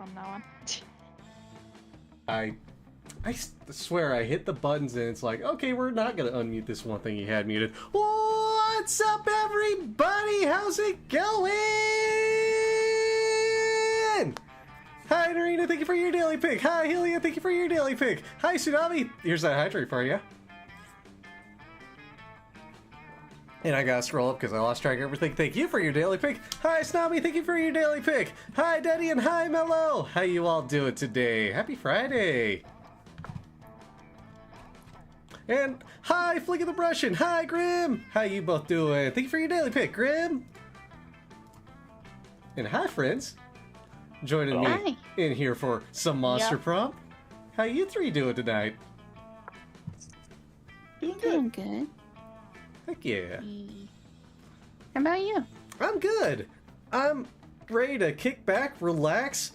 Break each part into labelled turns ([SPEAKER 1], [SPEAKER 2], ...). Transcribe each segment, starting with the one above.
[SPEAKER 1] from now on.
[SPEAKER 2] I swear I hit the buttons and it's like, okay, we're not gonna unmute this one thing you had muted. What's up, everybody? How's it going? Hi, Narina, thank you for your daily pick. Hi, Helia, thank you for your daily pick. Hi, Tsunami. Here's that hydrate for you. And I gotta scroll up because I lost track of everything. Thank you for your daily pick. Hi, Snobby. Thank you for your daily pick. Hi, Daddy, and hi, Mello. How you all doing today? Happy Friday. And hi, Flick of the Brushin. Hi, Grim. How you both doing? Thank you for your daily pick, Grim. And hi, friends. Joining me in here for some Monster Prom. How you three doing tonight?
[SPEAKER 3] Doing good.
[SPEAKER 2] Heck yeah.
[SPEAKER 3] How about you?
[SPEAKER 2] I'm good. I'm ready to kick back, relax,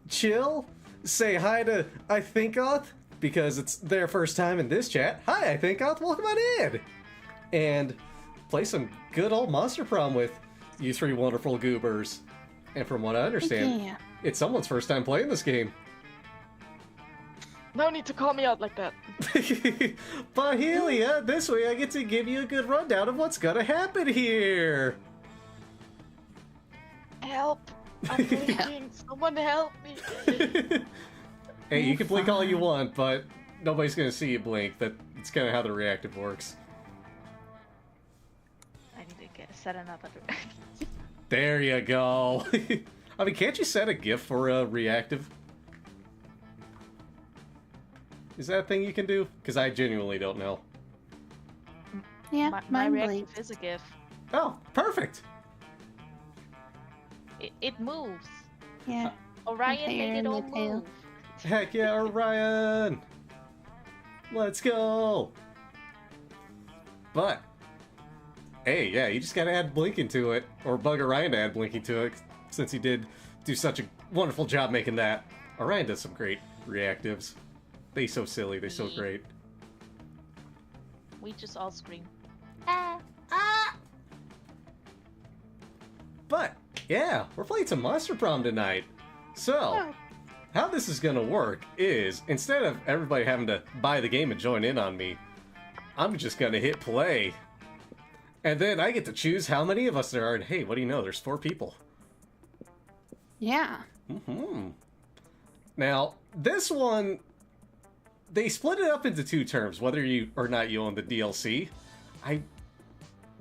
[SPEAKER 2] chill, say hi to I Thinkoth, because it's their first time in this chat. Hi, I Thinkoth, welcome on in! And play some good old Monster Prom with you three wonderful goobers. And from what I understand, it's someone's first time playing this game.
[SPEAKER 1] No need to call me out like that.
[SPEAKER 2] But Helia, this way I get to give you a good rundown of what's gonna happen here.
[SPEAKER 1] Help! I'm blinking. Someone help me.
[SPEAKER 2] Hey, you can blink all you want, but nobody's gonna see you blink. That's kind of how the reactive works.
[SPEAKER 1] I need to set another.
[SPEAKER 2] There you go. I mean, can't you set a GIF for a reactive? Is that a thing you can do? Because I genuinely don't know.
[SPEAKER 3] Yeah,
[SPEAKER 1] my
[SPEAKER 3] mine
[SPEAKER 1] reactive
[SPEAKER 3] blinked.
[SPEAKER 1] is a GIF.
[SPEAKER 2] Oh, perfect.
[SPEAKER 1] It moves.
[SPEAKER 3] Yeah.
[SPEAKER 1] Orion made it all move.
[SPEAKER 2] Heck yeah, Orion! Let's go! But, hey, yeah, you just gotta add blinking to it, or bug Orion to add blinking to it, since he did do such a wonderful job making that. Orion does some great reactives. They're so silly, they're so great.
[SPEAKER 1] We just all scream.
[SPEAKER 2] But, yeah, we're playing some Monster Prom tonight. So, how this is gonna work is, instead of everybody having to buy the game and join in on me, I'm just gonna hit play. And then I get to choose how many of us there are, and hey, what do you know, there's 4 people.
[SPEAKER 3] Yeah.
[SPEAKER 2] Now, this one, they split it up into 2 terms, whether you or not you own the DLC. I'm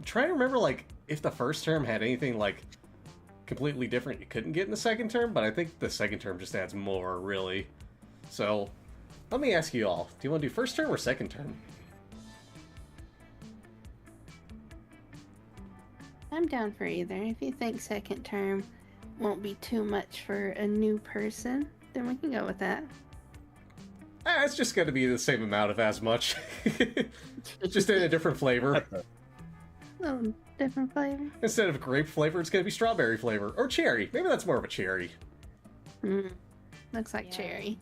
[SPEAKER 2] trying to remember, like, if the first term had anything, like, completely different you couldn't get in the second term, but I think the second term just adds more, really. So, let me ask you all, do you want to do first term or second term?
[SPEAKER 3] I'm down for either. If you think second term won't be too much for a new person, then we can go with that.
[SPEAKER 2] It's just going to be the same amount of as much. Just in a different flavor.
[SPEAKER 3] A little different flavor.
[SPEAKER 2] Instead of grape flavor, it's going to be strawberry flavor. Or cherry. Maybe that's more of a cherry.
[SPEAKER 3] Looks like cherry.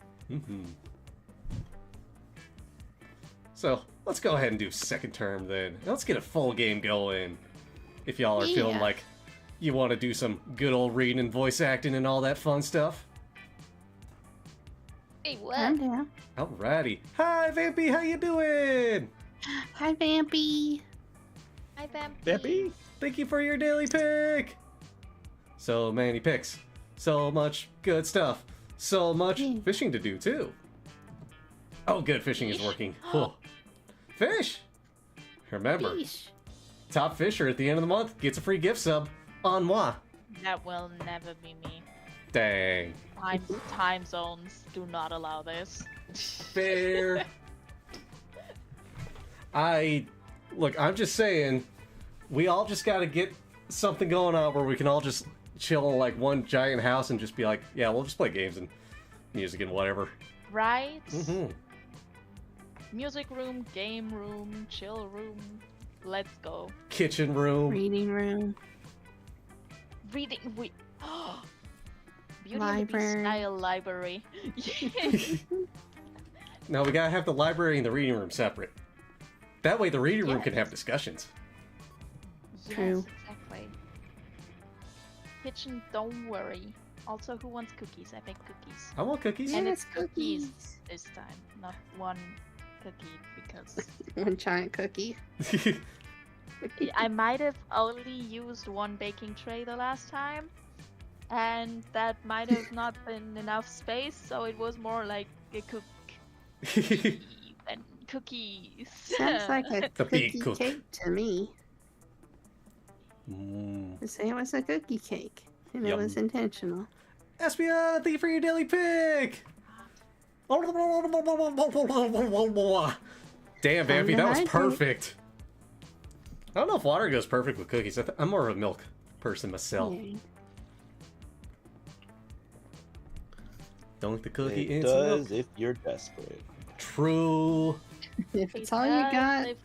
[SPEAKER 2] So, let's go ahead and do second term then. Let's get a full game going. If y'all are feeling like you want to do some good old reading and voice acting and all that fun stuff.
[SPEAKER 1] Hey, what?
[SPEAKER 3] I'm down.
[SPEAKER 2] Alrighty. Hi, Vampy, how you doing?
[SPEAKER 3] Hi, Vampy.
[SPEAKER 1] Hi,
[SPEAKER 4] Vampy.
[SPEAKER 2] Thank you for your daily pick. So many picks. So much good stuff. So much fishing to do, too. Oh, good. Fishing is working. Cool. Fish! Remember, top fisher at the end of the month gets a free gift sub on moi.
[SPEAKER 1] That will never be me.
[SPEAKER 2] Dang.
[SPEAKER 1] Time zones do not allow this.
[SPEAKER 2] Fair. Look, I'm just saying, we all just gotta get something going on where we can all just chill in like one giant house and just be like, yeah, we'll just play games and music and whatever.
[SPEAKER 1] Right? Music room, game room, chill room. Let's go.
[SPEAKER 2] Kitchen room.
[SPEAKER 3] Reading room.
[SPEAKER 1] Reading. Beauty
[SPEAKER 3] Library.
[SPEAKER 1] style library.
[SPEAKER 2] No, we gotta have the library and the reading room separate. That way the reading room can have discussions.
[SPEAKER 3] True.
[SPEAKER 1] Yes, exactly. Kitchen, don't worry. Also, who wants cookies? I make cookies.
[SPEAKER 2] I want cookies.
[SPEAKER 1] And
[SPEAKER 3] Yes,
[SPEAKER 1] it's cookies
[SPEAKER 3] cookies.
[SPEAKER 1] this time, not one cookie, because
[SPEAKER 3] One giant cookie.
[SPEAKER 1] I might have only used one baking tray the last time, and that might have not been enough space, so it was more like a cookie and cookies.
[SPEAKER 3] Sounds like a
[SPEAKER 2] The big
[SPEAKER 3] cookie
[SPEAKER 2] cook.
[SPEAKER 3] cake to me.
[SPEAKER 2] Mm.
[SPEAKER 3] To say it was a cookie cake, and
[SPEAKER 2] Yum.
[SPEAKER 3] it was intentional.
[SPEAKER 2] Espia, thank you for your daily pick! Damn, Vampy, that was
[SPEAKER 3] Hydrate.
[SPEAKER 2] perfect. I don't know if water goes perfect with cookies. I'm more of a milk person myself.
[SPEAKER 3] Yeah.
[SPEAKER 2] Dunk the cookie
[SPEAKER 4] It
[SPEAKER 2] into
[SPEAKER 4] does
[SPEAKER 2] milk.
[SPEAKER 4] if you're desperate.
[SPEAKER 2] True.
[SPEAKER 3] If it's all you got,
[SPEAKER 1] If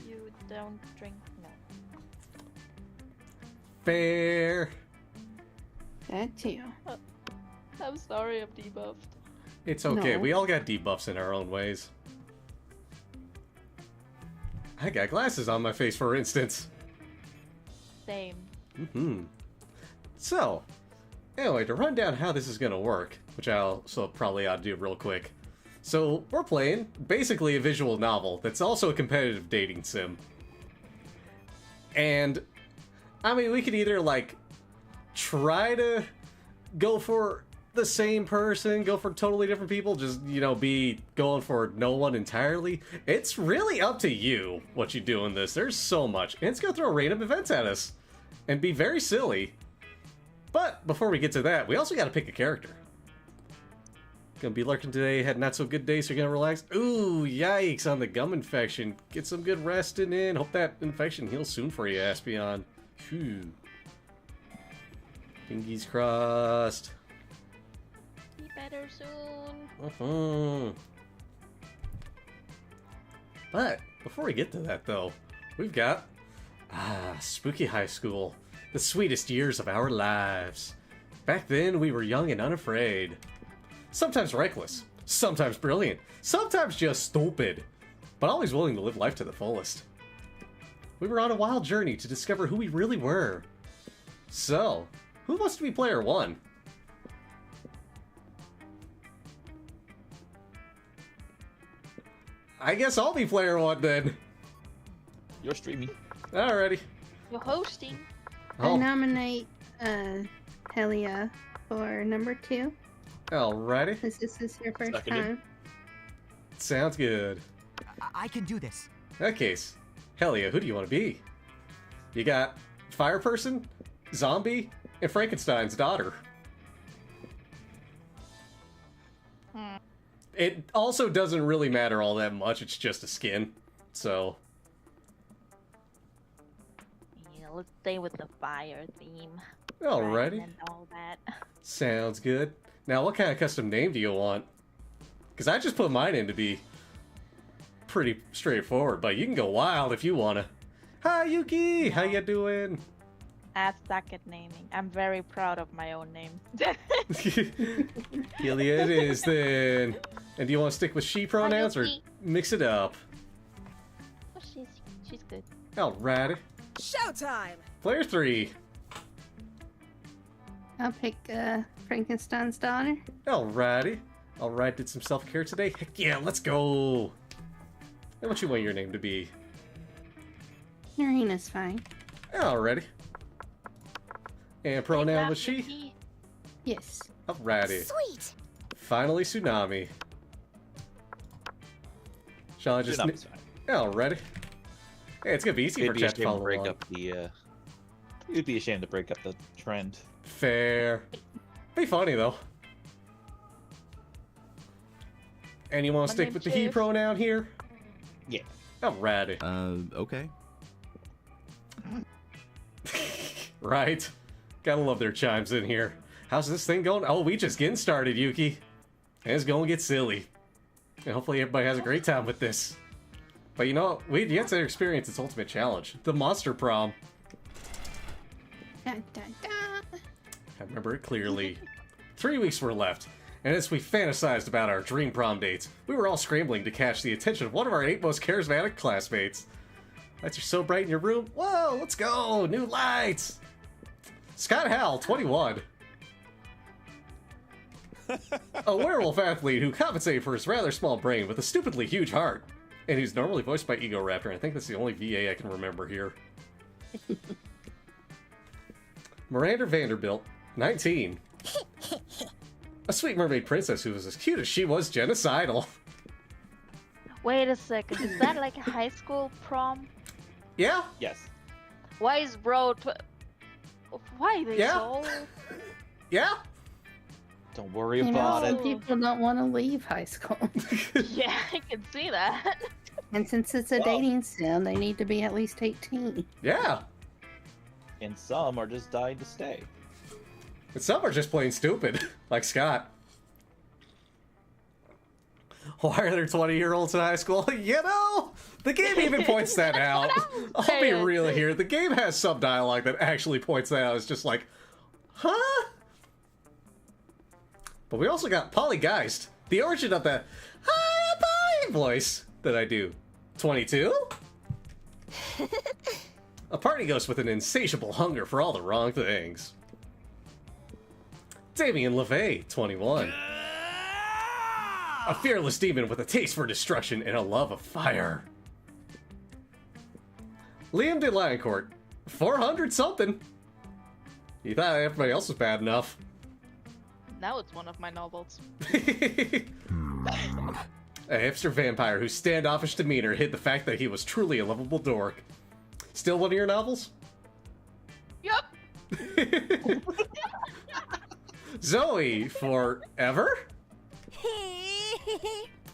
[SPEAKER 1] you don't drink milk.
[SPEAKER 2] Fair.
[SPEAKER 3] that too.
[SPEAKER 1] I'm sorry, I'm debuffed.
[SPEAKER 2] It's okay.
[SPEAKER 3] No.
[SPEAKER 2] We all got debuffs in our own ways. I got glasses on my face, for instance.
[SPEAKER 1] Same.
[SPEAKER 2] So, anyway, to run down how this is gonna work, which I also probably ought to do real quick. So, we're playing basically a visual novel that's also a competitive dating sim. And, I mean, we could either, like, try to go for the same person, go for totally different people, just, you know, be going for no one entirely. It's really up to you what you do in this. There's so much. And it's gonna throw random events at us and be very silly. But before we get to that, we also gotta pick a character. Gonna be lurking today, had not so good day, so you're gonna relax. Ooh, yikes on the gum infection. Get some good resting in. Hope that infection heals soon for you, Aspion. Phew. Fingers crossed.
[SPEAKER 1] Be better soon.
[SPEAKER 2] But before we get to that, though, we've got spooky high school, the sweetest years of our lives. Back then, we were young and unafraid, sometimes reckless, sometimes brilliant, sometimes just stupid, but always willing to live life to the fullest. We were on a wild journey to discover who we really were. So, who wants to be player one? I guess I'll be player one then.
[SPEAKER 4] You're streaming.
[SPEAKER 2] Alrighty.
[SPEAKER 1] You're hosting.
[SPEAKER 3] I
[SPEAKER 2] Oh,
[SPEAKER 3] nominate Helia for number 2,
[SPEAKER 2] alrighty.
[SPEAKER 3] because this is your first
[SPEAKER 4] Seconded.
[SPEAKER 3] time.
[SPEAKER 2] Sounds good.
[SPEAKER 5] I can do this.
[SPEAKER 2] In that case, Helia, who do you want to be? You got Fire Person, Zombie, and Frankenstein's daughter. It also doesn't really matter all that much, it's just a skin. So,
[SPEAKER 1] Yeah, let's stay with the fire theme.
[SPEAKER 2] alrighty.
[SPEAKER 1] And all that.
[SPEAKER 2] Sounds good. Now, what kind of custom name do you want? Because I just put mine in to be pretty straightforward, but you can go wild if you want to. Hi, Yuki! How you doing?
[SPEAKER 1] I suck at naming. I'm very proud of my own name.
[SPEAKER 2] Helia it is then. And do you want to stick with she pronouns or
[SPEAKER 1] Yuki.
[SPEAKER 2] mix it up?
[SPEAKER 1] Oh, she's good.
[SPEAKER 2] Alrighty.
[SPEAKER 6] Showtime!
[SPEAKER 2] Player 3.
[SPEAKER 3] I'll pick Frankenstein's daughter.
[SPEAKER 2] Alrighty. Alright, did some self-care today? Heck yeah, let's go! And what you want your name to be?
[SPEAKER 3] Narina's fine.
[SPEAKER 2] Alrighty. And pronoun was she?
[SPEAKER 1] Yuki.
[SPEAKER 3] Yes.
[SPEAKER 2] Alrighty.
[SPEAKER 6] Sweet!
[SPEAKER 2] Finally, Tsunami. Shall I just...
[SPEAKER 4] Tsunami's fine.
[SPEAKER 2] Alrighty. Hey, it's gonna be easy
[SPEAKER 4] It'd
[SPEAKER 2] for
[SPEAKER 4] be
[SPEAKER 2] chat
[SPEAKER 4] ashamed
[SPEAKER 2] to
[SPEAKER 4] to
[SPEAKER 2] follow
[SPEAKER 4] break
[SPEAKER 2] along.
[SPEAKER 4] up the. It'd be a shame to break up the trend.
[SPEAKER 2] Fair. Be funny, though. And you want to
[SPEAKER 1] My
[SPEAKER 2] stick with the
[SPEAKER 1] name's
[SPEAKER 2] he
[SPEAKER 1] Shiv.
[SPEAKER 2] pronoun here?
[SPEAKER 4] Yeah.
[SPEAKER 2] Alrighty.
[SPEAKER 5] Okay.
[SPEAKER 2] Right. Gotta love their chimes in here. How's this thing going? Oh, we just getting started, Yuki. And it's gonna get silly. And hopefully everybody has a great time with this. But you know, we've yet to experience its ultimate challenge, the Monster Prom.
[SPEAKER 3] Dun, dun, dun.
[SPEAKER 2] I remember it clearly. 3 weeks were left, and as we fantasized about our dream prom dates, we were all scrambling to catch the attention of one of our 8 most charismatic classmates. Lights are so bright in your room. Whoa, let's go! New lights! Scott Howell, 21. A werewolf athlete who compensated for his rather small brain with a stupidly huge heart. And who's normally voiced by Ego Raptor. I think that's the only VA I can remember here. Miranda Vanderbilt, 19. A sweet mermaid princess who was as cute as she was genocidal.
[SPEAKER 1] Wait a second, is that like a high school prom?
[SPEAKER 2] Yeah?
[SPEAKER 4] Yes.
[SPEAKER 1] Why is bro why are they
[SPEAKER 2] Yeah.
[SPEAKER 1] so...
[SPEAKER 2] Yeah?
[SPEAKER 4] Don't worry
[SPEAKER 3] You know,
[SPEAKER 4] about
[SPEAKER 3] some
[SPEAKER 4] it.
[SPEAKER 3] people don't want to leave high school.
[SPEAKER 1] Yeah, I can see that.
[SPEAKER 3] And since it's a dating sim, they need to be at least 18.
[SPEAKER 2] Yeah.
[SPEAKER 4] And some are just dying to stay.
[SPEAKER 2] And some are just plain stupid, like Scott. Why are there 20-year-olds in high school? You know, the game even points that out. I'll be real here. The game has some dialogue that actually points that out. It's just like, huh? But we also got Polygeist, the origin of the hi, Polly voice that I do. 22? A party ghost with an insatiable hunger for all the wrong things. Damien LeVay, 21. A fearless demon with a taste for destruction and a love of fire. Liam de Lioncourt, 400 something. He thought everybody else was bad enough.
[SPEAKER 1] Now it's one of my novels.
[SPEAKER 2] A hipster vampire whose standoffish demeanor hid the fact that he was truly a lovable dork. Still one of your novels?
[SPEAKER 1] Yup.
[SPEAKER 2] Zoe, forever?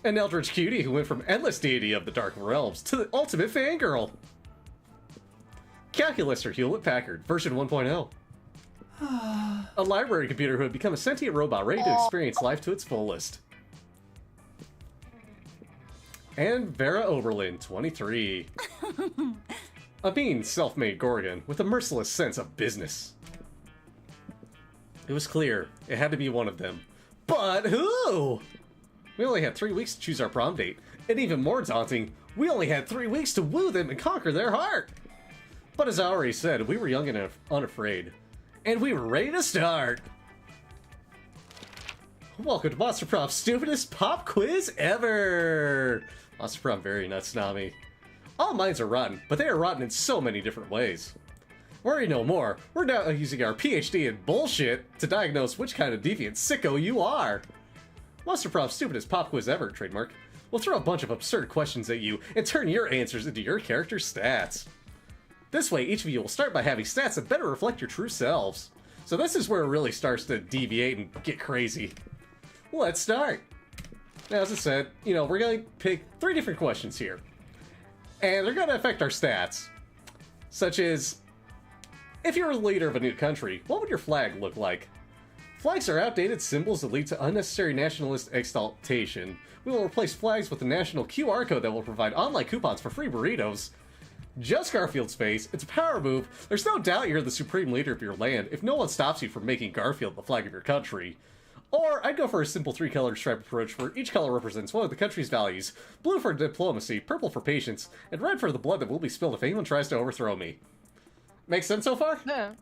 [SPEAKER 2] An eldritch cutie who went from endless deity of the dark realms to the ultimate fangirl. Calculator Hewlett-Packard, version 1.0. A library computer who had become a sentient robot ready to experience life to its fullest. And Vera Oberlin, 23. A mean, self-made Gorgon with a merciless sense of business. It was clear it had to be one of them. But who? We only had 3 weeks to choose our prom date. And even more daunting, we only had 3 weeks to woo them and conquer their heart. But as I already said, we were young and unafraid. And we were ready to start. Welcome to Monster Prom's stupidest pop quiz ever. Monster Prom very nuts, Nami. All minds are rotten, but they are rotten in so many different ways. Worry no more. We're now using our PhD in bullshit to diagnose which kind of deviant sicko you are. Monster Prom's stupidest pop quiz ever, trademark. We'll throw a bunch of absurd questions at you and turn your answers into your character's stats. This way, each of you will start by having stats that better reflect your true selves. So this is where it really starts to deviate and get crazy. Let's start. Now, as I said, we're going to pick 3 different questions here. And they're going to affect our stats. Such as, if you were the leader of a new country, what would your flag look like? Flags are outdated symbols that lead to unnecessary nationalist exaltation. We will replace flags with a national QR code that will provide online coupons for free burritos. Just Garfield's face. It's a power move. There's no doubt you're the supreme leader of your land if no one stops you from making Garfield the flag of your country. Or I'd go for a simple 3-color stripe approach where each color represents one of the country's values. Blue for diplomacy, purple for patience, and red for the blood that will be spilled if anyone tries to overthrow me. Make sense so far?
[SPEAKER 1] No.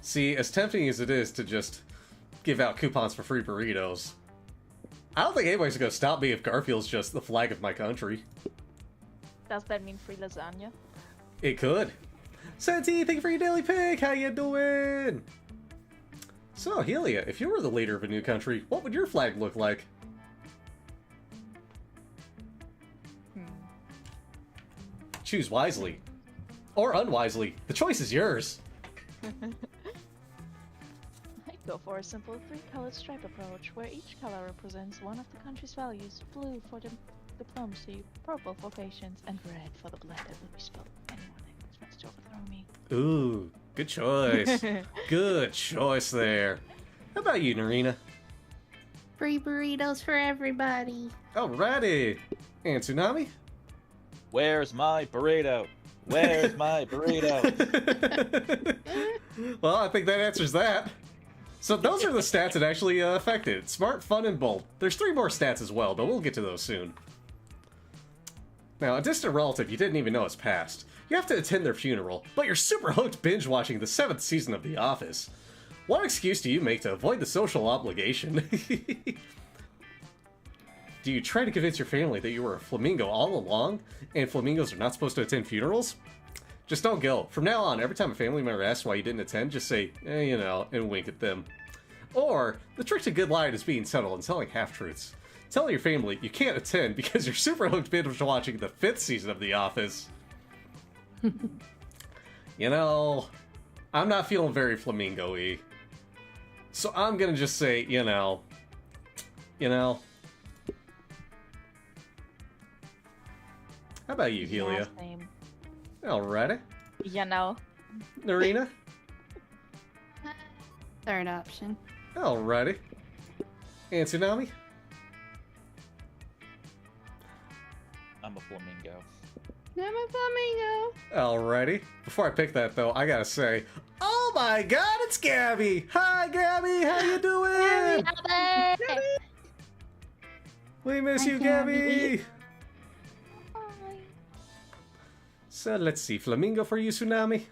[SPEAKER 2] See, as tempting as it is to just give out coupons for free burritos, I don't think anybody's gonna stop me if Garfield's just the flag of my country.
[SPEAKER 1] Does that mean free lasagna?
[SPEAKER 2] It could. Senti, thank you for your daily pick. How you doing? So, Helia, if you were the leader of a new country, what would your flag look like? Choose wisely. Or unwisely. The choice is yours.
[SPEAKER 1] I'd go for a simple 3-colored stripe approach, where each color represents one of the country's values. Blue for diplomacy, purple for patience, and red for the blood that will be spilled if anyone tries to overthrow me.
[SPEAKER 2] Ooh, good choice. Good choice there. How about you, Narina?
[SPEAKER 3] Free burritos for everybody.
[SPEAKER 2] Alrighty. And Tsunami?
[SPEAKER 4] Where's my burrito? Where's my burrito?
[SPEAKER 2] Well, I think that answers that. So those are the stats that actually affected. Smart, fun, and bold. There's 3 more stats as well, but we'll get to those soon. Now, a distant relative you didn't even know has passed. You have to attend their funeral, but you're super hooked binge watching the 7th season of The Office. What excuse do you make to avoid the social obligation? Do you try to convince your family that you were a flamingo all along, and flamingos are not supposed to attend funerals? Just don't go. From now on, every time a family member asks why you didn't attend, just say, you know, and wink at them. Or, the trick to good lying is being subtle and telling half-truths. Tell your family you can't attend because you're super hooked binge watching the 5th season of The Office. You know, I'm not feeling very flamingo-y. So I'm gonna just say, you know. How about you, Helia?
[SPEAKER 1] Last name.
[SPEAKER 2] Alrighty.
[SPEAKER 1] You know.
[SPEAKER 2] Narina?
[SPEAKER 3] Third option.
[SPEAKER 2] Alrighty. And Tsunami?
[SPEAKER 4] I'm a flamingo.
[SPEAKER 3] I'm a flamingo.
[SPEAKER 2] Alrighty. Before I pick that, though, I gotta say, oh my god, it's Gabby! Hi, Gabby! How you doing? We miss
[SPEAKER 3] Hi,
[SPEAKER 2] you, Gabby!
[SPEAKER 3] Gabby.
[SPEAKER 2] So, let's see. Flamingo for you, Tsunami?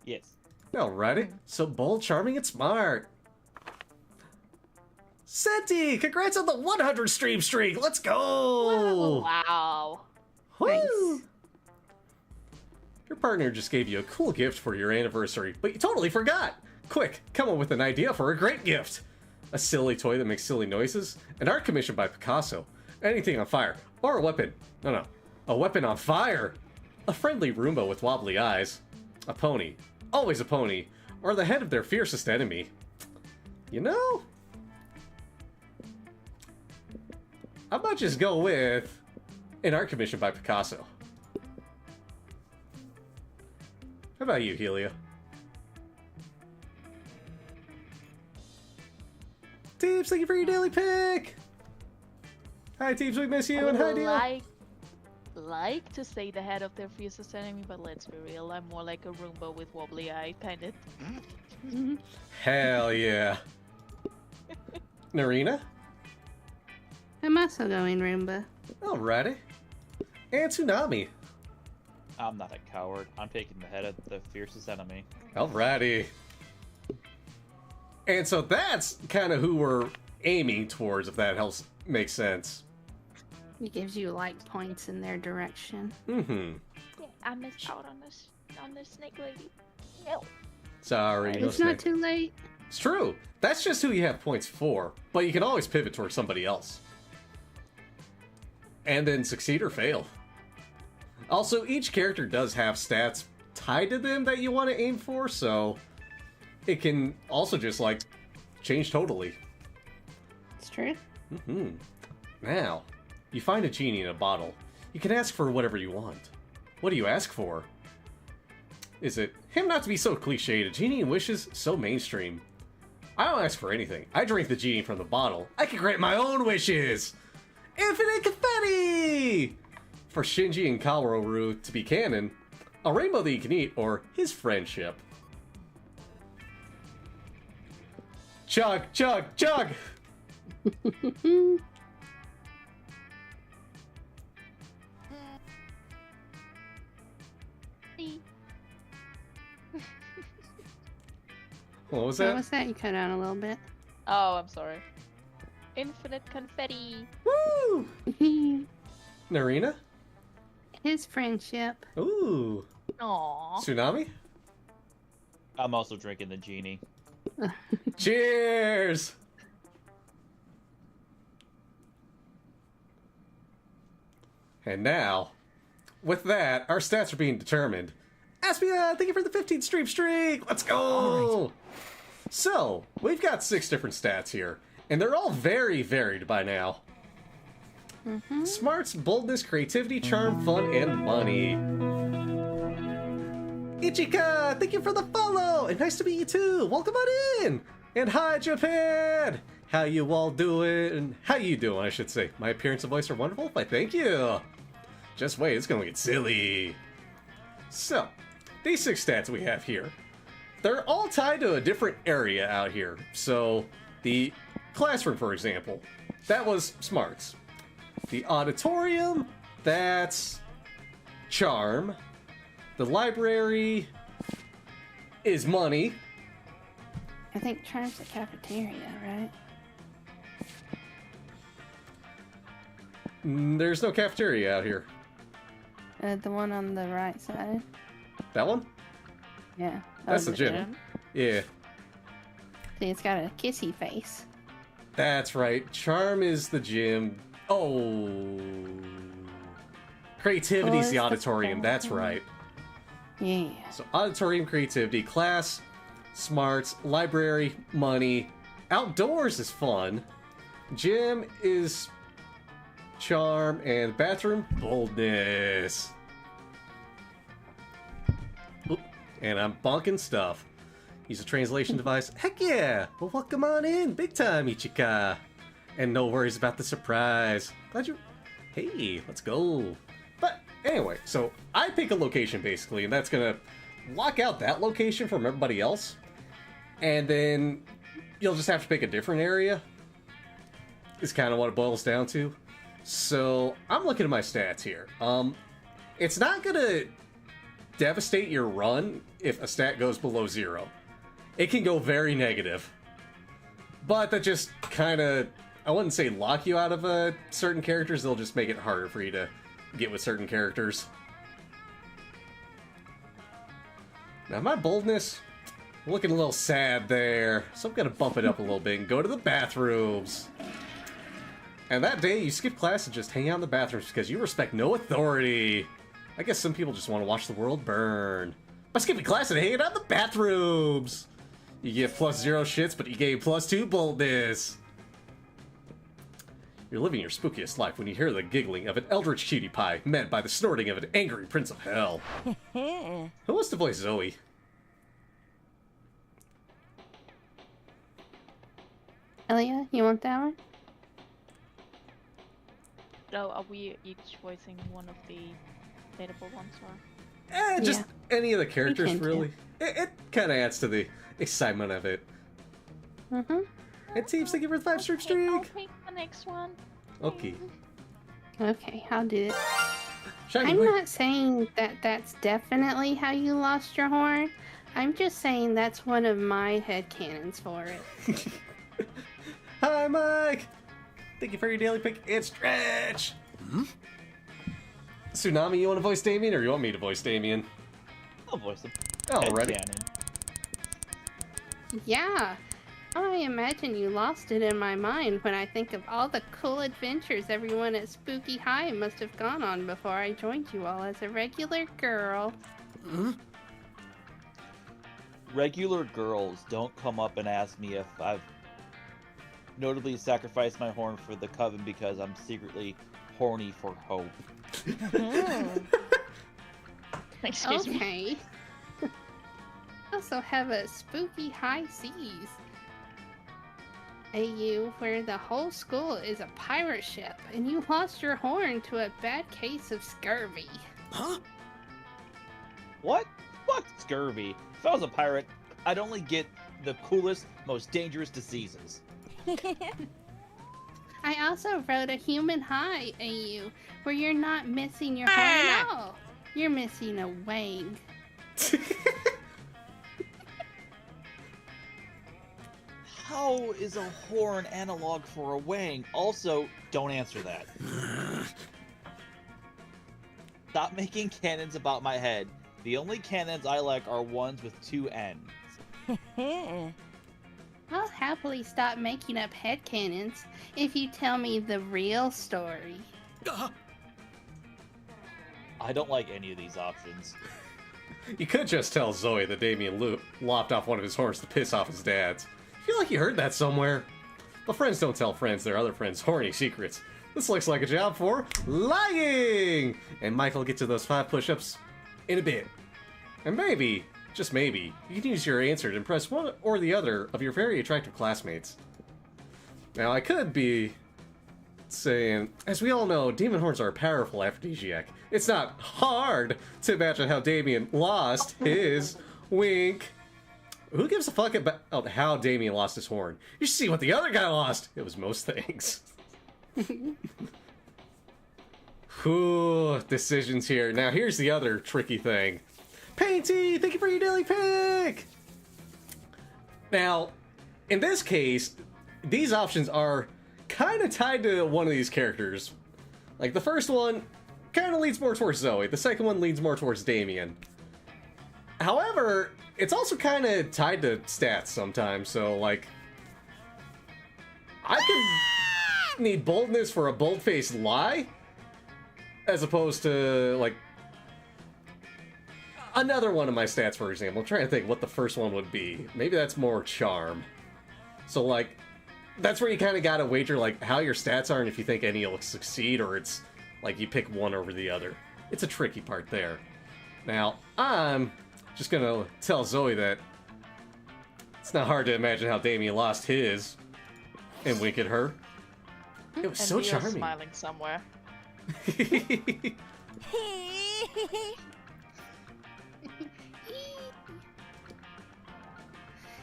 [SPEAKER 4] Yes.
[SPEAKER 2] Alrighty. So bold, charming, and smart. Senti! Congrats on the 100 stream streak! Let's go!
[SPEAKER 1] Wow.
[SPEAKER 2] Woo!
[SPEAKER 3] Nice.
[SPEAKER 2] Your partner just gave you a cool gift for your anniversary, but you totally forgot! Quick, come up with an idea for a great gift! A silly toy that makes silly noises, an art commission by Picasso, anything on fire, or a weapon. No, a weapon on fire! A friendly Roomba with wobbly eyes, a pony, always a pony, or the head of their fiercest enemy. You know? I might just go with an art commission by Picasso. How about you, Helia? Teebs, thank you for your daily pick! Hi, Teebs, we miss you, and hi,
[SPEAKER 1] I
[SPEAKER 2] Deal.
[SPEAKER 1] would like to say the head of their fiercest enemy, but let's be real, I'm more like a Roomba with wobbly eye, kind of.
[SPEAKER 2] Hell yeah. Narina?
[SPEAKER 3] I'm also going Roomba.
[SPEAKER 2] Alrighty. And Tsunami.
[SPEAKER 4] I'm not a coward. I'm taking the head of the fiercest enemy.
[SPEAKER 2] Alrighty. And so that's kind of who we're aiming towards, if that helps make sense.
[SPEAKER 3] It gives you like points in their direction.
[SPEAKER 2] Mm-hmm.
[SPEAKER 1] Yeah, I missed out on this snake lady. No.
[SPEAKER 2] Sorry, no
[SPEAKER 3] It's not
[SPEAKER 2] snake.
[SPEAKER 3] too late.
[SPEAKER 2] It's true. That's just who you have points for, but you can always pivot towards somebody else. And then succeed or fail. Also, each character does have stats tied to them that you want to aim for, so it can also just, like, change totally.
[SPEAKER 3] It's true.
[SPEAKER 2] Mm-hmm. Now, you find a genie in a bottle. You can ask for whatever you want. What do you ask for? Is it him not to be so cliched, a genie and wishes so mainstream? I don't ask for anything. I drink the genie from the bottle. I can grant my own wishes! Infinite confetti! For Shinji and Kaworu to be canon, a rainbow that you can eat, or his friendship. Chug, chug, chug! What was
[SPEAKER 3] What
[SPEAKER 2] that?
[SPEAKER 3] was that? You cut out a little bit.
[SPEAKER 1] Oh, I'm sorry. Infinite confetti.
[SPEAKER 2] Woo! Narina?
[SPEAKER 3] His friendship.
[SPEAKER 2] Ooh.
[SPEAKER 1] Aww.
[SPEAKER 2] Tsunami?
[SPEAKER 4] I'm also drinking the genie.
[SPEAKER 2] Cheers! And now, with that, our stats are being determined. Aspia, thank you for the 15th stream streak! Let's go! So, we've got 6 different stats here, and they're all very varied by now. Smarts, boldness, creativity, charm, fun, and money. Ichika, thank you for the follow, and nice to meet you too. Welcome on in. And hi, Japan. How you all doing? How you doing, I should say. My appearance and voice are wonderful. Why, thank you. Just wait, it's gonna get silly. So, these 6 stats we have here, they're all tied to a different area out here. So, the classroom, for example, that was smarts. The auditorium, that's charm. The library is money.
[SPEAKER 3] I think Charm's the cafeteria, right?
[SPEAKER 2] There's no cafeteria out here.
[SPEAKER 3] The one on the right side.
[SPEAKER 2] That one?
[SPEAKER 3] Yeah.
[SPEAKER 2] That's the gym. Yeah.
[SPEAKER 3] See, it's got a kissy face.
[SPEAKER 2] That's right. Charm is the gym. Oh. Creativity's the auditorium. That's right.
[SPEAKER 3] Yeah.
[SPEAKER 2] So auditorium, creativity, class, smarts, library, money. Outdoors is fun. Gym is charm, and bathroom, boldness. Oop, and I'm bonking stuff. Use a translation device. Heck yeah! Well, welcome on in. Big time, Ichika. And no worries about the surprise. Glad you... Hey, let's go. But anyway, so I pick a location basically, and that's gonna lock out that location from everybody else. And then you'll just have to pick a different area. Is kind of what it boils down to. So I'm looking at my stats here. It's not gonna devastate your run if a stat goes below 0. It can go very negative. But that just kind of, I wouldn't say lock you out of certain characters, they'll just make it harder for you to get with certain characters. Now my boldness, looking a little sad there, so I'm gonna bump it up a little bit and go to the bathrooms. And that day you skip class and just hang out in the bathrooms because you respect no authority. I guess some people just want to watch the world burn. By skipping class and hanging out in the bathrooms! You get +0 shits, but you gain +2 boldness. You're living your spookiest life when you hear the giggling of an eldritch cutie pie met by the snorting of an angry prince of hell. Who wants to voice Zoe?
[SPEAKER 3] Elia, you want that one?
[SPEAKER 1] So are we each voicing one of the debatable ones, or?
[SPEAKER 2] Just any of the characters,
[SPEAKER 3] can,
[SPEAKER 2] really. It kind of adds to the excitement of it.
[SPEAKER 3] Mm-hmm.
[SPEAKER 2] And Teams, thank you for the 5-streak streak.
[SPEAKER 1] I'll take the next one.
[SPEAKER 2] Okay.
[SPEAKER 3] Okay, I'll do it.
[SPEAKER 2] Shiny
[SPEAKER 3] I'm
[SPEAKER 2] boy.
[SPEAKER 3] not saying that that's definitely how you lost your horn. I'm just saying that's one of my headcanons for it.
[SPEAKER 2] Hi, Mike. Thank you for your daily pick. It's Stretch. Tsunami, you want to voice Damien, or you want me to voice Damien?
[SPEAKER 4] I'll voice him.
[SPEAKER 2] Alrighty.
[SPEAKER 4] Headcanon.
[SPEAKER 3] Yeah. I imagine you lost it in my mind when I think of all the cool adventures everyone at Spooky High must have gone on before I joined you all as a regular girl.
[SPEAKER 4] Regular girls don't come up and ask me if I've notably sacrificed my horn for the coven because I'm secretly horny for hope.
[SPEAKER 1] Excuse me.
[SPEAKER 3] Okay. Also have a Spooky High Seas. AU, where the whole school is a pirate ship, and you lost your horn to a bad case of scurvy.
[SPEAKER 5] Huh?
[SPEAKER 4] What? Fuck scurvy. If I was a pirate, I'd only get the coolest, most dangerous diseases.
[SPEAKER 3] I also wrote a human high, AU, where you're not missing your horn at all. You're missing a wang.
[SPEAKER 4] How is a horn analog for a wang? Also, don't answer that. Stop making cannons about my head. The only cannons I like are ones with 2 ends.
[SPEAKER 3] I'll happily stop making up headcanons if you tell me the real story.
[SPEAKER 4] I don't like any of these options.
[SPEAKER 2] You could just tell Zoe that Damien lopped off one of his horns to piss off his dads. I feel like you heard that somewhere. But friends don't tell friends their other friends' horny secrets. This looks like a job for lying! And Michael will get to those 5 push-ups in a bit. And maybe, just maybe, you can use your answer to impress one or the other of your very attractive classmates. Now, I could be saying, as we all know, demon horns are a powerful aphrodisiac. It's not hard to imagine how Damien lost his wink. Who gives a fuck about how Damien lost his horn? You should see what the other guy lost. It was most things. Whew, decisions here. Now, here's the other tricky thing. T, thank you for your daily pick! Now, in this case, these options are kind of tied to one of these characters. Like, the first one kind of leads more towards Zoe. The second one leads more towards Damien. However, it's also kind of tied to stats sometimes, so, like... I could need boldness for a bold-faced lie, as opposed to, like... Another one of my stats, for example. I'm trying to think what the first one would be. Maybe that's more charm. So, like, that's where you kind of gotta wager, like, how your stats are and if you think any will succeed, or it's, like, you pick one over the other. It's a tricky part there. Now, I'm just gonna tell Zoe that it's not hard to imagine how Damien lost his and wink at her. It was
[SPEAKER 1] And
[SPEAKER 2] so
[SPEAKER 1] Leo's
[SPEAKER 2] charming.
[SPEAKER 1] smiling somewhere.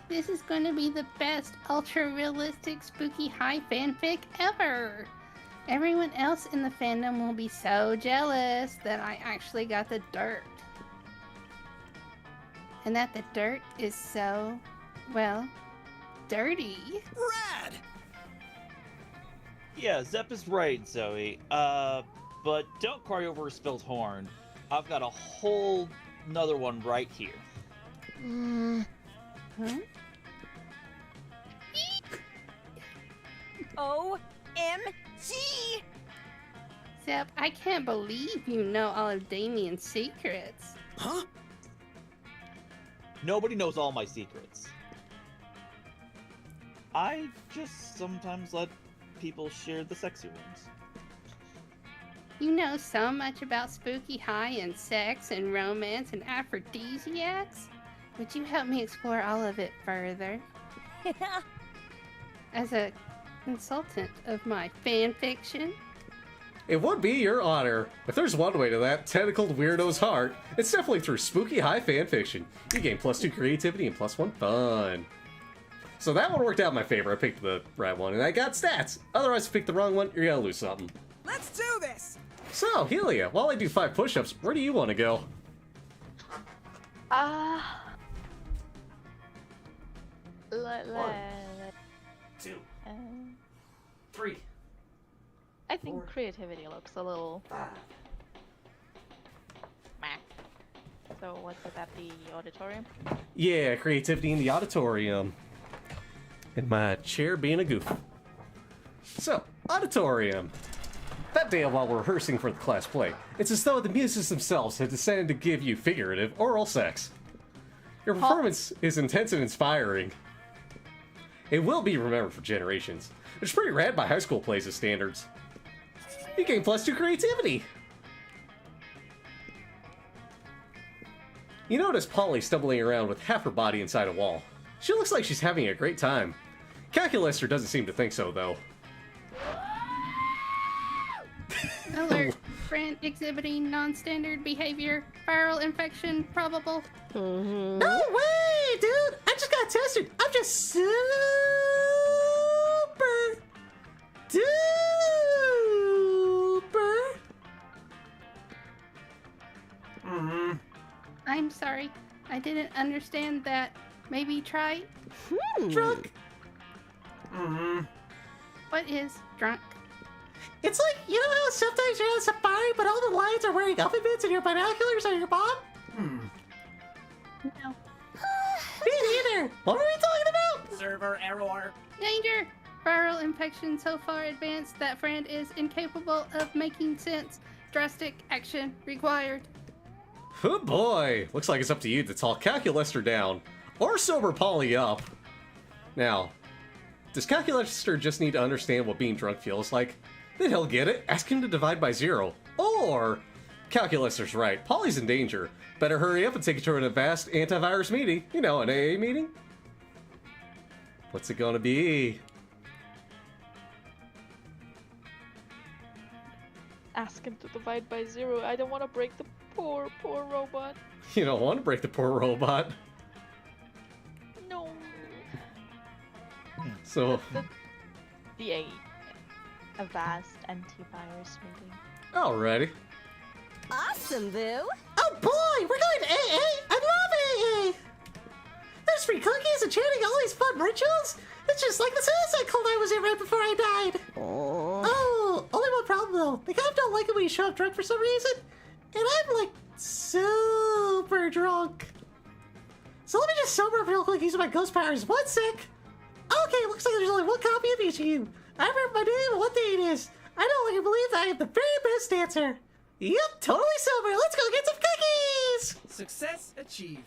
[SPEAKER 3] This is going to be the best ultra-realistic spooky high fanfic ever! Everyone else in the fandom will be so jealous that I actually got the dirt. And that the dirt is so, well, dirty.
[SPEAKER 5] Rad!
[SPEAKER 4] Yeah, Zep is right, Zoe. But don't cry over a spilled horn. I've got a whole another one right here.
[SPEAKER 3] Huh?
[SPEAKER 6] OMG!
[SPEAKER 3] Zep, I can't believe you know all of Damien's secrets.
[SPEAKER 5] Huh?
[SPEAKER 4] Nobody knows all my secrets. I just sometimes let people share the sexy ones.
[SPEAKER 3] You know so much about spooky high and sex and romance and aphrodisiacs. Would you help me explore all of it further? As a consultant of my fan fiction?
[SPEAKER 2] It would be your honor. If there's one way to that tentacled weirdo's heart, it's definitely through spooky high fanfiction. You gain +2 creativity and +1 fun. So that one worked out in my favor. I picked the right one, and I got stats. Otherwise, if you pick the wrong one, you're gonna lose something.
[SPEAKER 6] Let's do this!
[SPEAKER 2] So, Helia, while I do 5 push-ups, where do you want to go?
[SPEAKER 1] One,
[SPEAKER 2] 2, 3.
[SPEAKER 1] I think creativity looks a little meh. So what's it at the auditorium?
[SPEAKER 2] Yeah, creativity in the auditorium. And my chair being a goof. So, auditorium. That day while rehearsing for the class play, it's as though the muses themselves had decided to give you figurative oral sex. Your performance is intense and inspiring. It will be remembered for generations. It's pretty rad by high school plays' standards. You gain +2 creativity! You notice Polly stumbling around with half her body inside a wall. She looks like she's having a great time. Calculaster doesn't seem to think so, though.
[SPEAKER 3] Alert. Friend exhibiting non-standard behavior. Viral infection probable.
[SPEAKER 2] No way, dude! I just got tested! I'm just super duper.
[SPEAKER 3] I'm sorry. I didn't understand that. Maybe try.
[SPEAKER 2] Drunk.
[SPEAKER 3] What is drunk?
[SPEAKER 2] It's like, you know how sometimes you're on a safari, but all the lions are wearing oven mitts and your binoculars are your mom?
[SPEAKER 3] No.
[SPEAKER 2] Me neither! What were we talking about?
[SPEAKER 6] Server error.
[SPEAKER 3] Danger! Viral infection so far advanced that friend is incapable of making sense. Drastic action required.
[SPEAKER 2] Oh boy! Looks like it's up to you to talk Calculaster down. Or sober Polly up. Now, does Calculaster just need to understand what being drunk feels like? Then he'll get it. Ask him to divide by 0. Or, Calculaster's right. Polly's in danger. Better hurry up and take her to a vast antivirus meeting. You know, an AA meeting? What's it gonna be?
[SPEAKER 1] Ask him to divide by 0. I don't want to break the poor robot.
[SPEAKER 2] You don't want to break the poor robot.
[SPEAKER 1] No.
[SPEAKER 2] So,
[SPEAKER 1] A vast antivirus meeting.
[SPEAKER 2] alrighty.
[SPEAKER 6] Awesome, Boo!
[SPEAKER 2] Oh boy, we're going to AA? I just free cookies and chanting all these fun rituals? It's just like the suicide cult I was in right before I died. Oh, only one problem though. They kind of don't like it when you show up drunk for some reason. And I'm like super drunk. So let me just sober up real quick using my ghost powers. 1 sec. Okay, looks like there's only one copy of each of you. I remember my name and what day it is. I don't like to believe that I am the very best dancer. Yep, totally sober. Let's go get some cookies.
[SPEAKER 6] Success achieved.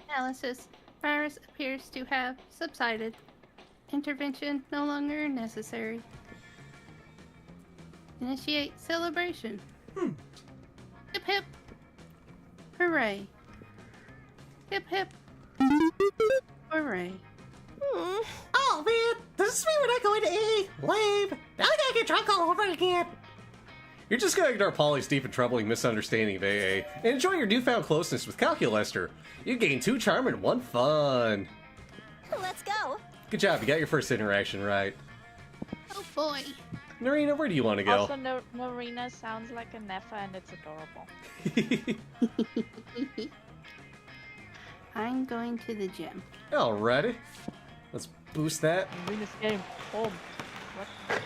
[SPEAKER 3] Analysis. Virus appears to have subsided. Intervention no longer necessary. Initiate celebration. Hip hip. Hooray. Hip hip. Hooray.
[SPEAKER 2] Oh man, does this mean we're not going to AA? Lame. Now I gotta get drunk all over again. You're just gonna ignore Polly's deep and troubling misunderstanding of AA and enjoy your newfound closeness with Calculester. You gain 2 charm and 1 fun.
[SPEAKER 7] Let's go.
[SPEAKER 2] Good job, you got your first interaction right.
[SPEAKER 3] Oh boy.
[SPEAKER 2] Narina, where do you want to go?
[SPEAKER 1] Also, Norina sounds like a Neffa and it's adorable.
[SPEAKER 3] I'm going to the gym.
[SPEAKER 2] Alrighty. Let's boost that.
[SPEAKER 1] Norina's getting home. What?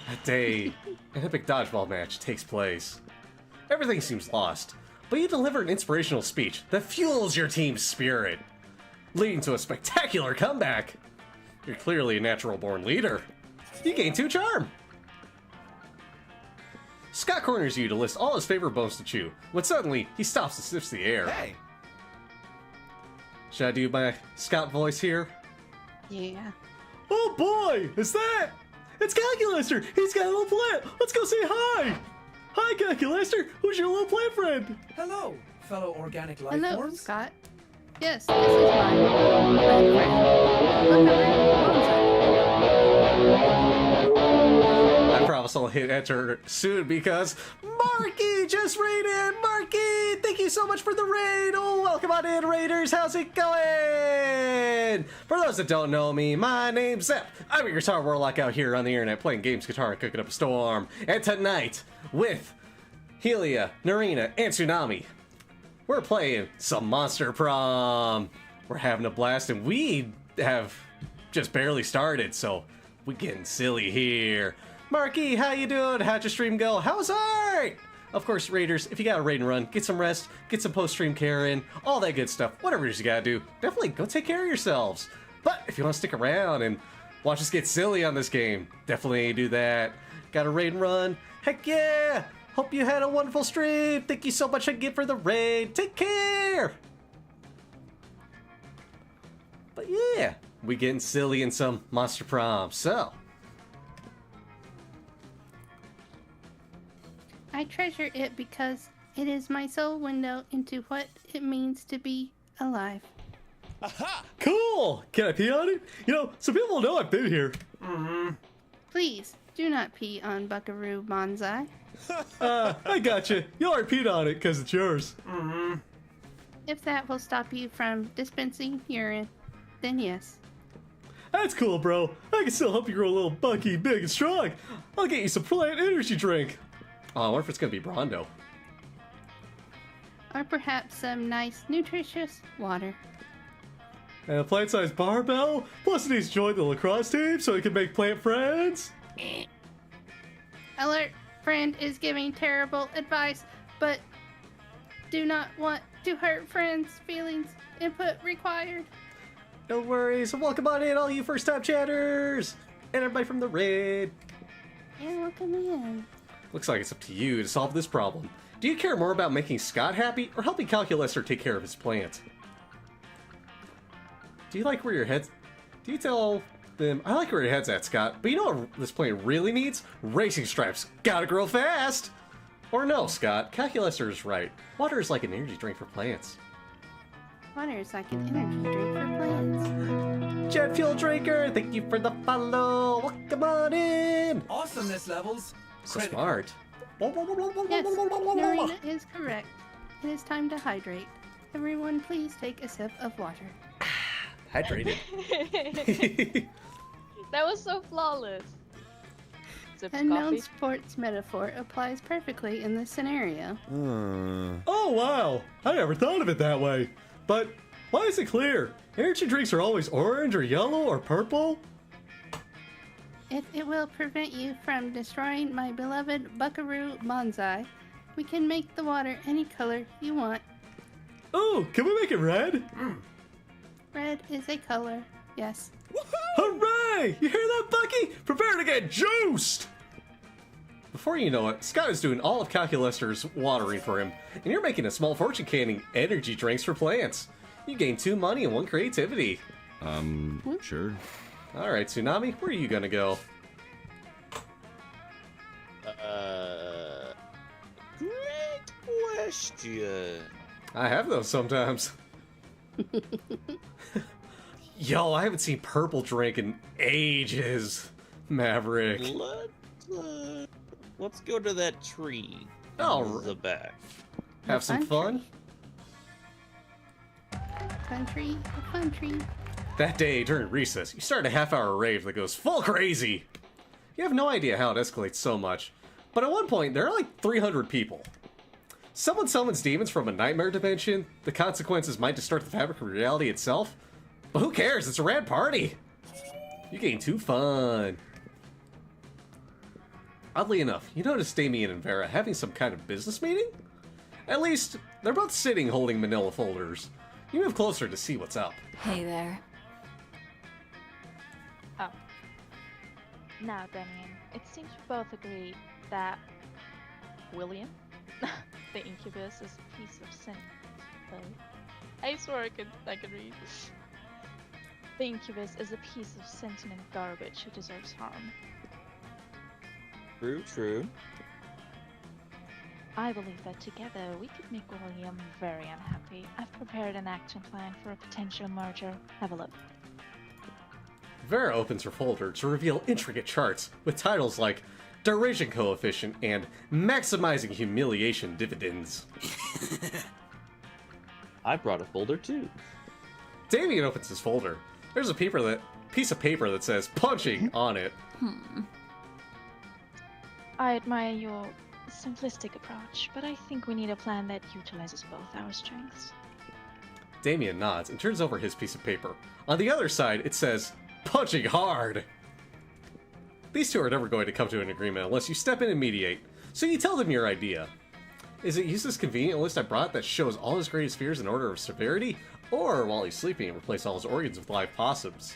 [SPEAKER 2] That day, an epic dodgeball match takes place. Everything seems lost, but you deliver an inspirational speech that fuels your team's spirit, leading to a spectacular comeback. You're clearly a natural-born leader. You gain 2 charm. Scott corners you to list all his favorite bones to chew, when suddenly he stops and sniffs the air.
[SPEAKER 6] Hey.
[SPEAKER 2] Should I do my Scott voice here?
[SPEAKER 3] Yeah.
[SPEAKER 2] Oh boy, is that? It's Calculester! He's got a little plant! Let's go say hi! Hi, Calculester! Who's your little plant friend?
[SPEAKER 6] Hello, fellow organic life
[SPEAKER 3] Hello,
[SPEAKER 6] forms.
[SPEAKER 3] Scott. Yes, this is my plant friend.
[SPEAKER 2] I promise I'll hit enter soon because Marky just raided! Marky! Thank you so much for the raid! Oh, welcome on in, Raiders! How's it going? For those that don't know me, my name's Zep. I'm a guitar warlock out here on the internet playing games, guitar, and cooking up a storm. And tonight, with Helia, Narina, and Tsunami, we're playing some Monster Prom. We're having a blast, and we have just barely started, so we're getting silly here. Marky, how you doing? How'd your stream go? How's art? Of course, Raiders, if you got a raid and run, get some rest, get some post-stream care in, all that good stuff, whatever it is you gotta do, definitely go take care of yourselves. But if you want to stick around and watch us get silly on this game, definitely do that. Got a raid and run? Heck yeah! Hope you had a wonderful stream. Thank you so much again for the raid. Take care! But yeah, we getting silly in some Monster Prom, so...
[SPEAKER 3] I treasure it because it is my sole window into what it means to be alive.
[SPEAKER 6] Aha!
[SPEAKER 2] Cool! Can I pee on it? You know, some people know I've been here.
[SPEAKER 3] Please, do not pee on Buckaroo Bonsai.
[SPEAKER 2] I gotcha. You already peed on it because it's yours.
[SPEAKER 3] If that will stop you from dispensing urine, then yes.
[SPEAKER 2] That's cool, bro. I can still help you grow a little bucky, big, and strong. I'll get you some plant energy drink. Oh, I wonder if it's gonna be Brondo.
[SPEAKER 3] Or perhaps some nice, nutritious water.
[SPEAKER 2] And a plant-sized barbell? Plus it needs to join the lacrosse team so he can make plant friends?
[SPEAKER 3] Alert! Friend is giving terrible advice, but do not want to hurt friends' feelings. Input required.
[SPEAKER 2] No worries. Welcome on in, all you first-time chatters! And everybody from the raid.
[SPEAKER 3] Yeah, welcome in.
[SPEAKER 2] Looks like it's up to you to solve this problem. Do you care more about making Scott happy or helping Calculester take care of his plant? Do you like where your head's... Do you tell them... I like where your head's at, Scott, but you know what this plant really needs? Racing stripes. Gotta grow fast! Or no, Scott. Calculester is right. Water is like an energy drink for plants.
[SPEAKER 3] Water is like an energy drink for plants.
[SPEAKER 2] Jet Fuel Drinker, thank you for the follow. Welcome on in.
[SPEAKER 6] Awesomeness levels.
[SPEAKER 2] So
[SPEAKER 6] critical.
[SPEAKER 2] smart.
[SPEAKER 3] Yes, Narina is correct. It is time to hydrate. Everyone, please take a sip of water.
[SPEAKER 2] Hydrated.
[SPEAKER 1] That was so flawless. Sip
[SPEAKER 3] A
[SPEAKER 1] of
[SPEAKER 3] known
[SPEAKER 1] coffee.
[SPEAKER 3] sports metaphor applies perfectly in this scenario.
[SPEAKER 2] Oh wow, I never thought of it that way. But Why is it clear? Energy drinks are always orange or yellow or purple?
[SPEAKER 3] If it will prevent you from destroying my beloved Buckaroo Bonsai, we can make the water any color you want.
[SPEAKER 2] Oh, can we make it red?
[SPEAKER 3] Red is a color, yes.
[SPEAKER 2] Hooray! You hear that, Bucky? Prepare to get juiced! Before you know it, Scott is doing all of Calculester's watering for him, and you're making a small fortune canning energy drinks for plants. You gain 2 money and 1 creativity.
[SPEAKER 5] Sure.
[SPEAKER 2] Alright, Tsunami, where are you gonna go?
[SPEAKER 4] Great question.
[SPEAKER 2] I have those sometimes. Yo, I haven't seen purple drink in ages, Maverick.
[SPEAKER 4] Let's go to that tree.
[SPEAKER 2] All
[SPEAKER 4] in
[SPEAKER 2] right.
[SPEAKER 4] the back.
[SPEAKER 2] Have some fun?
[SPEAKER 3] Fun tree, a fun tree.
[SPEAKER 2] That day during recess, you start a half-hour rave that goes full crazy. You have no idea how it escalates so much, but at one point there are like 300 people. Someone summons demons from a nightmare dimension. The consequences might distort the fabric of reality itself, but who cares? It's a rad party. You gain 2 fun. Oddly enough, you notice Damien and Vera having some kind of business meeting? At least, they're both sitting holding manila folders. You move closer to see what's up.
[SPEAKER 7] Hey there.
[SPEAKER 1] Oh. Now, Damien, it seems we both agree that William, the incubus, is a piece of sin. I swear I can read. The incubus is a piece of sentient garbage who deserves harm.
[SPEAKER 4] True.
[SPEAKER 1] I believe that together we could make William very unhappy. I've prepared an action plan for a potential merger. Have a look.
[SPEAKER 2] Vera opens her folder to reveal intricate charts with titles like Derision Coefficient and Maximizing Humiliation Dividends.
[SPEAKER 4] I brought a folder too.
[SPEAKER 2] Damien opens his folder. There's a piece of paper that says punching on it.
[SPEAKER 1] I admire your simplistic approach, but I think we need a plan that utilizes both our strengths.
[SPEAKER 2] Damien nods and turns over his piece of paper. On the other side, it says, punching hard! These two are never going to come to an agreement unless you step in and mediate, so you tell them your idea. Is it use this convenient list I brought that shows all his greatest fears in order of severity, or while he's sleeping, replace all his organs with live possums?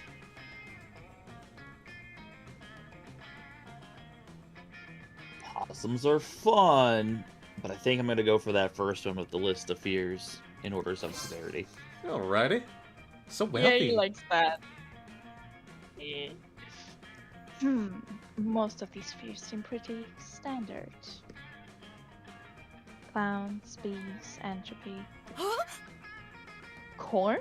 [SPEAKER 4] Possums are fun, but I think I'm gonna go for that first one with the list of fears in orders of severity.
[SPEAKER 2] Alrighty. So
[SPEAKER 1] Yeah,
[SPEAKER 2] wealthy.
[SPEAKER 1] he likes that. Most of these fears seem pretty standard. Clowns, bees, entropy. Corn?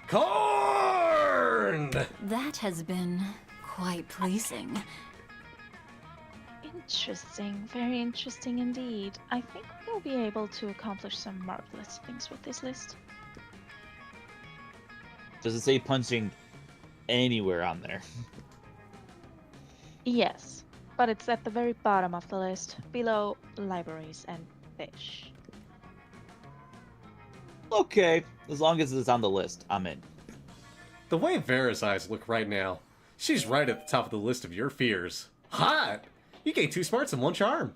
[SPEAKER 2] Corn!
[SPEAKER 7] That has been quite pleasing.
[SPEAKER 1] Interesting, very interesting indeed. I think we'll be able to accomplish some marvelous things with this list.
[SPEAKER 4] Does it say punching anywhere on there?
[SPEAKER 1] Yes, but it's at the very bottom of the list, below libraries and fish.
[SPEAKER 4] Okay, as long as it's on the list, I'm in.
[SPEAKER 2] The way Vera's eyes look right now, she's right at the top of the list of your fears. Hot! You gain 2 smarts and 1 charm.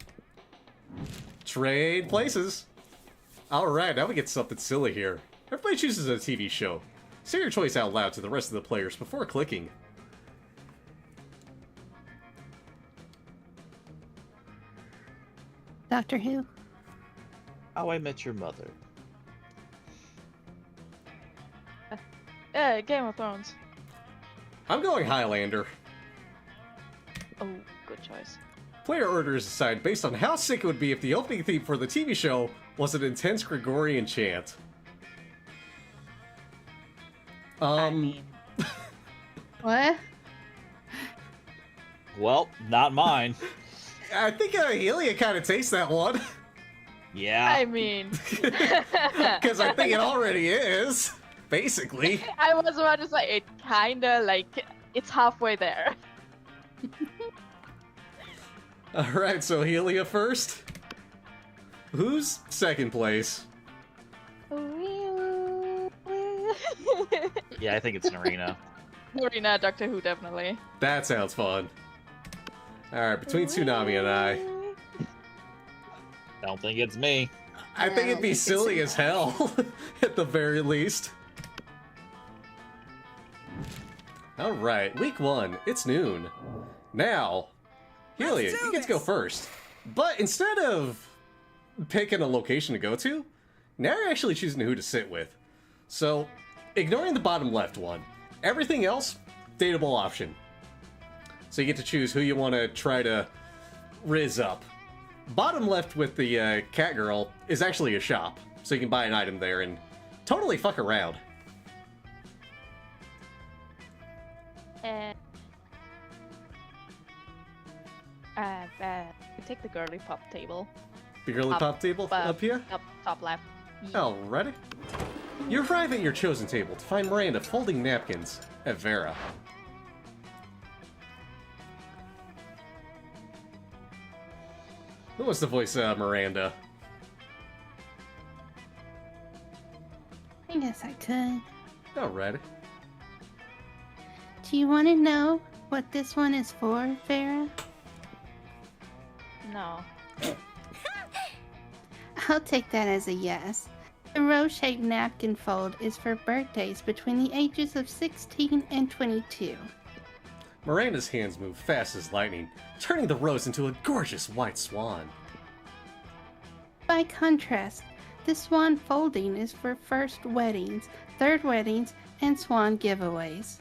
[SPEAKER 2] Trade places. Alright, now we get something silly here. Everybody chooses a TV show. Say your choice out loud to the rest of the players before clicking.
[SPEAKER 3] Doctor Who?
[SPEAKER 4] How I Met Your Mother.
[SPEAKER 1] Game of Thrones.
[SPEAKER 2] I'm going Highlander.
[SPEAKER 1] Oh, good choice.
[SPEAKER 2] Player orders decide based on how sick it would be if the opening theme for the TV show was an intense Gregorian chant.
[SPEAKER 1] I mean,
[SPEAKER 3] What?
[SPEAKER 4] Well, not mine.
[SPEAKER 2] I think Helia kind of tastes that one.
[SPEAKER 4] Yeah.
[SPEAKER 1] I mean,
[SPEAKER 2] Because I think it already is. Basically.
[SPEAKER 1] I was about to say it kinda like it's halfway there.
[SPEAKER 2] Alright, so Helia first. Who's second place?
[SPEAKER 4] Yeah, I think it's Narina.
[SPEAKER 1] Marina, Doctor Who, definitely.
[SPEAKER 2] That sounds fun. Alright, between Tsunami and I
[SPEAKER 4] Don't think it's me.
[SPEAKER 2] think it'd
[SPEAKER 3] don't
[SPEAKER 2] be
[SPEAKER 3] think it's
[SPEAKER 2] silly as hell, at the very least. Alright, week 1, it's noon. Now, Helia,
[SPEAKER 6] Let's do
[SPEAKER 2] you get to go
[SPEAKER 6] this.
[SPEAKER 2] first. But instead of picking a location to go to, now you're actually choosing who to sit with. So, ignoring the bottom left one, everything else, dateable option. So you get to choose who you want to try to riz up. Bottom left with the cat girl is actually a shop, so you can buy an item there and totally fuck around.
[SPEAKER 1] Take the girly pop table.
[SPEAKER 2] The girly
[SPEAKER 1] Up,
[SPEAKER 2] pop table up here?
[SPEAKER 1] Top left.
[SPEAKER 2] Alrighty. You arrive at your chosen table to find Miranda folding napkins at Vera. Who was the voice of Miranda?
[SPEAKER 3] I guess I could.
[SPEAKER 2] Alrighty.
[SPEAKER 3] Do you want to know what this one is for, Vera?
[SPEAKER 1] No.
[SPEAKER 3] I'll take that as a yes. The rose-shaped napkin fold is for birthdays between the ages of 16 and 22.
[SPEAKER 2] Miranda's hands move fast as lightning, turning the rose into a gorgeous white swan.
[SPEAKER 3] By contrast, the swan folding is for first weddings, third weddings, and swan giveaways.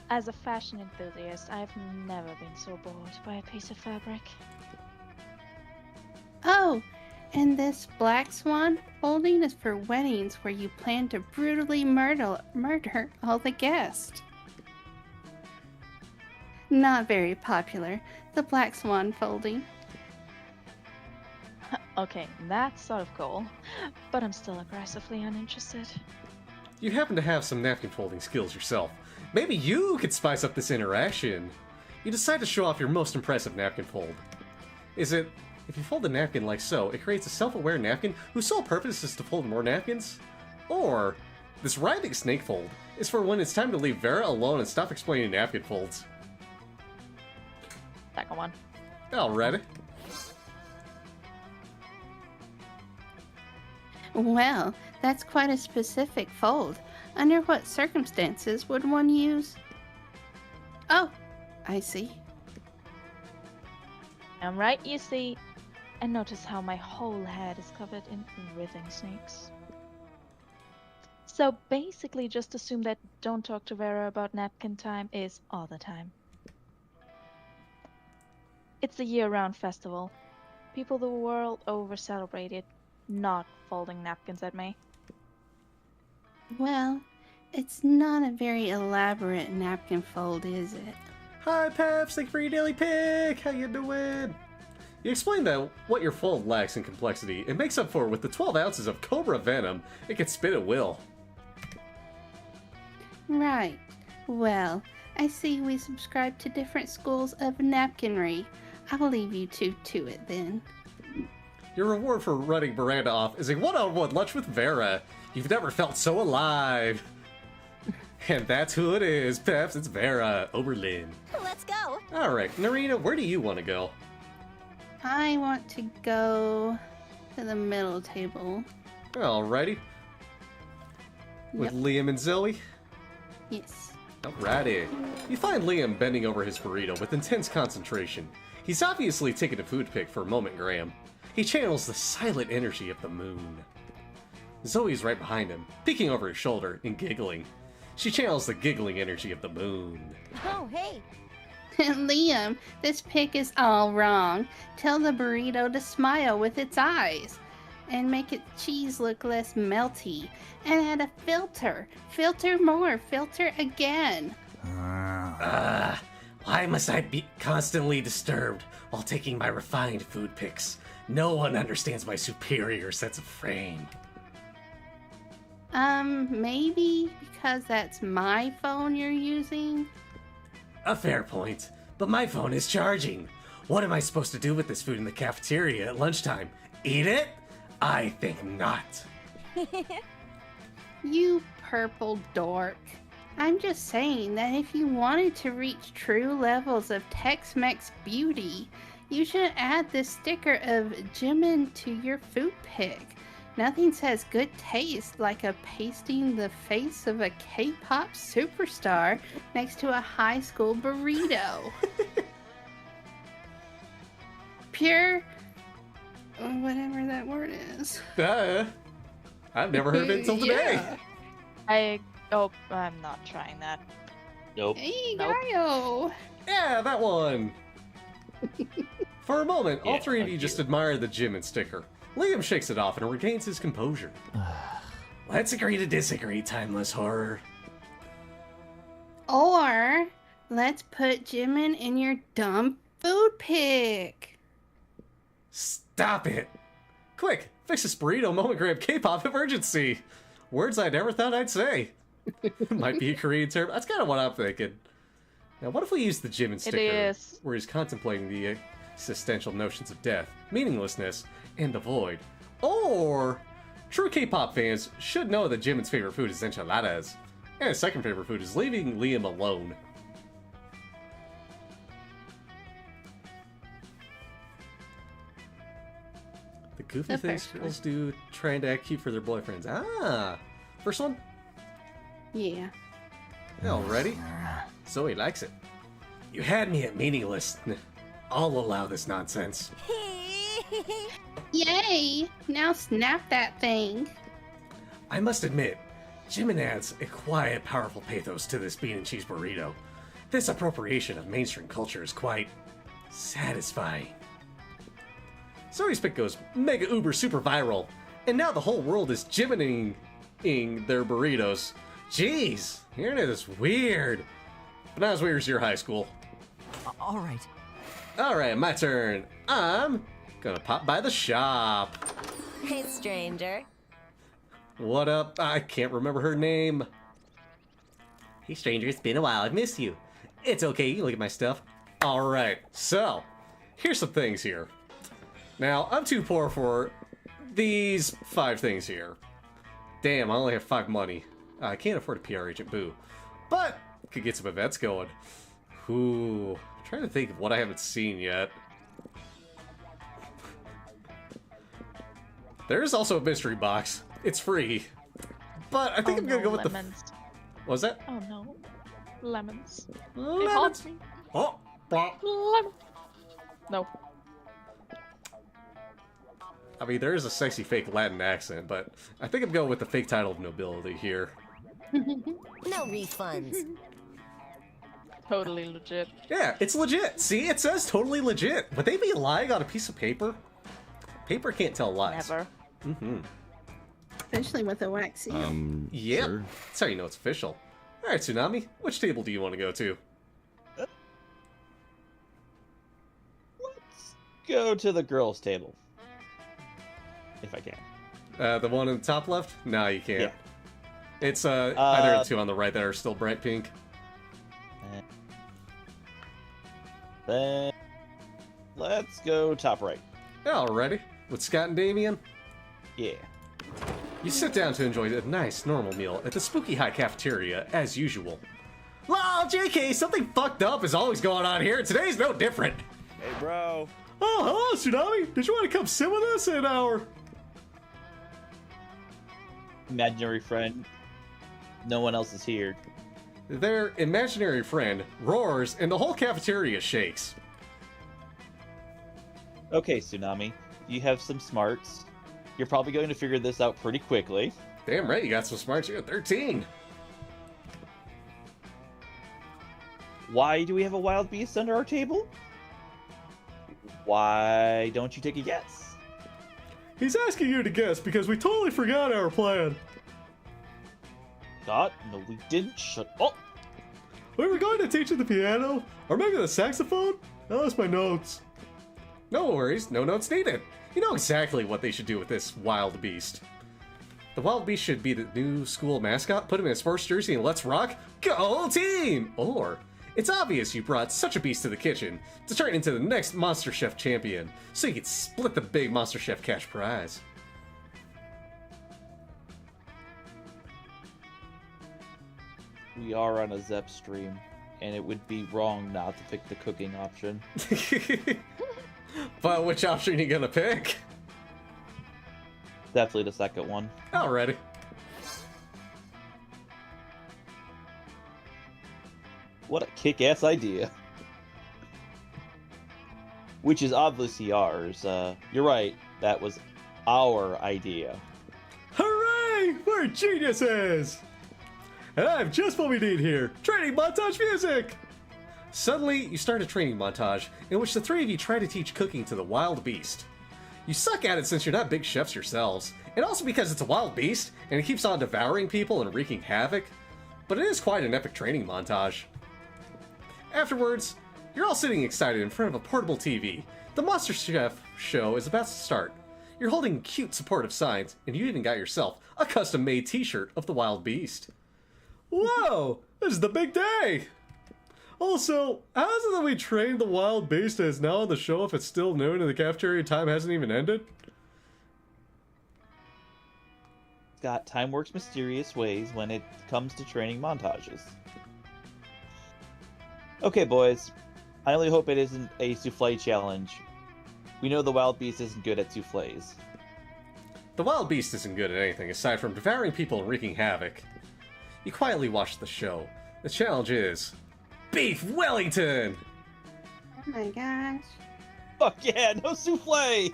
[SPEAKER 1] As a fashion enthusiast, I've never been so bored by a piece of fabric.
[SPEAKER 3] Oh, and this black swan folding is for weddings where you plan to brutally murder all the guests. Not very popular, the black swan folding.
[SPEAKER 1] Okay, that's sort of cool, but I'm still aggressively uninterested.
[SPEAKER 2] You happen to have some napkin folding skills yourself. Maybe you could spice up this interaction. You decide to show off your most impressive napkin fold. Is it, if you fold a napkin like so, it creates a self-aware napkin whose sole purpose is to fold more napkins? Or, this writhing snake fold is for when it's time to leave Vera alone and stop explaining napkin folds.
[SPEAKER 1] Second one.
[SPEAKER 2] Alrighty.
[SPEAKER 3] Well, that's quite a specific fold. Under what circumstances would one use? Oh, I see.
[SPEAKER 1] I'm right, you see. And notice how my whole head is covered in writhing snakes. So basically just assume that don't talk to Vera about napkin time is all the time. It's a year-round festival. People the world over celebrate it, not folding napkins at me.
[SPEAKER 3] Well, it's not a very elaborate napkin fold, is it?
[SPEAKER 2] Hi, Peps. Thank you for your daily pick. How you doing? You explained that what your fold lacks in complexity, it makes up for with the 12 ounces of cobra venom it can spit at will.
[SPEAKER 3] Right. Well, I see we subscribe to different schools of napkinry. I'll leave you two to it then.
[SPEAKER 2] Your reward for running Miranda off is a one-on-one lunch with Vera. You've never felt so alive. And that's who it is, Peps. It's Vera Oberlin.
[SPEAKER 7] Let's go.
[SPEAKER 2] Alright, Narina, where do you want to go?
[SPEAKER 3] I want to go to the middle table.
[SPEAKER 2] Alrighty. With
[SPEAKER 3] Yep.
[SPEAKER 2] Liam and Zoe?
[SPEAKER 3] Yes.
[SPEAKER 2] Alrighty. You find Liam bending over his burrito with intense concentration. He's obviously taking a food pic for a moment, Graham. He channels the silent energy of the moon. Zoe's right behind him, peeking over his shoulder and giggling. She channels the giggling energy of the moon.
[SPEAKER 7] Oh, hey.
[SPEAKER 3] Liam, this pic is all wrong. Tell the burrito to smile with its eyes. And make its cheese look less melty. And add a filter. Filter more. Filter again.
[SPEAKER 2] Why must I be constantly disturbed while taking my refined food pics? No one understands my superior sense of frame.
[SPEAKER 3] Maybe because that's my phone you're using?
[SPEAKER 2] A fair point, but my phone is charging. What am I supposed to do with this food in the cafeteria at lunchtime? Eat it? I think not.
[SPEAKER 3] You purple dork. I'm just saying that if you wanted to reach true levels of Tex-Mex beauty, you should add this sticker of Jimin to your food pic. Nothing says good taste like a pasting the face of a K-pop superstar next to a high school burrito. Pure... whatever that word is.
[SPEAKER 2] I've never heard of it until today.
[SPEAKER 3] Yeah.
[SPEAKER 1] I'm not trying that.
[SPEAKER 4] Nope.
[SPEAKER 3] Hey,
[SPEAKER 1] Nope.
[SPEAKER 3] Gaio!
[SPEAKER 2] Yeah, that one. For a moment, all
[SPEAKER 4] Yeah,
[SPEAKER 2] three of
[SPEAKER 4] thank
[SPEAKER 2] you just
[SPEAKER 4] you.
[SPEAKER 2] admire the Jimin sticker. Liam shakes it off and regains his composure. Let's agree to disagree, timeless horror.
[SPEAKER 3] Or, let's put Jimin in your dumb food pic.
[SPEAKER 2] Stop it! Quick, fix this burrito moment grab K-pop emergency. Words I never thought I'd say. Might be a Korean term. That's kind of what I'm thinking. Now, what if we use the Jimin sticker
[SPEAKER 1] is.
[SPEAKER 2] where he's contemplating the existential notions of death, meaninglessness, and the void? Or, true K-pop fans should know that Jimin's favorite food is enchiladas, and his second favorite food is leaving Liam alone. The goofy
[SPEAKER 3] The
[SPEAKER 2] things
[SPEAKER 3] first one.
[SPEAKER 2] girls do trying to act cute for their boyfriends. Ah! First one?
[SPEAKER 3] Yeah.
[SPEAKER 2] Already? So he likes it. You had me at meaningless. I'll allow this nonsense.
[SPEAKER 3] Yay! Now snap that thing.
[SPEAKER 2] I must admit, Jimin adds a quiet, powerful pathos to this bean and cheese burrito. This appropriation of mainstream culture is quite satisfying. Zoe's pick goes mega uber super viral, and now the whole world is Jimining their burritos. Jeez, the internet is weird. But not as weird as your high school.
[SPEAKER 6] All right.
[SPEAKER 2] Alright, my turn. I'm gonna pop by the shop.
[SPEAKER 7] Hey, stranger.
[SPEAKER 2] What up? I can't remember her name. Hey stranger, it's been a while. I've missed you. It's okay, you can look at my stuff. Alright, so, here's some things here. Now, I'm too poor for these 5 things here. Damn, I only have 5 money. I can't afford a PR agent, boo. But, could get some events going. Ooh, I'm trying to think of what I haven't seen yet. There's also a mystery box. It's free. But I think I'm gonna go with
[SPEAKER 1] lemons.
[SPEAKER 2] the... What was that?
[SPEAKER 1] Oh no. Lemons. It
[SPEAKER 2] Lemons.
[SPEAKER 1] haunts me.
[SPEAKER 2] Oh, blah.
[SPEAKER 1] Lemon. No.
[SPEAKER 2] I mean, there is a sexy fake Latin accent, but I think I'm going with the fake title of nobility here.
[SPEAKER 7] No refunds.
[SPEAKER 1] Totally legit.
[SPEAKER 2] Yeah, it's legit. See, it says totally legit. Would they be lying on a piece of paper? Paper can't tell lies.
[SPEAKER 1] Never.
[SPEAKER 2] Mm-hmm.
[SPEAKER 3] Especially with a wax seal.
[SPEAKER 2] Yep.
[SPEAKER 5] Sure.
[SPEAKER 2] That's how you know it's official. All right, Tsunami. Which table do you want to go to?
[SPEAKER 4] Let's go to the girls' table. If I can.
[SPEAKER 2] The one in the top left? No, you can't.
[SPEAKER 4] Yeah.
[SPEAKER 2] It's either the two on the right that are still bright pink.
[SPEAKER 4] Then let's go top right.
[SPEAKER 2] Alrighty. With Scott and Damien?
[SPEAKER 4] Yeah.
[SPEAKER 2] You sit down to enjoy a nice, normal meal at the Spooky High Cafeteria, as usual. Lol, JK, something fucked up is always going on here, and today's no different.
[SPEAKER 8] Hey, bro.
[SPEAKER 2] Oh, hello, Tsunami. Did you want to come sit with us in our...
[SPEAKER 4] Imaginary friend. No one else is here.
[SPEAKER 2] Their imaginary friend roars, and the whole cafeteria shakes.
[SPEAKER 4] Okay, Tsunami. You have some smarts. You're probably going to figure this out pretty quickly.
[SPEAKER 2] Damn right, you got some smarts. You got 13.
[SPEAKER 4] Why do we have a wild beast under our table? Why don't you take a guess?
[SPEAKER 2] He's asking you to guess because we totally forgot our plan.
[SPEAKER 4] God, no, we didn't. Shut up.
[SPEAKER 2] We were going to teach you the piano, or maybe the saxophone. I lost my notes. No worries, no notes needed. You know exactly what they should do with this wild beast. The wild beast should be the new school mascot, put him in a sports jersey, and let's rock. Go team! Or, it's obvious you brought such a beast to the kitchen to turn into the next Monster Chef champion, so you could split the big Monster Chef cash prize.
[SPEAKER 4] we are on a Zep stream, and it would be wrong not to pick the cooking option.
[SPEAKER 2] But which option are you gonna pick?
[SPEAKER 4] Definitely the second one.
[SPEAKER 2] Alrighty.
[SPEAKER 4] What a kick-ass idea. Which is obviously ours. You're right, that was our idea.
[SPEAKER 2] Hooray! We're geniuses! And I have just what we need here. Training montage music! Suddenly, you start a training montage in which the three of you try to teach cooking to the wild beast. You suck at it since you're not big chefs yourselves, and also because it's a wild beast and it keeps on devouring people and wreaking havoc, but it is quite an epic training montage. Afterwards, you're all sitting excited in front of a portable TV. The Monster Chef show is about to start. You're holding cute supportive signs, and you even got yourself a custom-made t-shirt of the wild beast. Whoa! This is the big day! Also, how is it that we trained the wild beast and is now on the show if it's still noon and the cafeteria time hasn't even ended?
[SPEAKER 4] Scott, time works mysterious ways when it comes to training montages. Okay, boys. I only hope it isn't a souffle challenge. We know the wild beast isn't good at souffles.
[SPEAKER 2] The wild beast isn't good at anything aside from devouring people and wreaking havoc. You quietly watch the show. The challenge is Beef Wellington!
[SPEAKER 3] Oh my gosh.
[SPEAKER 4] Fuck yeah, no souffle!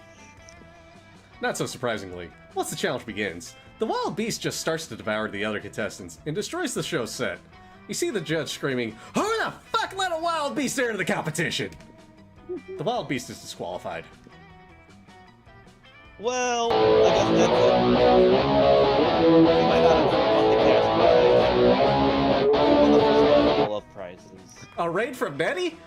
[SPEAKER 2] Not so surprisingly, once the challenge begins, the wild beast just starts to devour the other contestants and destroys the show set. You see the judge screaming, "Who the fuck let a wild beast enter the competition?" The wild beast is disqualified.
[SPEAKER 4] Well, I guess that's it. We might not have won the cash prize. We won the first level of prizes.
[SPEAKER 2] A raid from Nettie?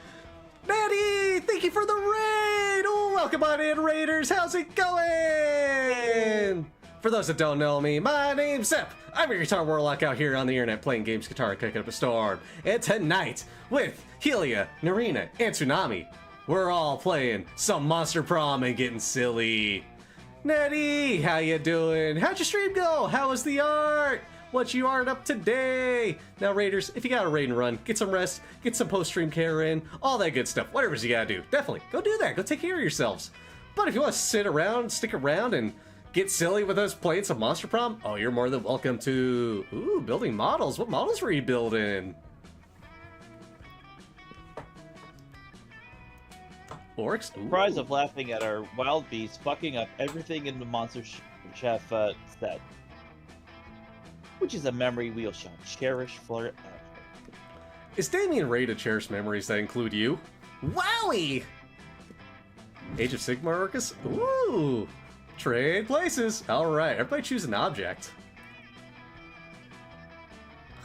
[SPEAKER 2] Nettie, thank you for the raid! Oh, welcome on in, Raiders. How's it going? For those that don't know me, my name's Zep. I'm your guitar warlock out here on the internet playing games, guitar, cooking up a storm. And tonight, with Helia, Narina, and Tsunami, we're all playing some Monster Prom and getting silly. Nettie, how you doing? How'd your stream go? How was the art? What you art up today? Now, Raiders, if you got a raid and run, get some rest, get some post-stream care in, all that good stuff. Whatever you gotta do, definitely go do that. Go take care of yourselves. But if you want to sit around, stick around, and get silly with us playing some Monster Prom, oh, you're more than welcome to. Ooh, building models. What models were you building? Orcs? Ooh.
[SPEAKER 4] Prize of laughing at our wild beast fucking up everything in the Monster Chef set. Which is a memory we shall cherish forever.
[SPEAKER 2] Is Damien Ray to cherish memories that include you? Wowie! Age of Sigmar Orcus? Ooh! Trade places! Alright, everybody choose an object.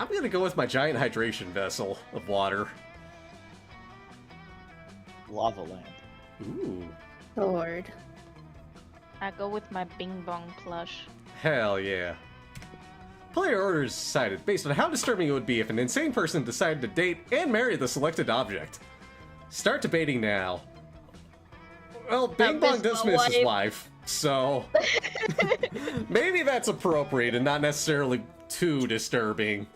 [SPEAKER 2] I'm gonna go with my giant hydration vessel of water.
[SPEAKER 4] Lava lamp.
[SPEAKER 2] Ooh.
[SPEAKER 3] Lord.
[SPEAKER 1] I go with my Bing Bong plush.
[SPEAKER 2] Hell yeah. Player orders decided based on how disturbing it would be if an insane person decided to date and marry the selected object. Start debating now. Well, Bing Bong does miss his wife, so maybe that's appropriate and not necessarily too disturbing.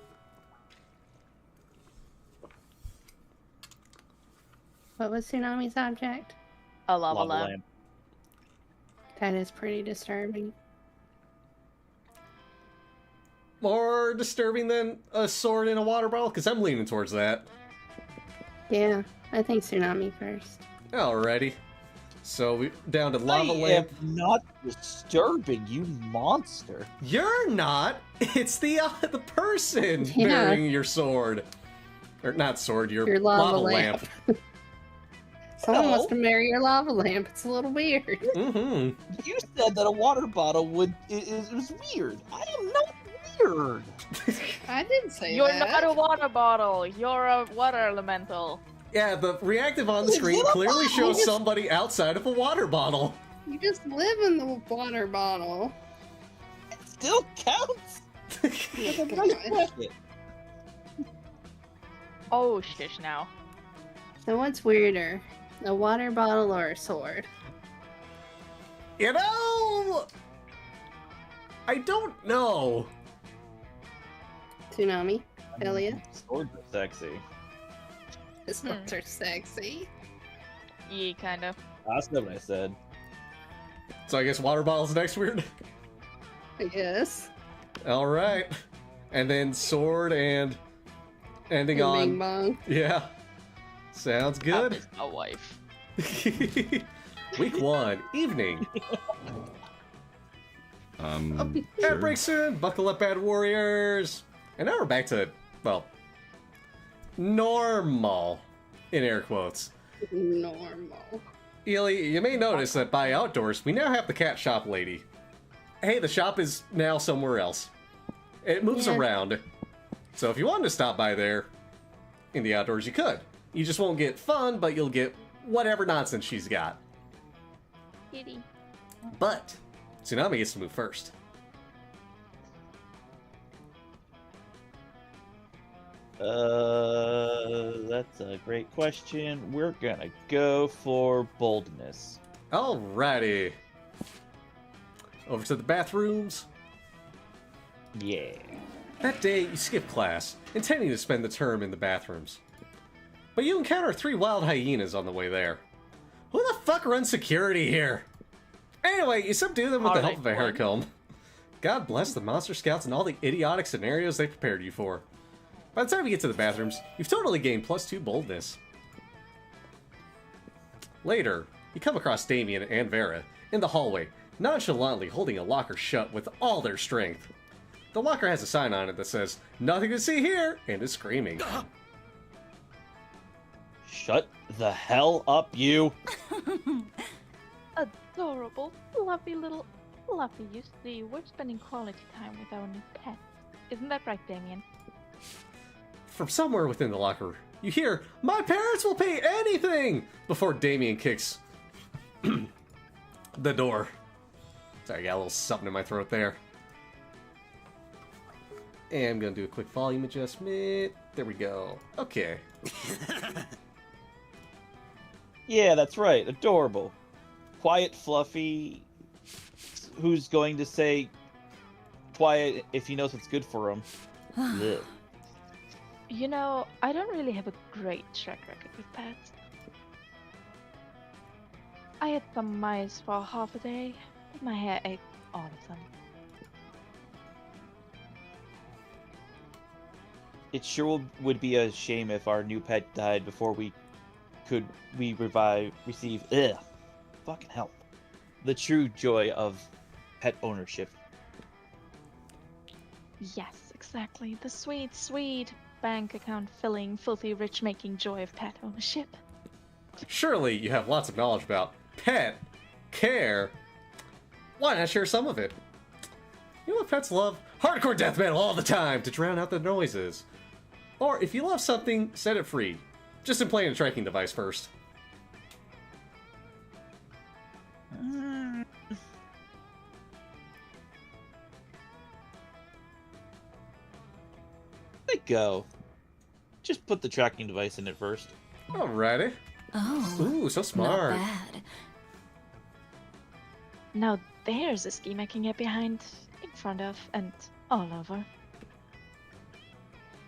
[SPEAKER 3] What was Tsunami's object?
[SPEAKER 1] A lava lamp.
[SPEAKER 3] That is pretty disturbing.
[SPEAKER 2] More disturbing than a sword in a water bottle? Because I'm leaning towards that.
[SPEAKER 3] Yeah, I think Tsunami first.
[SPEAKER 2] Alrighty. So we're down to lava
[SPEAKER 4] I
[SPEAKER 2] lamp.
[SPEAKER 4] am not disturbing, you monster.
[SPEAKER 2] You're not! It's the person
[SPEAKER 3] Yeah.
[SPEAKER 2] bearing your sword. Or not sword, your
[SPEAKER 3] lava
[SPEAKER 2] lava lamp.
[SPEAKER 3] Someone
[SPEAKER 4] No.
[SPEAKER 3] wants to marry your lava lamp. It's a little weird.
[SPEAKER 2] Mm-hmm.
[SPEAKER 4] You said that a water bottle would it was weird. I am not weird.
[SPEAKER 3] I didn't say
[SPEAKER 1] You're
[SPEAKER 3] that.
[SPEAKER 1] not a water bottle. You're a water elemental.
[SPEAKER 2] Yeah, the reactive on the screen clearly shows somebody outside of a water bottle.
[SPEAKER 3] You just live in the water bottle.
[SPEAKER 4] It still counts. It's a nice bracket.
[SPEAKER 1] Oh, shish now.
[SPEAKER 3] So what's weirder? A water bottle or a sword?
[SPEAKER 2] You know, I don't know.
[SPEAKER 3] Tsunami? Hell yeah.
[SPEAKER 4] Swords are sexy.
[SPEAKER 3] His swords are sexy.
[SPEAKER 1] Yeah, kind of.
[SPEAKER 4] That's not what I said.
[SPEAKER 2] So I guess water bottles next weird.
[SPEAKER 3] Yes.
[SPEAKER 2] All right, and then sword and ending
[SPEAKER 3] Bing
[SPEAKER 2] on
[SPEAKER 3] bong.
[SPEAKER 2] yeah. Sounds
[SPEAKER 1] That
[SPEAKER 2] good.
[SPEAKER 1] is my wife.
[SPEAKER 2] Week 1, evening. Ad
[SPEAKER 5] Sure.
[SPEAKER 2] break soon. Buckle up, Bad Warriors. And now we're back to, well, normal, in air quotes.
[SPEAKER 3] Normal.
[SPEAKER 2] Ely, you may notice that by outdoors, we now have the cat shop lady. Hey, the shop is now somewhere else. It moves
[SPEAKER 3] Yeah.
[SPEAKER 2] around. So if you wanted to stop by there in the outdoors, you could. You just won't get fun, but you'll get whatever nonsense she's got.
[SPEAKER 1] Kitty.
[SPEAKER 2] But Tsunami gets to move first.
[SPEAKER 4] That's a great question. We're gonna go for boldness.
[SPEAKER 2] Alrighty. Over to the bathrooms.
[SPEAKER 4] Yeah.
[SPEAKER 2] That day, you skip class, intending to spend the term in the bathrooms. But you encounter 3 wild hyenas on the way there. Who the fuck runs security here? Anyway, you subdue them with the help of a hair comb. God bless the Monster Scouts and all the idiotic scenarios they prepared you for. By the time you get to the bathrooms, you've totally gained +2 boldness. Later, you come across Damien and Vera in the hallway, nonchalantly holding a locker shut with all their strength. The locker has a sign on it that says, "Nothing to see here," and is screaming.
[SPEAKER 4] Shut the hell up, you!
[SPEAKER 1] Adorable, fluffy little fluffy. You see, we're spending quality time with our new pet. Isn't that right, Damien?
[SPEAKER 2] From somewhere within the locker, you hear, "My parents will pay anything!" before Damien kicks the door. Sorry, I got a little something in my throat there. And I'm gonna do a quick volume adjustment. There we go. Okay.
[SPEAKER 4] Yeah, that's right. Adorable. Quiet, fluffy. Who's going to say quiet if he knows what's good for him? Ugh.
[SPEAKER 1] You know, I don't really have a great track record with pets. I had some mice for half a day, but my hair ate all of them.
[SPEAKER 4] It sure would be a shame if our new pet died before we could receive fucking help. The true joy of pet ownership.
[SPEAKER 1] Yes, exactly. The sweet, sweet bank account filling, filthy rich making joy of pet ownership.
[SPEAKER 2] Surely you have lots of knowledge about pet care. Why not share some of it? You know what pets love? Hardcore death metal all the time to drown out the noises. Or if you love something, set it free. Just implant a tracking device first.
[SPEAKER 4] Let go. Just put the tracking device in it first.
[SPEAKER 2] Alrighty.
[SPEAKER 8] Oh,
[SPEAKER 2] Ooh, so smart.
[SPEAKER 8] not bad.
[SPEAKER 1] Now there's a scheme I can get behind, in front of, and all over.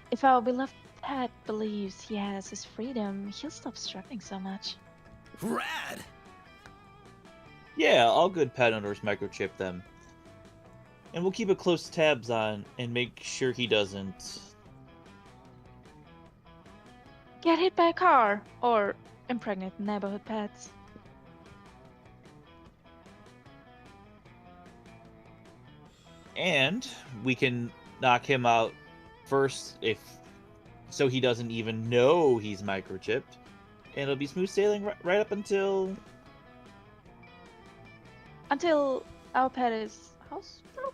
[SPEAKER 1] If our beloved pet believes he has his freedom, he'll stop struggling so much.
[SPEAKER 6] Rad!
[SPEAKER 4] Yeah, all good pet owners microchip them. And we'll keep a close tabs on and make sure he doesn't.
[SPEAKER 1] Get hit by a car, or impregnate neighborhood pets.
[SPEAKER 4] And we can knock him out first so he doesn't even know he's microchipped. And it'll be smooth sailing right up until
[SPEAKER 1] Our pet is housebroken.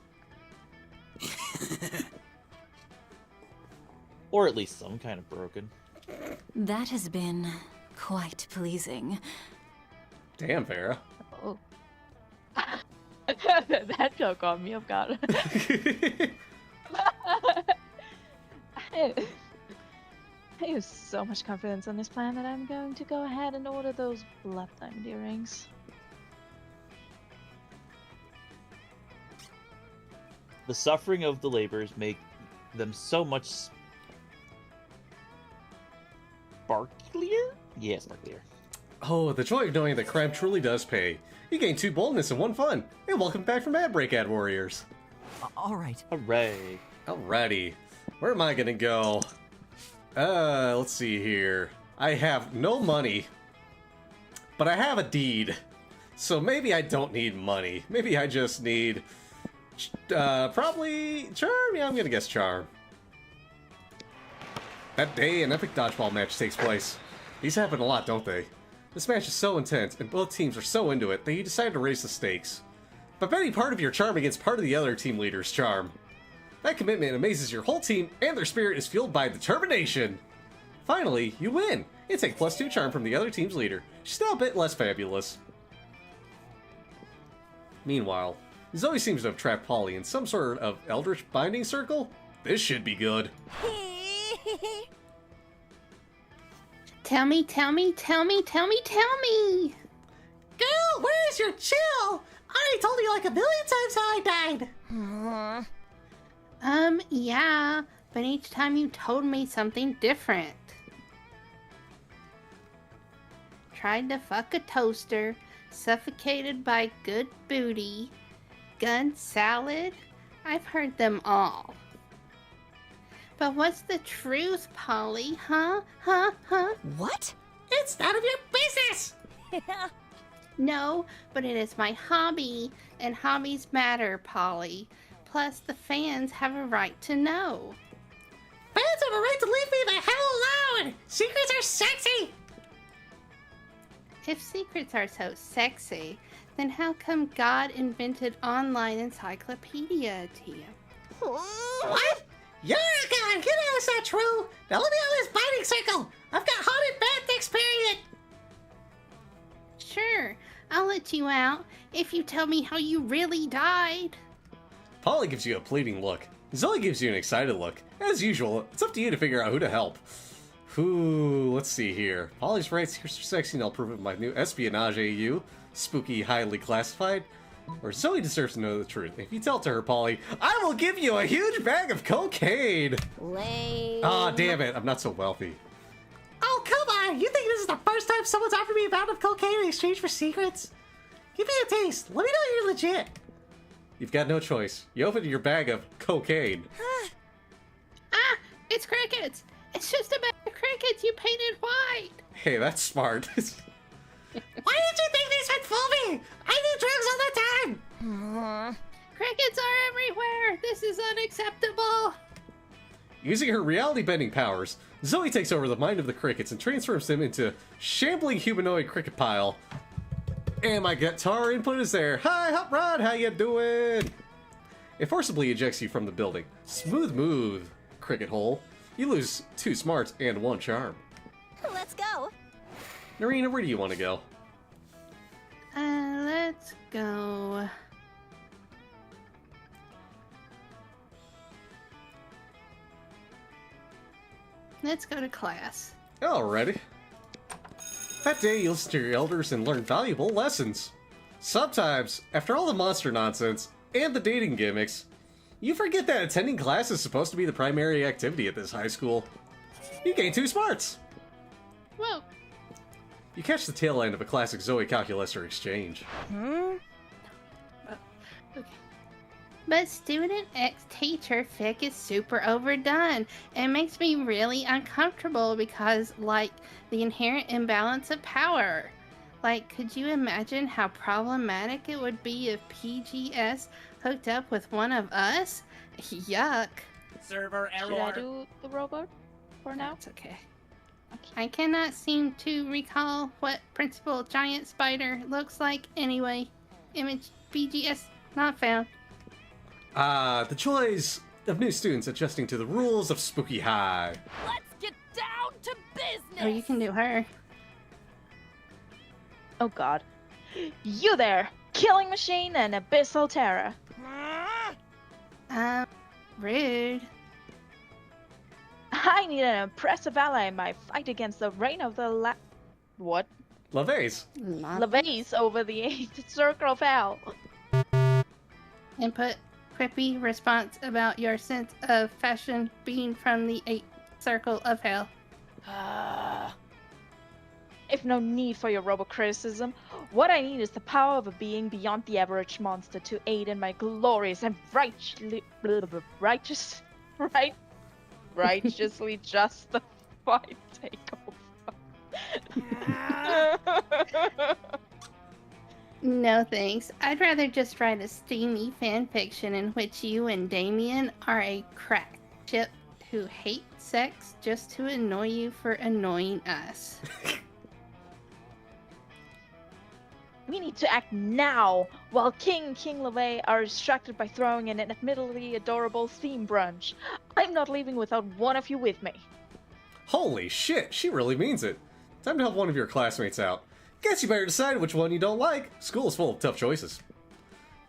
[SPEAKER 4] or at least some kind of broken.
[SPEAKER 8] That has been quite pleasing.
[SPEAKER 2] Damn, Vera.
[SPEAKER 1] Oh. That joke on me, I've got I have so much confidence in this plan that I'm going to go ahead and order those blood diamond earrings.
[SPEAKER 4] The suffering of the laborers make them so much Yes, my dear.
[SPEAKER 2] Oh, the joy of knowing that crime truly does pay. You gain 2 boldness and 1 fun. And welcome back from Ad Break, Ad Warriors.
[SPEAKER 6] All right.
[SPEAKER 4] Hooray.
[SPEAKER 2] Alrighty. Where am I gonna go? Let's see here. I have no money, but I have a deed. So maybe I don't need money. Maybe I just need, probably charm? Yeah, I'm gonna guess charm. That day, an epic dodgeball match takes place. These happen a lot, don't they? This match is so intense, and both teams are so into it that you decide to raise the stakes. By betting part of your charm against part of the other team leader's charm. That commitment amazes your whole team, and their spirit is fueled by determination. Finally, you win! You take +2 charm from the other team's leader. She's now a bit less fabulous. Meanwhile, Zoe seems to have trapped Polly in some sort of eldritch binding circle. This should be good.
[SPEAKER 3] Tell me, tell me, tell me, tell me, tell me!
[SPEAKER 9] Girl, where's your chill? I already told you like a million times how I died.
[SPEAKER 3] Yeah, but each time you told me something different. Tried to fuck a toaster, suffocated by good booty, gun salad. I've heard them all. But what's the truth, Polly? Huh?
[SPEAKER 9] What? It's none of your business!
[SPEAKER 3] No, but it is my hobby, and hobbies matter, Polly. Plus, the fans have a right to know.
[SPEAKER 9] Fans have a right to leave me the hell alone! Secrets are sexy!
[SPEAKER 3] If secrets are so sexy, then how come God invented online encyclopedia to you?
[SPEAKER 9] What? You're a god! You know it's not true! Now let me out of this binding circle! I've got haunted bath experience!
[SPEAKER 3] Sure, I'll let you out if you tell me how you really died.
[SPEAKER 2] Polly gives you a pleading look. Zoe gives you an excited look. As usual, it's up to you to figure out who to help. Ooh, let's see here. Polly's right, secrets are sexy, and I'll prove it with my new espionage AU. Spooky, highly classified. Or Zoe deserves to know the truth. If you tell it to her, Polly, I will give you a huge bag of cocaine!
[SPEAKER 7] Lame.
[SPEAKER 2] Ah, damn it, I'm not so wealthy.
[SPEAKER 9] Oh, come on! You think this is the first time someone's offered me a pound of cocaine in exchange for secrets? Give me a taste. Let me know you're legit.
[SPEAKER 2] You've got no choice. You open your bag of cocaine.
[SPEAKER 3] Ah, it's crickets! It's just a bag of crickets you painted white!
[SPEAKER 2] Hey, that's smart.
[SPEAKER 9] Why did you think this would fool me? I do drugs all the time!
[SPEAKER 3] Crickets are everywhere! This is unacceptable!
[SPEAKER 2] Using her reality-bending powers, Zoe takes over the mind of the crickets and transforms them into shambling humanoid cricket pile. And my guitar input is there. Hi, Hot Rod, how you doing? It forcibly ejects you from the building. Smooth move, cricket hole. You lose 2 smarts and 1 charm.
[SPEAKER 7] Let's go.
[SPEAKER 2] Narina, where do you want to go?
[SPEAKER 3] Let's go. Let's go to class.
[SPEAKER 2] Alrighty. That day, you listen to your elders and learn valuable lessons. Sometimes, after all the monster nonsense and the dating gimmicks, you forget that attending class is supposed to be the primary activity at this high school. You gain 2 smarts.
[SPEAKER 3] Whoa.
[SPEAKER 2] You catch the tail end of a classic Zoe calculus or exchange.
[SPEAKER 3] But student X teacher fic is super overdone. It makes me really uncomfortable because, like, the inherent imbalance of power. Like, could you imagine how problematic it would be if PGS hooked up with one of us? Yuck.
[SPEAKER 6] Server
[SPEAKER 1] Should I
[SPEAKER 6] error.
[SPEAKER 1] do the robot for now?
[SPEAKER 3] It's okay. I cannot seem to recall what Principal Giant Spider looks like anyway. Image BGS not found.
[SPEAKER 2] The joys of new students adjusting to the rules of Spooky High.
[SPEAKER 10] Let's get down to business.
[SPEAKER 3] Oh, you can do her.
[SPEAKER 1] Oh god. You there! Killing Machine and Abyssal Terror.
[SPEAKER 3] Rude.
[SPEAKER 1] I need an impressive ally in my fight against the reign of the What?
[SPEAKER 2] LaVey's.
[SPEAKER 1] LaVey's over the 8th Circle of Hell.
[SPEAKER 3] Input quippy response about your sense of fashion being from the 8th Circle of Hell.
[SPEAKER 1] If no need for your robo-criticism, what I need is the power of a being beyond the average monster to aid in my glorious and righteously justified takeover.
[SPEAKER 3] No thanks. I'd rather just write a steamy fan fiction in which you and Damien are a crack ship who hate sex just to annoy you for annoying us.
[SPEAKER 1] We need to act now, while King and King LeVay are distracted by throwing an admittedly adorable theme brunch. I'm not leaving without one of you with me.
[SPEAKER 2] Holy shit, she really means it. Time to help one of your classmates out. Guess you better decide which one you don't like. School is full of tough choices.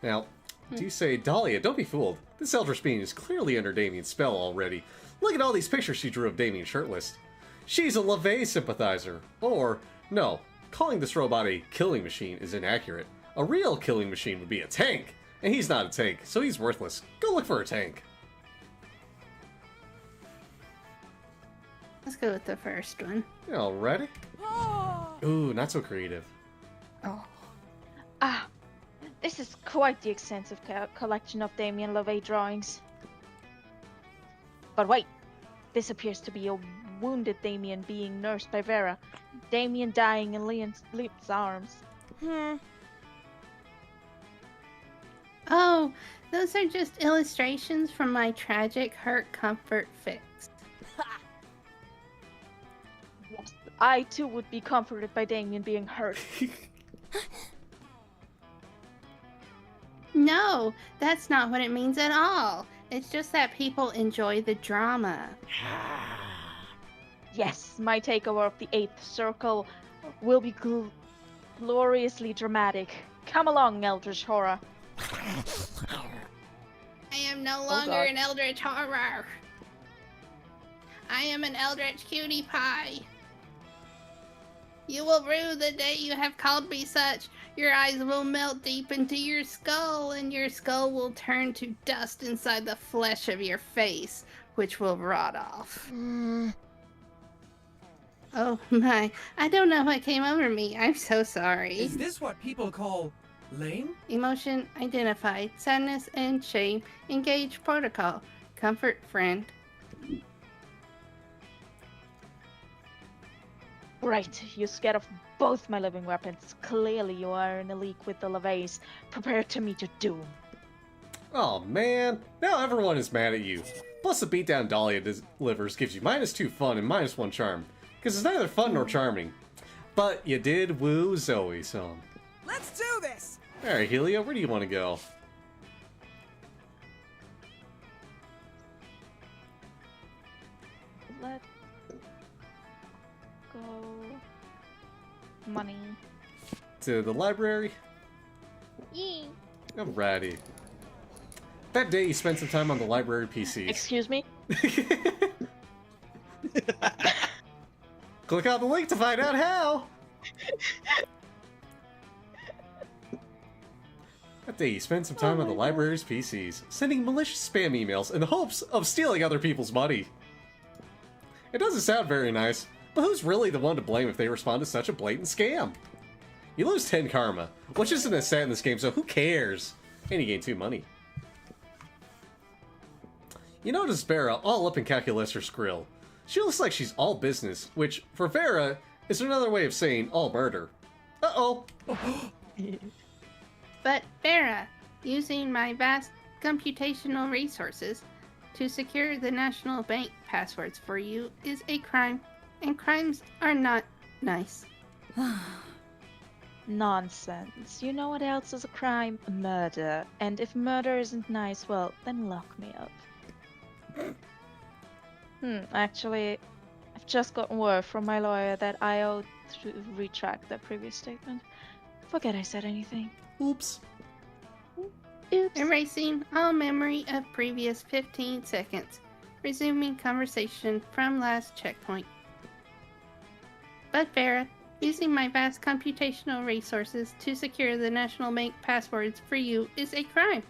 [SPEAKER 2] Now, do you say, Dahlia, don't be fooled. This Eldritch Being is clearly under Damien's spell already. Look at all these pictures she drew of Damien shirtless. She's a LeVay sympathizer. Or, no, calling this robot a killing machine is inaccurate. A real killing machine would be a tank. And he's not a tank, so he's worthless. Go look for a tank.
[SPEAKER 3] Let's go with the first one.
[SPEAKER 2] Alrighty. Ooh, not so creative.
[SPEAKER 3] Oh.
[SPEAKER 1] Ah, this is quite the extensive collection of Damien LeVay drawings. But wait, this appears to be a wounded Damien being nursed by Vera. Damien dying in Liam's arms.
[SPEAKER 3] Oh, those are just illustrations from my tragic hurt comfort fix.
[SPEAKER 1] Yes, I too would be comforted by Damien being hurt.
[SPEAKER 3] No, that's not what it means at all. It's just that people enjoy the drama.
[SPEAKER 1] Yes, my takeover of the 8th Circle will be gloriously dramatic. Come along, Eldritch Horror.
[SPEAKER 3] I am no longer an Eldritch Horror. I am an Eldritch Cutie Pie. You will rue the day you have called me such. Your eyes will melt deep into your skull, and your skull will turn to dust inside the flesh of your face, which will rot off. Oh my, I don't know what came over me. I'm so sorry.
[SPEAKER 6] Is this what people call lame?
[SPEAKER 3] Emotion identified. Sadness and shame. Engage protocol. Comfort friend.
[SPEAKER 1] Right, you're scared of both my living weapons. Clearly you are in a league with the LeVays. Prepare to meet your doom.
[SPEAKER 2] Oh man, now everyone is mad at you. Plus the beatdown Dahlia delivers gives you -2 fun and -1 charm. Because it's neither fun nor charming. But you did woo Zoe some.
[SPEAKER 6] Let's do this!
[SPEAKER 2] Alright, Helio, where do you want to go?
[SPEAKER 1] Let's go. Money.
[SPEAKER 2] To the library?
[SPEAKER 1] Yee.
[SPEAKER 2] Alrighty. That day you spent some time on the library PCs.
[SPEAKER 1] Excuse me?
[SPEAKER 2] Click on the link to find out how! That day you spent some time on the library's PCs, sending malicious spam emails in the hopes of stealing other people's money. It doesn't sound very nice, but who's really the one to blame if they respond to such a blatant scam? You lose 10 karma, which isn't a stat in this game, so who cares? And you gain 2 money. You notice Vera all up in Calculus or Skrill. She looks like she's all business, which, for Vera, is another way of saying all murder. Uh-oh!
[SPEAKER 3] But Vera, using my vast computational resources to secure the national bank passwords for you is a crime, and crimes are not nice.
[SPEAKER 1] Nonsense. You know what else is a crime? Murder. And if murder isn't nice, well, then lock me up. Actually, I've just gotten word from my lawyer that I owe to retract that previous statement. Forget I said anything.
[SPEAKER 2] Oops.
[SPEAKER 1] Oops.
[SPEAKER 3] Erasing all memory of previous 15 seconds. Resuming conversation from last checkpoint. But Vera, using my vast computational resources to secure the national bank passwords for you is a crime.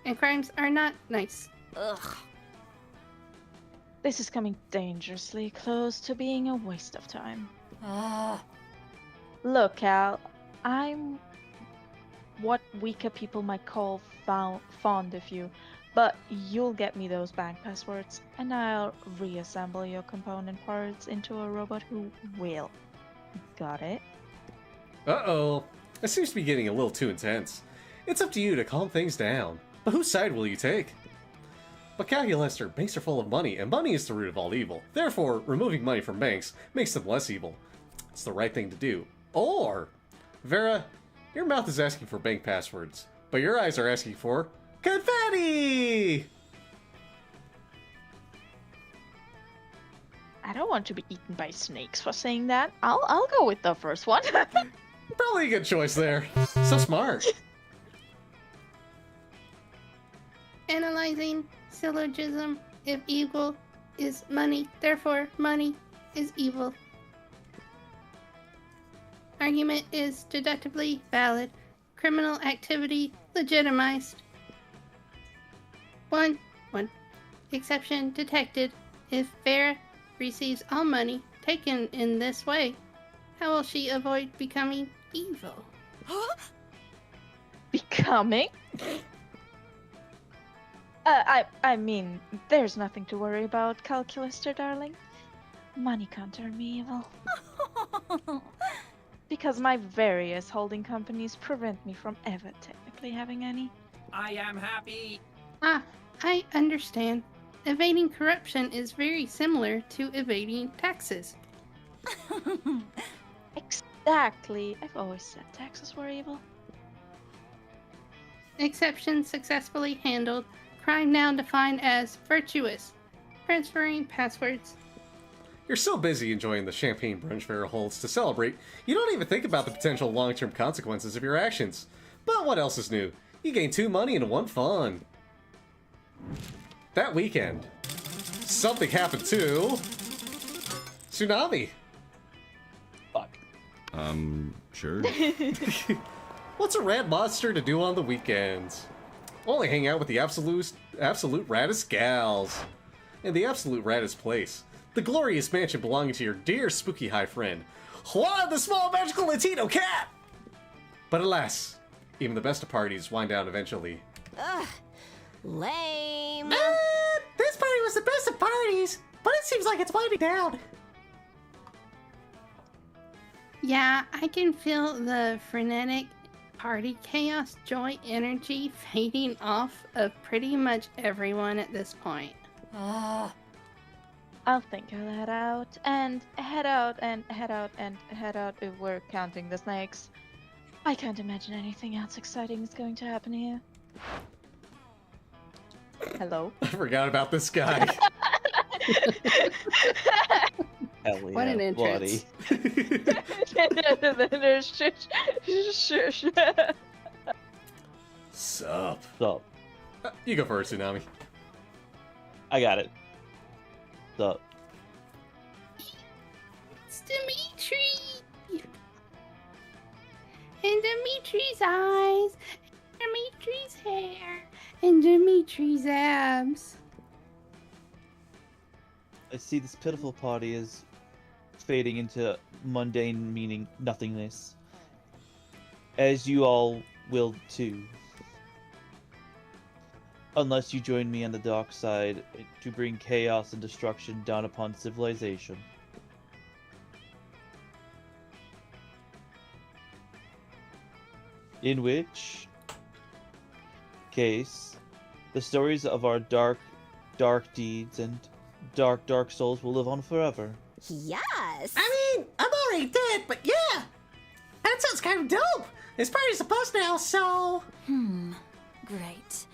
[SPEAKER 3] And crimes are not nice.
[SPEAKER 7] Ugh.
[SPEAKER 1] This is coming dangerously close to being a waste of time. Look, Al, I'm what weaker people might call fond of you, but you'll get me those bank passwords, and I'll reassemble your component parts into a robot who will. Got it?
[SPEAKER 2] Uh-oh. This seems to be getting a little too intense. It's up to you to calm things down. But whose side will you take? But Calculester, banks are full of money, and money is the root of all evil. Therefore, removing money from banks makes them less evil. It's the right thing to do. Or, Vera, your mouth is asking for bank passwords, but your eyes are asking for confetti!
[SPEAKER 1] I don't want to be eaten by snakes for saying that. I'll go with the first one.
[SPEAKER 2] Probably a good choice there. So smart.
[SPEAKER 3] Analyzing syllogism. If evil is money, therefore money is evil. Argument is deductively valid. Criminal activity legitimized. One. Exception detected. If Vera receives all money taken in this way, how will she avoid becoming evil?
[SPEAKER 1] Becoming? I mean, there's nothing to worry about, Calculaster, darling. Money can't turn me evil. Because my various holding companies prevent me from ever technically having any.
[SPEAKER 6] I am happy.
[SPEAKER 3] Ah, I understand. Evading corruption is very similar to evading taxes.
[SPEAKER 1] Exactly. I've always said taxes were evil.
[SPEAKER 3] Exception successfully handled. Crime now defined as virtuous. Transferring passwords.
[SPEAKER 2] You're so busy enjoying the champagne brunch Vera holds to celebrate, you don't even think about the potential long-term consequences of your actions. But what else is new? You gain 2 money and 1 fun. That weekend, something happened to Tsunami.
[SPEAKER 4] Fuck.
[SPEAKER 5] Sure.
[SPEAKER 2] What's a rad monster to do on the weekends? Only hang out with the absolute raddest gals. In the absolute raddest place. The glorious mansion belonging to your dear spooky high friend, Juan the small magical Latino cat! But alas, even the best of parties wind down eventually.
[SPEAKER 7] Ugh. Lame.
[SPEAKER 9] This party was the best of parties, but it seems like it's winding down.
[SPEAKER 3] Yeah, I can feel the frenetic party chaos joy energy fading off of pretty much everyone at this point.
[SPEAKER 1] I'll think I'll head out, and head out, and head out, and head out if we're counting the snakes. I can't imagine anything else exciting is going to happen here. Hello?
[SPEAKER 2] I forgot about this guy.
[SPEAKER 4] Hell yeah,
[SPEAKER 3] What an entrance.
[SPEAKER 2] Sup?
[SPEAKER 4] Sup?
[SPEAKER 2] You go first, Tsunami.
[SPEAKER 4] I got it. Sup?
[SPEAKER 3] It's Dimitri! And Dimitri's eyes, and Dimitri's hair, and Dimitri's abs.
[SPEAKER 4] I see this pitiful party is fading into mundane meaning nothingness. As you all will too. Unless you join me on the dark side to bring chaos and destruction down upon civilization. In which case, the stories of our dark deeds and dark souls will live on forever.
[SPEAKER 7] Yes.
[SPEAKER 9] I mean, I'm already dead, but yeah! That sounds kind of dope! This party's a bust now, so...
[SPEAKER 8] Great.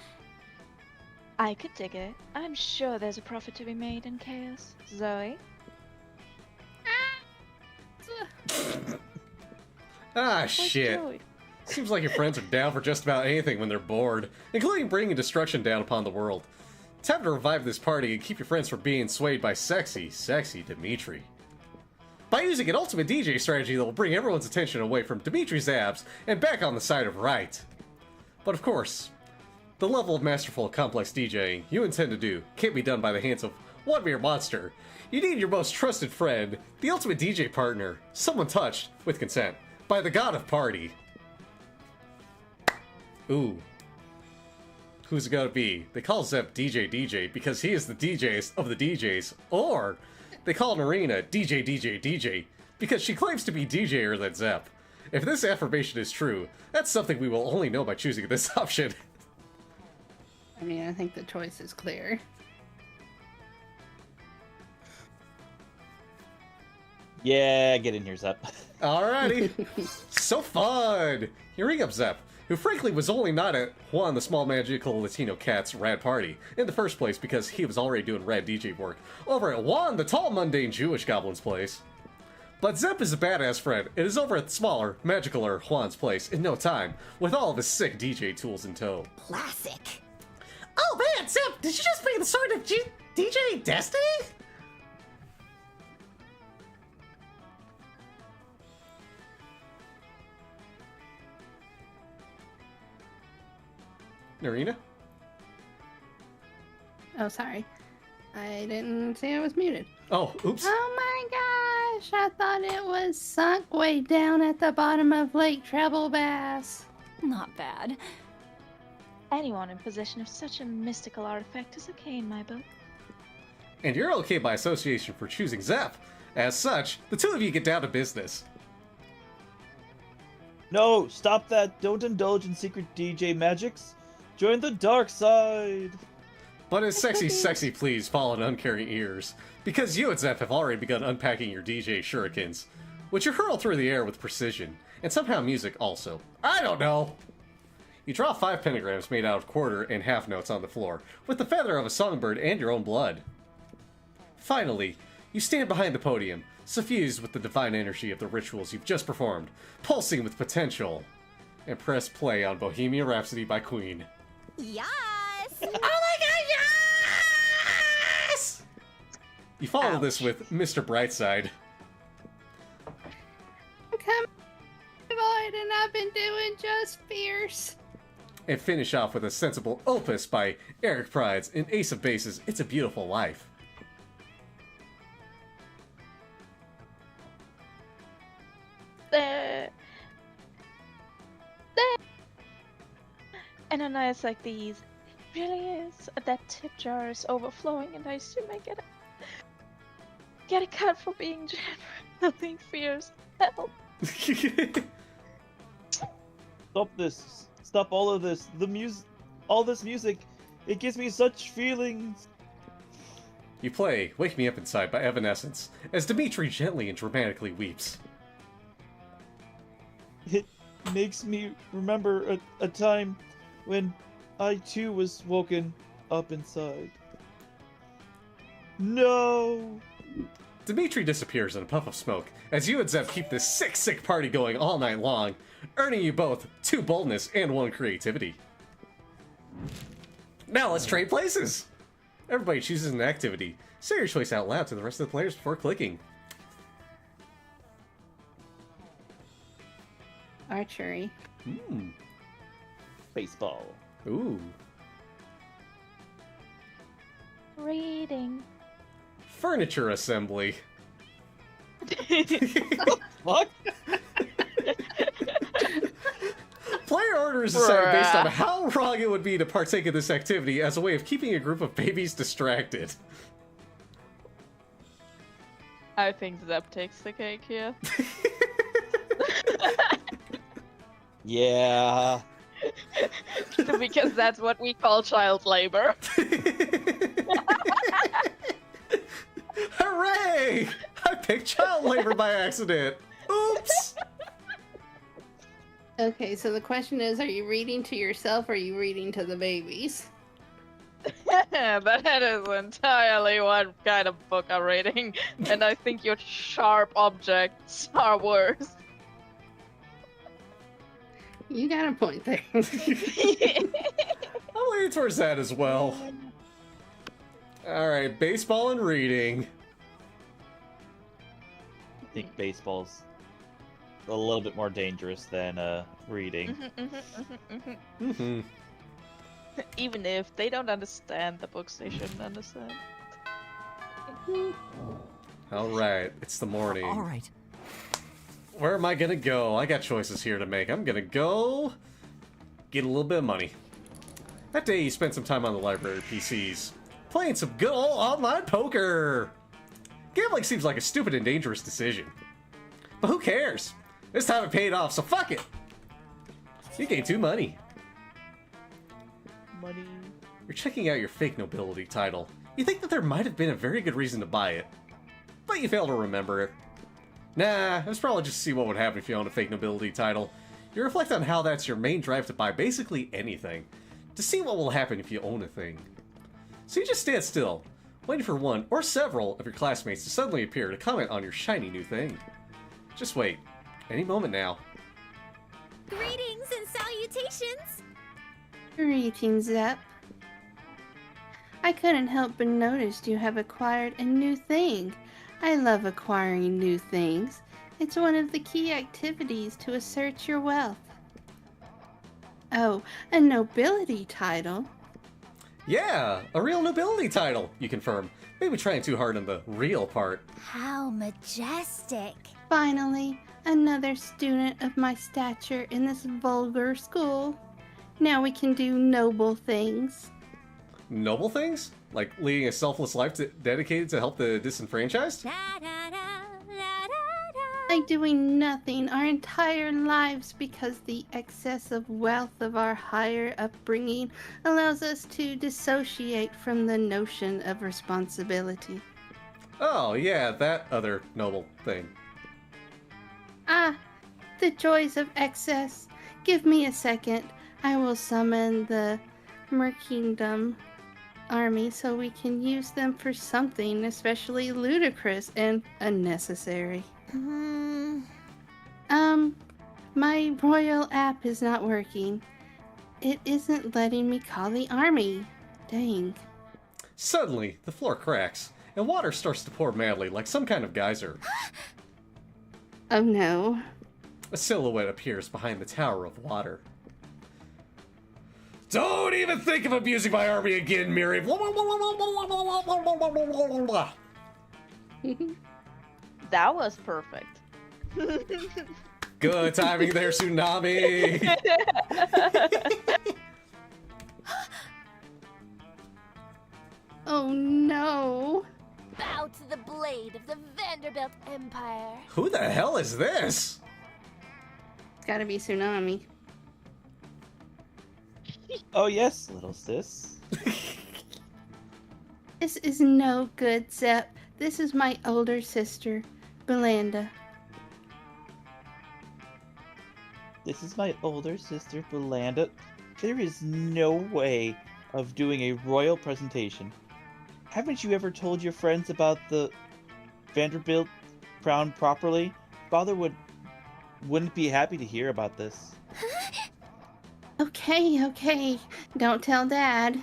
[SPEAKER 1] I could dig it. I'm sure there's a profit to be made in chaos. Zoe?
[SPEAKER 2] Ah,
[SPEAKER 1] Where's
[SPEAKER 2] shit.
[SPEAKER 1] Joey?
[SPEAKER 2] Seems like your friends are down for just about anything when they're bored, including bringing destruction down upon the world. Time to revive this party and keep your friends from being swayed by sexy Dimitri. By using an ultimate DJ strategy that will bring everyone's attention away from Dimitri's abs and back on the side of right. But of course, the level of masterful complex DJing you intend to do can't be done by the hands of one mere monster. You need your most trusted friend, the ultimate DJ partner, someone touched with consent by the god of party. Ooh. Who's it gonna be? They call Zep DJ because he is the DJs of the DJs, or they call Narina DJ because she claims to be DJer than Zep. If this affirmation is true, that's something we will only know by choosing this option.
[SPEAKER 3] I mean, I think the choice is clear.
[SPEAKER 4] Yeah, get in here, Zep.
[SPEAKER 2] Alrighty. So fun! You ring up Zep, who frankly was only not at Juan the Small Magical Latino Cat's rad party in the first place because he was already doing rad DJ work over at Juan the Tall Mundane Jewish Goblin's place. But Zep is a badass friend and is over at the smaller, magicaler Juan's place in no time, with all of his sick DJ tools in tow.
[SPEAKER 7] Classic.
[SPEAKER 9] Oh man, Zep, did you just bring the sword of DJ Destiny?
[SPEAKER 2] Narina?
[SPEAKER 3] Oh, sorry. I didn't see I was muted.
[SPEAKER 2] Oh, oops.
[SPEAKER 3] Oh my gosh, I thought it was sunk way down at the bottom of Lake Treble Bass.
[SPEAKER 8] Not bad.
[SPEAKER 1] Anyone in possession of such a mystical artifact is okay in my book.
[SPEAKER 2] And you're okay by association for choosing Zep. As such, the two of you get down to business.
[SPEAKER 4] No, stop that. Don't indulge in secret DJ magics. Join the dark side.
[SPEAKER 2] But his sexy pleas fall on uncaring ears, because you and Zep have already begun unpacking your DJ shurikens, which you hurl through the air with precision, and somehow music also. I don't know! You draw 5 pentagrams made out of quarter and half notes on the floor, with the feather of a songbird and your own blood. Finally, you stand behind the podium, suffused with the divine energy of the rituals you've just performed, pulsing with potential, and press play on Bohemian Rhapsody by Queen.
[SPEAKER 7] Yes!
[SPEAKER 9] Oh my god, yes!
[SPEAKER 2] You follow this with Mr. Brightside.
[SPEAKER 3] Come on, and I've been doing just fierce.
[SPEAKER 2] And finish off with a sensible opus by Eric Prides in Ace of Bases, It's a Beautiful Life.
[SPEAKER 1] And on nights like these, it really is. That tip jar is overflowing and I still may get a cut for being generous. Nothing fierce. Help.
[SPEAKER 4] Stop this. Stop all of this. All this music. It gives me such feelings.
[SPEAKER 2] You play Wake Me Up Inside by Evanescence, as Dimitri gently and dramatically weeps.
[SPEAKER 4] It makes me remember a time when I too was woken up inside. No!
[SPEAKER 2] Dimitri disappears in a puff of smoke, as you and Zep keep this sick party going all night long, earning you both 2 boldness and 1 creativity. Now let's trade places! Everybody chooses an activity. Say your choice out loud to the rest of the players before clicking.
[SPEAKER 3] Archery.
[SPEAKER 4] Baseball.
[SPEAKER 2] Ooh.
[SPEAKER 1] Reading.
[SPEAKER 2] Furniture assembly.
[SPEAKER 4] Fuck?
[SPEAKER 2] Player orders decided based on how wrong it would be to partake in this activity as a way of keeping a group of babies distracted.
[SPEAKER 1] I think Zep takes the cake here.
[SPEAKER 4] Yeah.
[SPEAKER 1] Because that's what we call child labor.
[SPEAKER 2] Hooray! I picked child labor by accident. Oops!
[SPEAKER 3] Okay, so the question is, are you reading to yourself or are you reading to the babies?
[SPEAKER 1] That is entirely what kind of book I'm reading, and I think your sharp objects are worse.
[SPEAKER 3] You got a point there.
[SPEAKER 2] I'm leaning towards that as well. Alright, baseball and reading.
[SPEAKER 4] I think baseball's a little bit more dangerous than reading.
[SPEAKER 1] Even if they don't understand the books, they shouldn't understand.
[SPEAKER 2] Alright, it's the morning.
[SPEAKER 6] All right.
[SPEAKER 2] Where am I gonna go? I got choices here to make. I'm gonna go get a little bit of money. That day you spent some time on the library PCs, playing some good old online poker. Gambling seems like a stupid and dangerous decision. But who cares? This time it paid off, so fuck it! You gained 2 money.
[SPEAKER 4] Money.
[SPEAKER 2] You're checking out your fake nobility title. You think that there might have been a very good reason to buy it, but you fail to remember it. Nah, it was probably just to see what would happen if you owned a fake nobility title. You reflect on how that's your main drive to buy basically anything, to see what will happen if you own a thing. So you just stand still, waiting for one or several of your classmates to suddenly appear to comment on your shiny new thing. Just wait. Any moment now.
[SPEAKER 7] Greetings and salutations!
[SPEAKER 3] Greetings, Zep. I couldn't help but notice you have acquired a new thing. I love acquiring new things. It's one of the key activities to assert your wealth. Oh, a nobility title?
[SPEAKER 2] Yeah, a real nobility title, you confirm. Maybe trying too hard on the real part.
[SPEAKER 7] How majestic!
[SPEAKER 3] Finally, another student of my stature in this vulgar school. Now we can do noble things.
[SPEAKER 2] Noble things? Like leading a selfless life dedicated to help the disenfranchised?
[SPEAKER 3] Like doing nothing our entire lives because the excessive wealth of our higher upbringing allows us to dissociate from the notion of responsibility.
[SPEAKER 2] Oh, yeah, that other noble thing.
[SPEAKER 3] Ah, the joys of excess. Give me a second. I will summon the Merkingdom army so we can use them for something especially ludicrous and unnecessary. My royal app is not working. It isn't letting me call the army. Dang.
[SPEAKER 2] Suddenly, the floor cracks, and water starts to pour madly like some kind of geyser.
[SPEAKER 3] Oh no.
[SPEAKER 2] A silhouette appears behind the tower of water. Don't even think of abusing my army again, Miri.
[SPEAKER 1] That was perfect.
[SPEAKER 2] Good timing there, Tsunami.
[SPEAKER 3] Oh no.
[SPEAKER 10] Bow to the blade of the Vanderbilt Empire.
[SPEAKER 2] Who the hell is this?
[SPEAKER 3] It's gotta be Tsunami.
[SPEAKER 4] Oh yes, little sis.
[SPEAKER 3] This is no good, Zep. This is my older sister, Belinda.
[SPEAKER 4] This is my older sister, Belinda. There is no way of doing a royal presentation. Haven't you ever told your friends about the Vanderbilt Crown properly? Father wouldn't be happy to hear about this.
[SPEAKER 3] Okay. Don't tell Dad.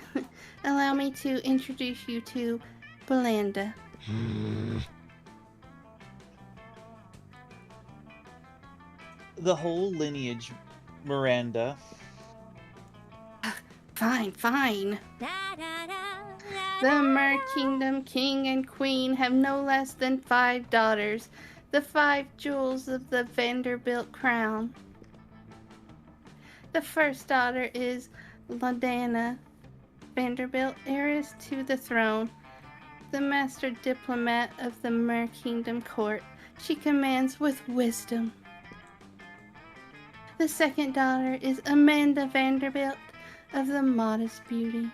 [SPEAKER 3] Allow me to introduce you to Belinda.
[SPEAKER 4] The whole lineage, Miranda.
[SPEAKER 3] Fine. The Mer Kingdom King and Queen have no less than 5 daughters, the 5 jewels of the Vanderbilt crown. The first daughter is Ladana Vanderbilt, heiress to the throne, the master diplomat of the Mer Kingdom court. She commands with wisdom. The second daughter is Amanda Vanderbilt of the modest beauty,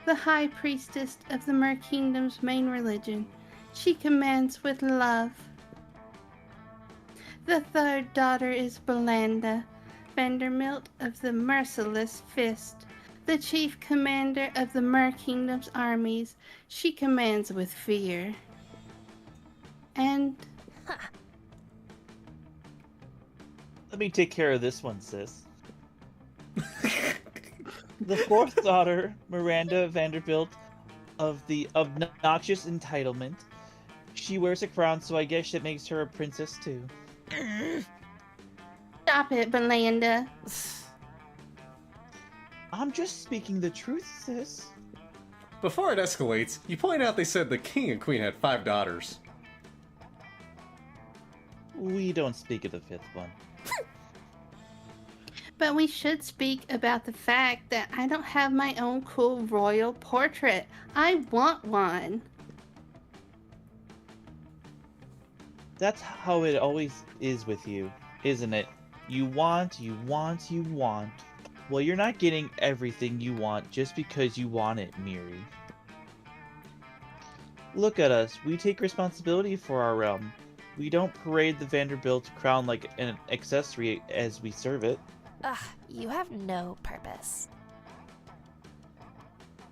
[SPEAKER 3] the high priestess of the Mer Kingdom's main religion. She commands with love. The third daughter is Belinda Vanderbilt of the Merciless Fist, the chief commander of the Mer Kingdom's armies. She commands with fear. And
[SPEAKER 4] Let me take care of this one, sis. The fourth daughter, Miranda Vanderbilt of the obnoxious entitlement. She wears a crown, so I guess it makes her a princess too.
[SPEAKER 3] stop it, Belinda.
[SPEAKER 4] I'm just speaking the truth, sis.
[SPEAKER 2] Before it escalates, you point out they said the king and queen had 5 daughters.
[SPEAKER 4] We don't speak of the fifth one.
[SPEAKER 3] But we should speak about the fact that I don't have my own cool royal portrait. I want one.
[SPEAKER 4] That's how it always is with you, isn't it? You want. Well, you're not getting everything you want just because you want it, Miri. Look at us. We take responsibility for our realm. We don't parade the Vanderbilt crown like an accessory as we serve it.
[SPEAKER 10] Ugh, you have no purpose.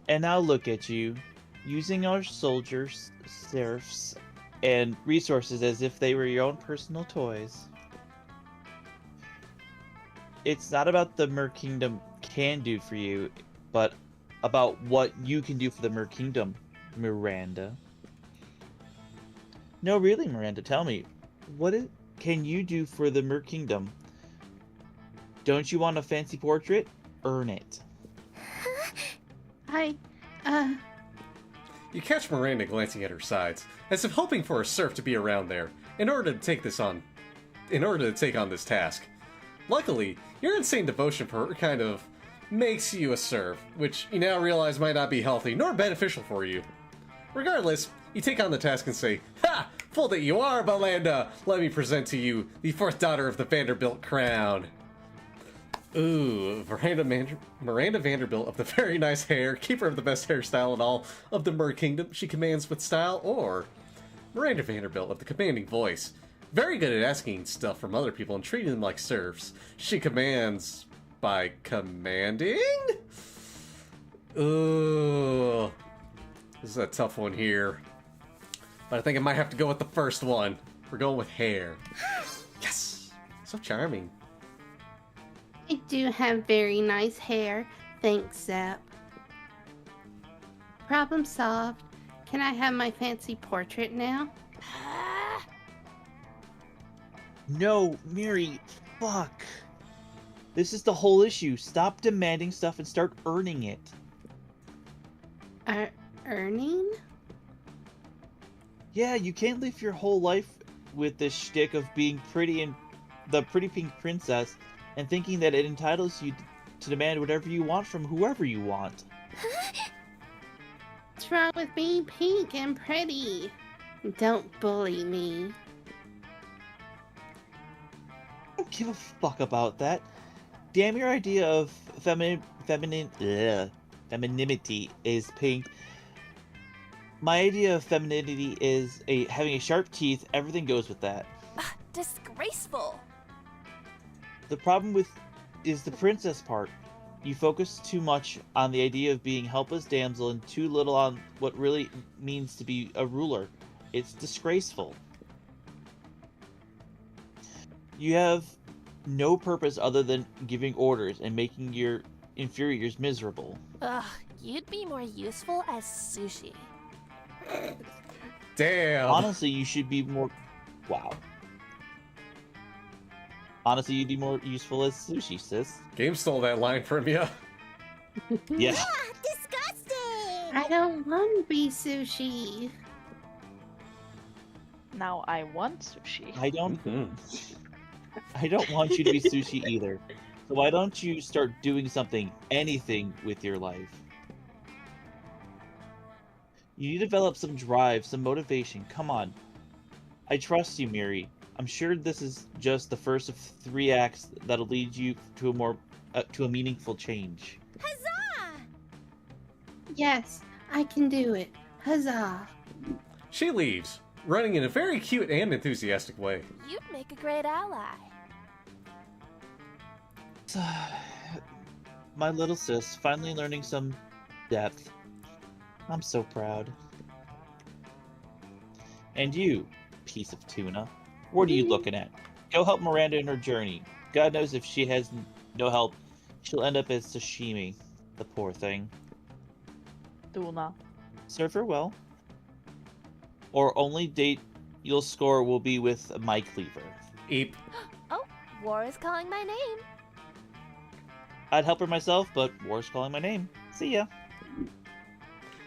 [SPEAKER 4] And now look at you, using our soldiers, serfs, and resources as if they were your own personal toys. It's not about the Mer Kingdom can do for you, but about what you can do for the Mer Kingdom, Miranda. No, really, Miranda, tell me, can you do for the Mer Kingdom? Don't you want a fancy portrait? Earn it.
[SPEAKER 2] You catch Miranda glancing at her sides, as if hoping for a serf to be around there, in order to take on this task. Luckily, your insane devotion for her kind of makes you a serf, which you now realize might not be healthy nor beneficial for you. Regardless, you take on the task and say, "Ha! Fool that you are, Belanda! Let me present to you the fourth daughter of the Vanderbilt crown." Ooh, Miranda Vanderbilt of the very nice hair, keeper of the best hairstyle in all of the Mer Kingdom, she commands with style, or Miranda Vanderbilt of the commanding voice, very good at asking stuff from other people and treating them like serfs. She commands by commanding? Ooh, this is a tough one here. But I think I might have to go with the first one. We're going with hair. Yes! So charming.
[SPEAKER 3] I do have very nice hair. Thanks, Zap. Problem solved. Can I have my fancy portrait now?
[SPEAKER 4] No, Miri, fuck. This is the whole issue. Stop demanding stuff and start earning it.
[SPEAKER 3] Earning?
[SPEAKER 4] Yeah, you can't live your whole life with this shtick of being pretty and the pretty pink princess and thinking that it entitles you to demand whatever you want from whoever you want.
[SPEAKER 3] What's wrong with being pink and pretty? Don't bully me.
[SPEAKER 4] I don't give a fuck about that. Damn, your idea of femininity is pink. My idea of femininity is having a sharp teeth. Everything goes with that.
[SPEAKER 10] Disgraceful.
[SPEAKER 4] The problem is the princess part. You focus too much on the idea of being helpless damsel and too little on what really means to be a ruler. It's disgraceful. You have no purpose other than giving orders and making your inferiors miserable.
[SPEAKER 10] Ugh, you'd be more useful as sushi.
[SPEAKER 2] Damn.
[SPEAKER 4] Honestly, you should be more... Wow. Honestly, you'd be more useful as sushi, sis.
[SPEAKER 2] Game stole that line from you.
[SPEAKER 4] Yeah.
[SPEAKER 7] Disgusting!
[SPEAKER 3] I don't want to be sushi.
[SPEAKER 1] Now I want sushi.
[SPEAKER 4] I don't want you to be sushi either. So why don't you start doing something, anything with your life? You need to develop some drive, some motivation. Come on. I trust you, Miri. I'm sure this is just the first of 3 acts that'll lead you to a meaningful change.
[SPEAKER 7] Huzzah!
[SPEAKER 3] Yes, I can do it. Huzzah!
[SPEAKER 2] She leaves, running in a very cute and enthusiastic way.
[SPEAKER 10] You'd make a great ally.
[SPEAKER 4] My little sis, finally learning some depth. I'm so proud. And you, piece of tuna, what are you looking at? Go help Miranda in her journey. God knows if she has no help, she'll end up as sashimi. The poor thing.
[SPEAKER 1] Tuna.
[SPEAKER 4] Serve her well. Or only date you'll score will be with my cleaver.
[SPEAKER 2] Eep.
[SPEAKER 10] Oh, War is calling my name.
[SPEAKER 4] I'd help her myself, but War's calling my name. See ya.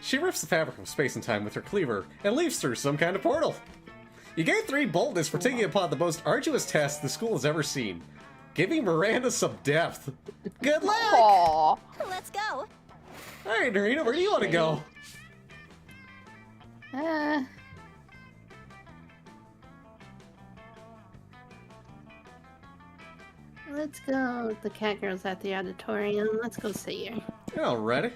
[SPEAKER 2] She rips the fabric of space and time with her cleaver and leaves through some kind of portal. You gain 3 boldness for taking upon the most arduous task the school has ever seen. Giving Miranda some depth. Good luck!
[SPEAKER 1] Aww.
[SPEAKER 7] Let's go.
[SPEAKER 2] Alright, Narita, where do you want to go?
[SPEAKER 3] Let's go. The cat girl's at the auditorium. Let's go see her.
[SPEAKER 2] Alrighty.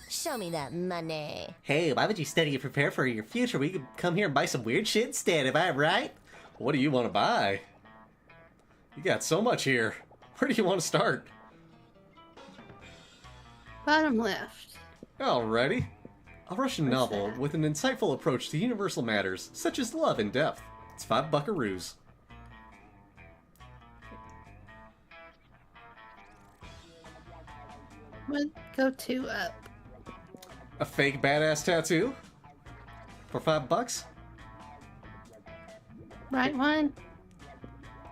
[SPEAKER 7] Show me that money.
[SPEAKER 9] Hey, why would you study and prepare for your future? We could come here and buy some weird shit instead, am I right?
[SPEAKER 2] What do you want to buy? You got so much here. Where do you want to start?
[SPEAKER 3] Bottom left.
[SPEAKER 2] Alrighty. A Russian
[SPEAKER 3] What's
[SPEAKER 2] novel
[SPEAKER 3] that?
[SPEAKER 2] with an insightful approach to universal matters, such as love and depth. It's 5 buckaroos.
[SPEAKER 3] What? Go 2 up.
[SPEAKER 2] A fake badass tattoo? For $5?
[SPEAKER 3] Right one?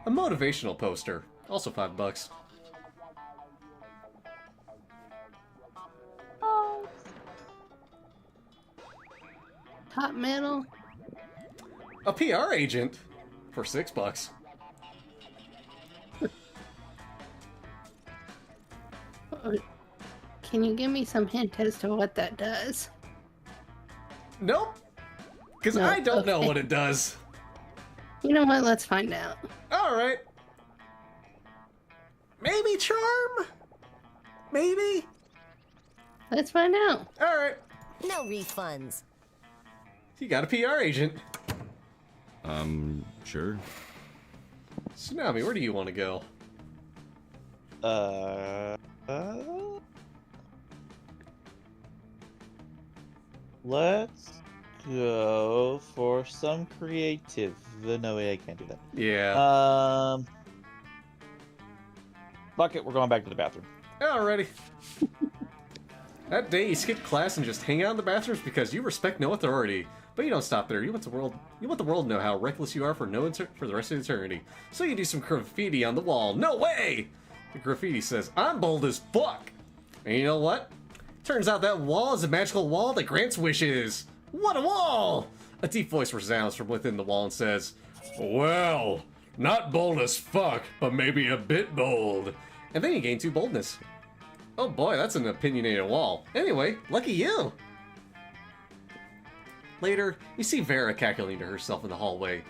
[SPEAKER 2] A motivational poster. Also $5.
[SPEAKER 1] Oh,
[SPEAKER 3] Top middle?
[SPEAKER 2] A PR agent. For $6.
[SPEAKER 3] Can you give me some hint as to what that does?
[SPEAKER 2] Nope. Because
[SPEAKER 3] No,
[SPEAKER 2] I don't know
[SPEAKER 3] okay.
[SPEAKER 2] what it does.
[SPEAKER 3] You know what? Let's find out.
[SPEAKER 2] Alright.
[SPEAKER 9] Maybe charm? Maybe?
[SPEAKER 3] Let's find out.
[SPEAKER 2] Alright.
[SPEAKER 7] No refunds.
[SPEAKER 2] You got a PR agent.
[SPEAKER 5] Sure.
[SPEAKER 2] Tsunami, where do you want to go?
[SPEAKER 4] Let's go for some creative. No way, I can't do that.
[SPEAKER 2] Yeah.
[SPEAKER 4] Fuck it, we're going back to the bathroom.
[SPEAKER 2] Alrighty. That day you skip class and just hang out in the bathrooms because you respect no authority. But you don't stop there. You want the world to know how reckless you are for for the rest of eternity. So you do some graffiti on the wall. No way! The graffiti says, "I'm bold as fuck." And you know what? Turns out that wall is a magical wall that grants wishes. What a wall! A deep voice resounds from within the wall and says, "Well, not bold as fuck, but maybe a bit bold." And then you gain 2 boldness. Oh boy, that's an opinionated wall. Anyway, lucky you! Later, you see Vera cackling to herself in the hallway.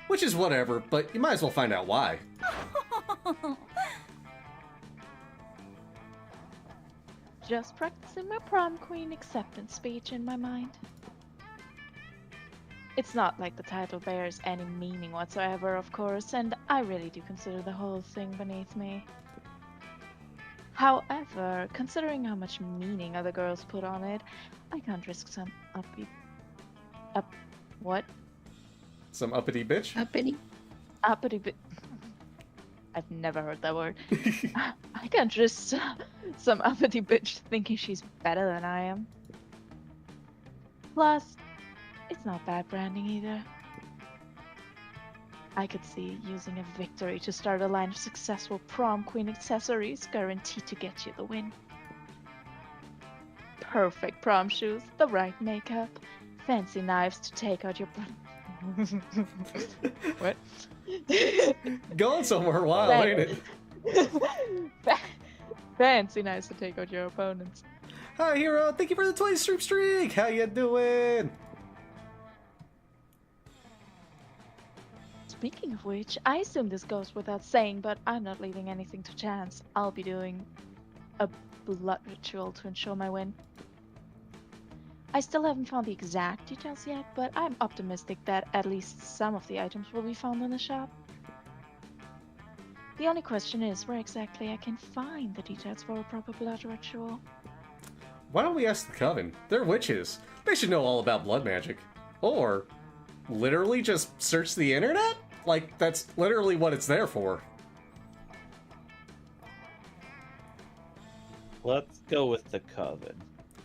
[SPEAKER 2] Which is whatever, but you might as well find out why.
[SPEAKER 1] just practicing my prom queen acceptance speech in my mind. It's not like the title bears any meaning whatsoever, of course, and I really do consider the whole thing beneath me. However, considering how much meaning other girls put on it, I can't risk some what?
[SPEAKER 2] Some uppity bitch?
[SPEAKER 1] Uppity I've never heard that word. I can't risk some uppity bitch thinking she's better than I am. Plus, it's not bad branding either. I could see using a victory to start a line of successful prom queen accessories guaranteed to get you the win. Perfect prom shoes, the right makeup, fancy knives to take out your... What?
[SPEAKER 2] Going somewhere wild, ain't it?
[SPEAKER 1] Fancy knives to take out your opponents.
[SPEAKER 2] Hi, Hero. Thank you for the 20 streak. How you doing?
[SPEAKER 1] Speaking of which, I assume this goes without saying, but I'm not leaving anything to chance. I'll be doing a blood ritual to ensure my win. I still haven't found the exact details yet, but I'm optimistic that at least some of the items will be found in the shop. The only question is where exactly I can find the details for a proper blood ritual.
[SPEAKER 2] Why don't we ask the Coven? They're witches. They should know all about blood magic. Or literally just search the internet? Like, that's literally what it's there for.
[SPEAKER 4] Let's go with the Coven.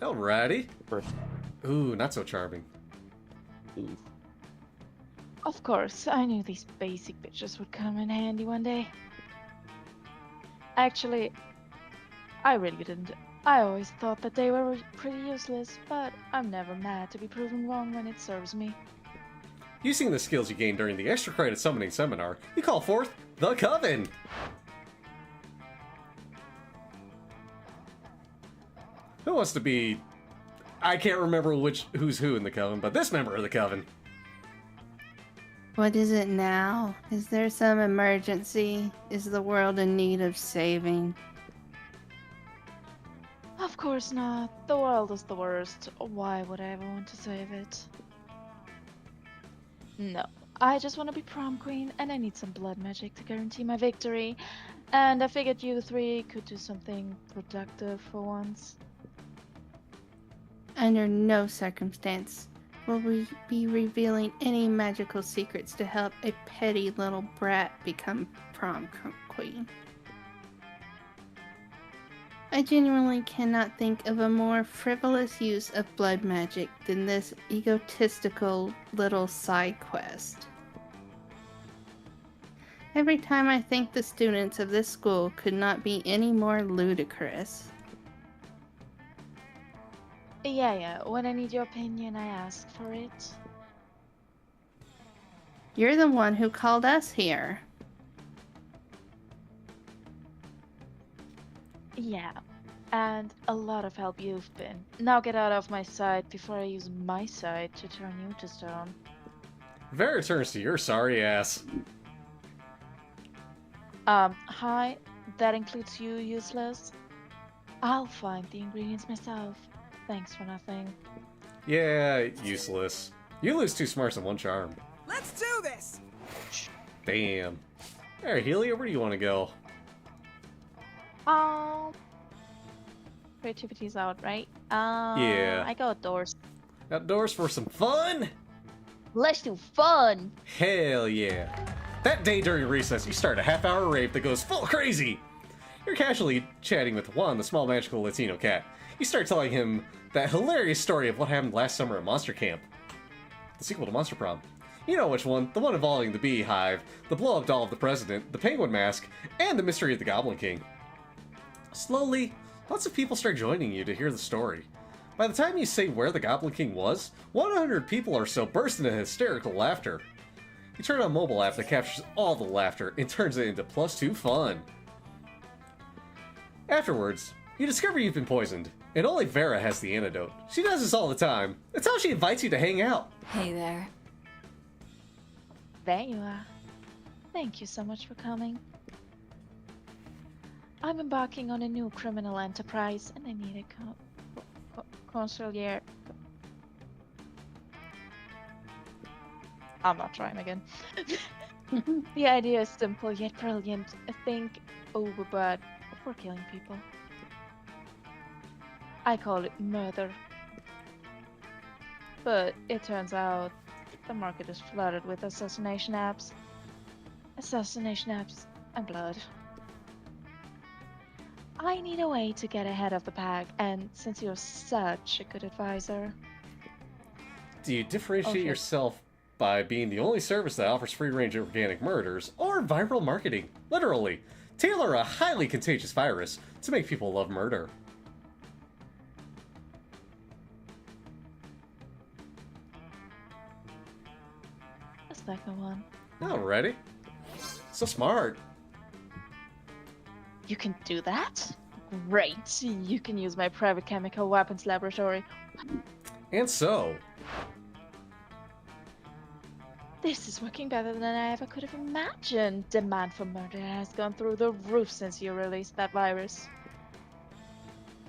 [SPEAKER 2] Alrighty.
[SPEAKER 4] First.
[SPEAKER 2] Ooh, not so charming.
[SPEAKER 4] Ooh.
[SPEAKER 1] Of course, I knew these basic bitches would come in handy one day. Actually, I really didn't. I always thought that they were pretty useless, but I'm never mad to be proven wrong when it serves me.
[SPEAKER 2] Using the skills you gained during the extra credit summoning seminar, you call forth the Coven. Who wants to be... I can't remember who's who in the Coven, but this member of the Coven.
[SPEAKER 3] What is it now? Is there some emergency? Is the world in need of saving?
[SPEAKER 1] Of course not. The world is the worst. Why would I ever want to save it? No. I just want to be prom queen, and I need some blood magic to guarantee my victory. And I figured you three could do something productive for once.
[SPEAKER 3] Under no circumstance will we be revealing any magical secrets to help a petty little brat become prom queen. I genuinely cannot think of a more frivolous use of blood magic than this egotistical little side quest. Every time I think the students of this school could not be any more ludicrous.
[SPEAKER 1] Yeah, when I need your opinion, I ask for it.
[SPEAKER 3] You're the one who called us here.
[SPEAKER 1] Yeah, and a lot of help you've been. Now get out of my sight before I use my sight to turn you to stone.
[SPEAKER 2] Vera turns to your sorry ass.
[SPEAKER 1] Hi, that includes you, useless. I'll find the ingredients myself. Thanks for nothing.
[SPEAKER 2] Yeah, useless. You lose 2 smarts and 1 charm.
[SPEAKER 6] Let's do this!
[SPEAKER 2] Damn. Alright, Healy, where do you want to go?
[SPEAKER 1] Creativity's out, right?
[SPEAKER 2] Yeah.
[SPEAKER 1] I go outdoors.
[SPEAKER 2] Outdoors for some fun?
[SPEAKER 1] Let's do fun!
[SPEAKER 2] Hell yeah. That day during recess, you start a half-hour rave that goes full crazy. You're casually chatting with Juan, the small magical Latino cat. You start telling him that hilarious story of what happened last summer at Monster Camp. The sequel to Monster Prom. You know which one, the one involving the beehive, the blow-up doll of the president, the penguin mask, and the mystery of the Goblin King. Slowly, lots of people start joining you to hear the story. By the time you say where the Goblin King was, 100 people or so burst into hysterical laughter. You turn on a mobile app that captures all the laughter and turns it into +2 fun. Afterwards, you discover you've been poisoned, and only Vera has the antidote. She does this all the time. That's how she invites you to hang out.
[SPEAKER 8] Hey there.
[SPEAKER 1] There you are. Thank you so much for coming. I'm embarking on a new criminal enterprise, and I need a consigliere. I'm not trying again. The idea is simple yet brilliant. Think overboard for killing people. I call it murder. But it turns out the market is flooded with assassination apps. Assassination apps and blood. I need a way to get ahead of the pack, and since you're such a good advisor...
[SPEAKER 2] Do you differentiate yourself by being the only service that offers free-range organic murders, or viral marketing? Literally, tailor a highly contagious virus to make people love murder.
[SPEAKER 1] The second one.
[SPEAKER 2] Alrighty. So smart.
[SPEAKER 1] You can do that? Great! You can use my private chemical weapons laboratory.
[SPEAKER 2] And so...
[SPEAKER 1] This is working better than I ever could have imagined. Demand for murder has gone through the roof since you released that virus.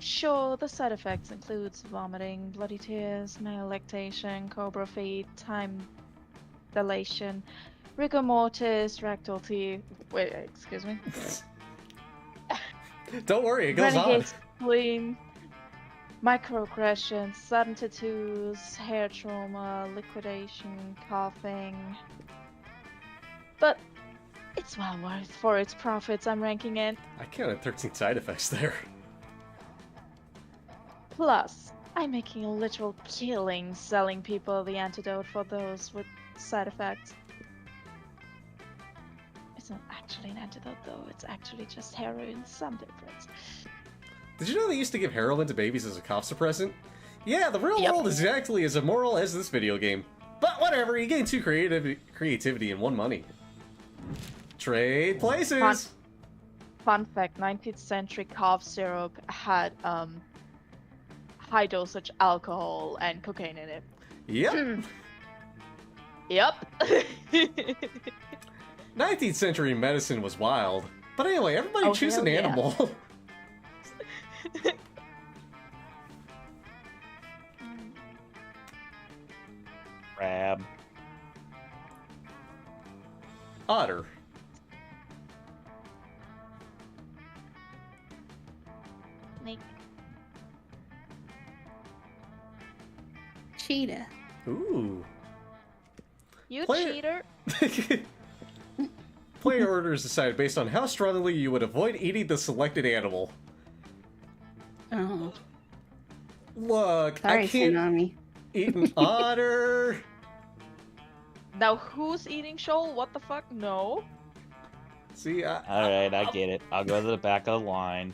[SPEAKER 1] Sure, the side effects includes vomiting, bloody tears, male lactation, cobra feet, time dilation, rigor mortis, rectal teeth. Wait, excuse me.
[SPEAKER 2] Don't worry, it goes on.
[SPEAKER 1] Renegade spleen, microaggressions, sudden tattoos, hair trauma, liquidation, coughing. But it's well worth for its profits. I'm ranking it.
[SPEAKER 2] I counted 13 side effects there.
[SPEAKER 1] Plus, I'm making a literal killing selling people the antidote for those with side effects. It's not actually an antidote though, it's actually just heroin, some difference.
[SPEAKER 2] Did you know they used to give heroin to babies as a cough suppressant? Yeah, the real world is exactly as immoral as this video game. But whatever, you gain 2 creativity and 1 money. Trade places!
[SPEAKER 1] Fun fact, 19th century cough syrup had high dosage alcohol and cocaine in it.
[SPEAKER 2] Yep.
[SPEAKER 1] Yep.
[SPEAKER 2] 19th century medicine was wild. But anyway, everybody choose an animal.
[SPEAKER 4] Crab.
[SPEAKER 2] Otter.
[SPEAKER 1] Snake.
[SPEAKER 3] Cheetah.
[SPEAKER 2] Ooh.
[SPEAKER 1] You
[SPEAKER 2] Player-
[SPEAKER 1] cheater.
[SPEAKER 2] Player order is decided based on how strongly you would avoid eating the selected animal.
[SPEAKER 3] Oh.
[SPEAKER 2] Look,
[SPEAKER 3] Sorry,
[SPEAKER 2] I can't
[SPEAKER 3] Tsunami.
[SPEAKER 2] eat an otter.
[SPEAKER 1] Now who's eating Shoal? What the fuck? No.
[SPEAKER 2] See,
[SPEAKER 4] Alright, I get it. I'll go to the back of the line.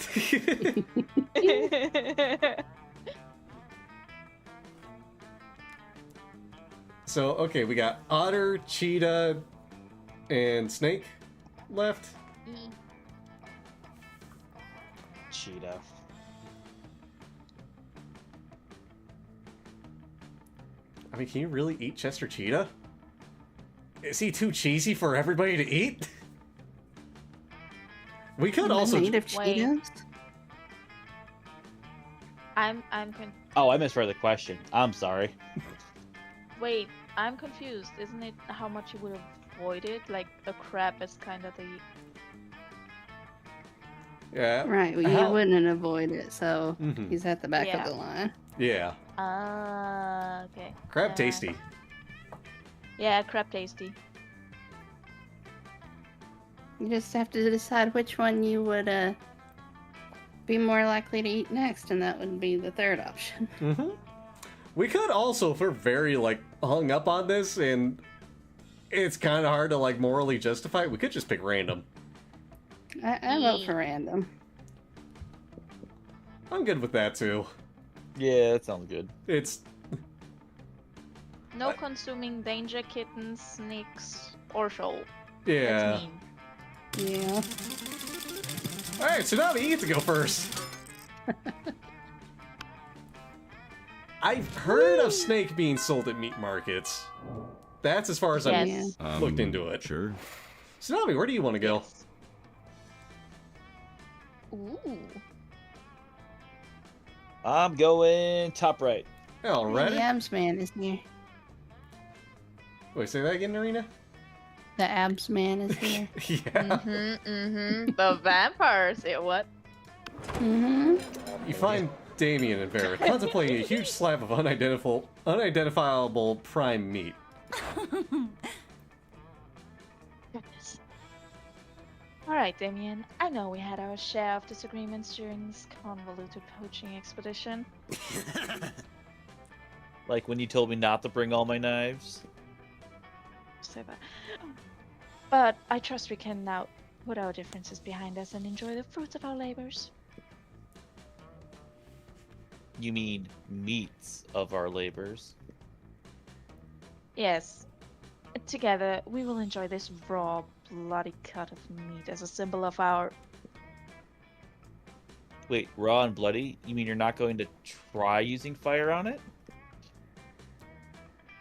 [SPEAKER 2] So, okay, we got otter, cheetah, and snake left.
[SPEAKER 4] Cheetah.
[SPEAKER 2] I mean, can you really eat Chester Cheetah? Is he too cheesy for everybody to eat? We could also...
[SPEAKER 3] Native
[SPEAKER 1] Wait.
[SPEAKER 3] Cheetos?
[SPEAKER 1] I'm
[SPEAKER 4] Oh, I misread the question. I'm sorry.
[SPEAKER 1] Wait, I'm confused. Isn't it how much you would avoid it? Like a crab is kind of the
[SPEAKER 2] Yeah.
[SPEAKER 3] Right, well,
[SPEAKER 2] How-
[SPEAKER 3] you wouldn't avoid it, so
[SPEAKER 2] Mhm.
[SPEAKER 3] he's at the back
[SPEAKER 1] Yeah.
[SPEAKER 3] of the line.
[SPEAKER 2] Yeah.
[SPEAKER 1] okay.
[SPEAKER 2] Crab tasty.
[SPEAKER 1] Yeah, crab tasty.
[SPEAKER 3] You just have to decide which one you would be more likely to eat next, and that would be the third option.
[SPEAKER 2] Mm-hmm. We could also, if we're very, like, hung up on this, and it's kind of hard to, like, morally justify it, we could just pick random.
[SPEAKER 3] I vote for random.
[SPEAKER 2] I'm good with that, too.
[SPEAKER 4] Yeah, that sounds good.
[SPEAKER 2] It's...
[SPEAKER 1] No consuming danger kittens, snakes, or shoal.
[SPEAKER 2] Yeah.
[SPEAKER 1] That's mean.
[SPEAKER 3] Yeah.
[SPEAKER 2] Alright, Tsunami, you get to go first. I've heard of snake being sold at meat markets. That's as far as
[SPEAKER 1] Yes.
[SPEAKER 2] I've looked into it.
[SPEAKER 5] Sure.
[SPEAKER 2] Tsunami, where do you want to go?
[SPEAKER 1] Yes. Ooh.
[SPEAKER 4] I'm going top right.
[SPEAKER 2] Alright.
[SPEAKER 3] The abs man is here.
[SPEAKER 2] Wait, say that again, Narina?
[SPEAKER 3] The abs man is here.
[SPEAKER 2] Yeah.
[SPEAKER 1] The vampires. What?
[SPEAKER 3] Mm-hmm.
[SPEAKER 2] You find Damien and Vera contemplating a huge slab of unidentifiable prime meat.
[SPEAKER 1] Goodness. Alright, Damien. I know we had our share of disagreements during this convoluted poaching expedition.
[SPEAKER 4] Like when you told me not to bring all my knives.
[SPEAKER 1] Say that. But I trust we can now put our differences behind us and enjoy the fruits of our labors.
[SPEAKER 4] You mean meats of our labors?
[SPEAKER 1] Yes. Together, we will enjoy this raw, bloody cut of meat as a symbol of our...
[SPEAKER 4] Wait, raw and bloody? You mean you're not going to try using fire on it?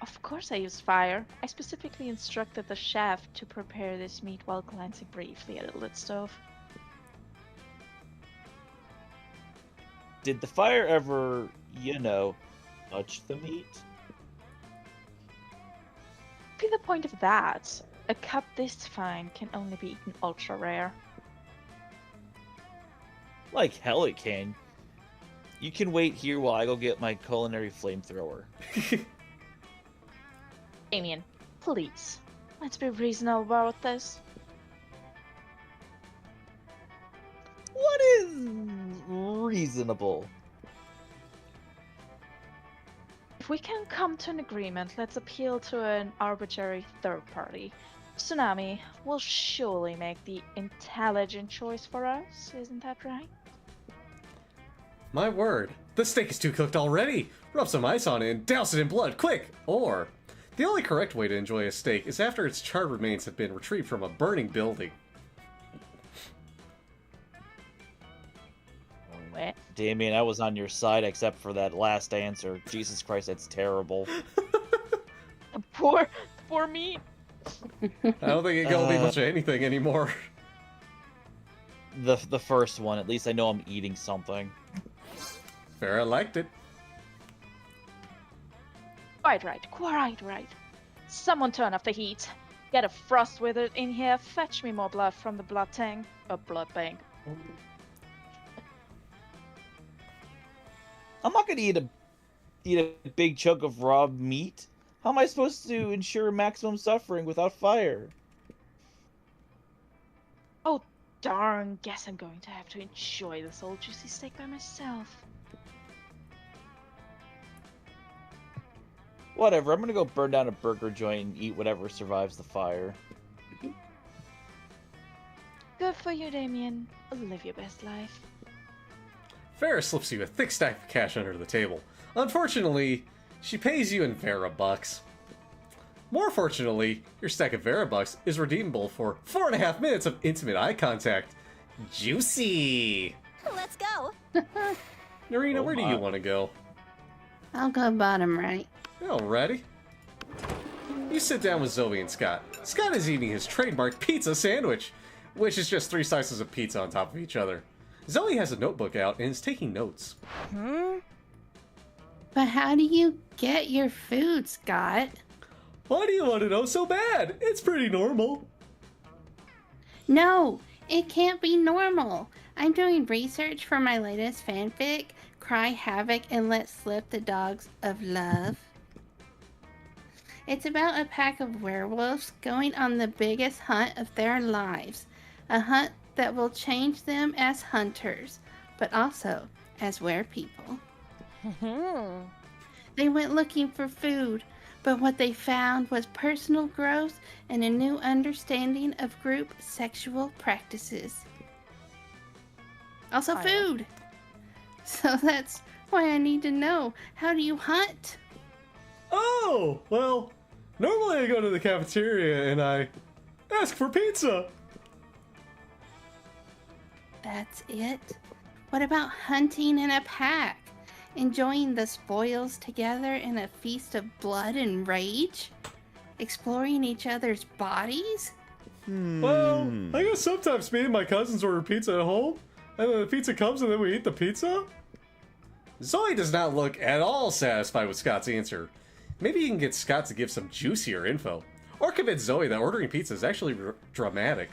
[SPEAKER 1] Of course I used fire. I specifically instructed the chef to prepare this meat while glancing briefly at a lit stove.
[SPEAKER 4] Did the fire ever, touch the meat?
[SPEAKER 1] Be the point of that. A cup this fine can only be eaten ultra rare.
[SPEAKER 4] Like hell it can. You can wait here while I go get my culinary flamethrower.
[SPEAKER 1] Damien, please. Let's be reasonable about this.
[SPEAKER 4] What is reasonable?
[SPEAKER 1] If we can come to an agreement, let's appeal to an arbitrary third party. Tsunami will surely make the intelligent choice for us, isn't that right?
[SPEAKER 2] My word, the steak is too cooked already. Rub some ice on it and douse it in blood, quick! Or, The only correct way to enjoy a steak is after its charred remains have been retrieved from a burning building.
[SPEAKER 1] Wet.
[SPEAKER 4] Damien, I was on your side except for that last answer. Jesus Christ, that's terrible.
[SPEAKER 1] Poor me.
[SPEAKER 2] I don't think it can be much of anything anymore.
[SPEAKER 4] The first one, at least I know I'm eating something.
[SPEAKER 2] Fair, I liked it.
[SPEAKER 1] Quite right. Someone turn off the heat. Get a frost wizard in here. Fetch me more blood from the blood tank. A blood bank.
[SPEAKER 4] I'm not gonna eat a big chunk of raw meat. How am I supposed to ensure maximum suffering without fire?
[SPEAKER 1] Oh darn! Guess I'm going to have to enjoy this old juicy steak by myself.
[SPEAKER 4] Whatever, I'm gonna go burn down a burger joint and eat whatever survives the fire.
[SPEAKER 1] Good for you, Damien. Live your best life.
[SPEAKER 2] Farrah slips you a thick stack of cash under the table. Unfortunately, she pays you in Vera bucks. More fortunately, your stack of Vera bucks is redeemable for 4.5 minutes of intimate eye contact. Juicy!
[SPEAKER 7] Let's go.
[SPEAKER 2] Narina,
[SPEAKER 4] Oh
[SPEAKER 2] where do
[SPEAKER 4] my.
[SPEAKER 2] you want to go?
[SPEAKER 3] I'll go bottom right.
[SPEAKER 2] Alrighty. You sit down with Zoe and Scott. Scott is eating his trademark pizza sandwich, which is just 3 slices of pizza on top of each other. Zoe has a notebook out and is taking notes.
[SPEAKER 3] But how do you get your food, Scott?
[SPEAKER 2] Why do you want to know so bad? It's pretty normal.
[SPEAKER 3] No, it can't be normal. I'm doing research for my latest fanfic, Cry Havoc and Let Slip the Dogs of Love. It's about a pack of werewolves going on the biggest hunt of their lives. A hunt that will change them as hunters, but also as werepeople. They went looking for food, but what they found was personal growth and a new understanding of group sexual practices. Also food. So that's why I need to know, how do you hunt?
[SPEAKER 2] Oh, well, normally I go to the cafeteria and I ask for pizza.
[SPEAKER 3] That's it? What about hunting in a pack? Enjoying the spoils together in a feast of blood and rage? Exploring each other's bodies?
[SPEAKER 2] Well, I guess sometimes me and my cousins order pizza at home, and then the pizza comes and then we eat the pizza? Zoe does not look at all satisfied with Scott's answer. Maybe you can get Scott to give some juicier info, or convince Zoe that ordering pizza is actually dramatic.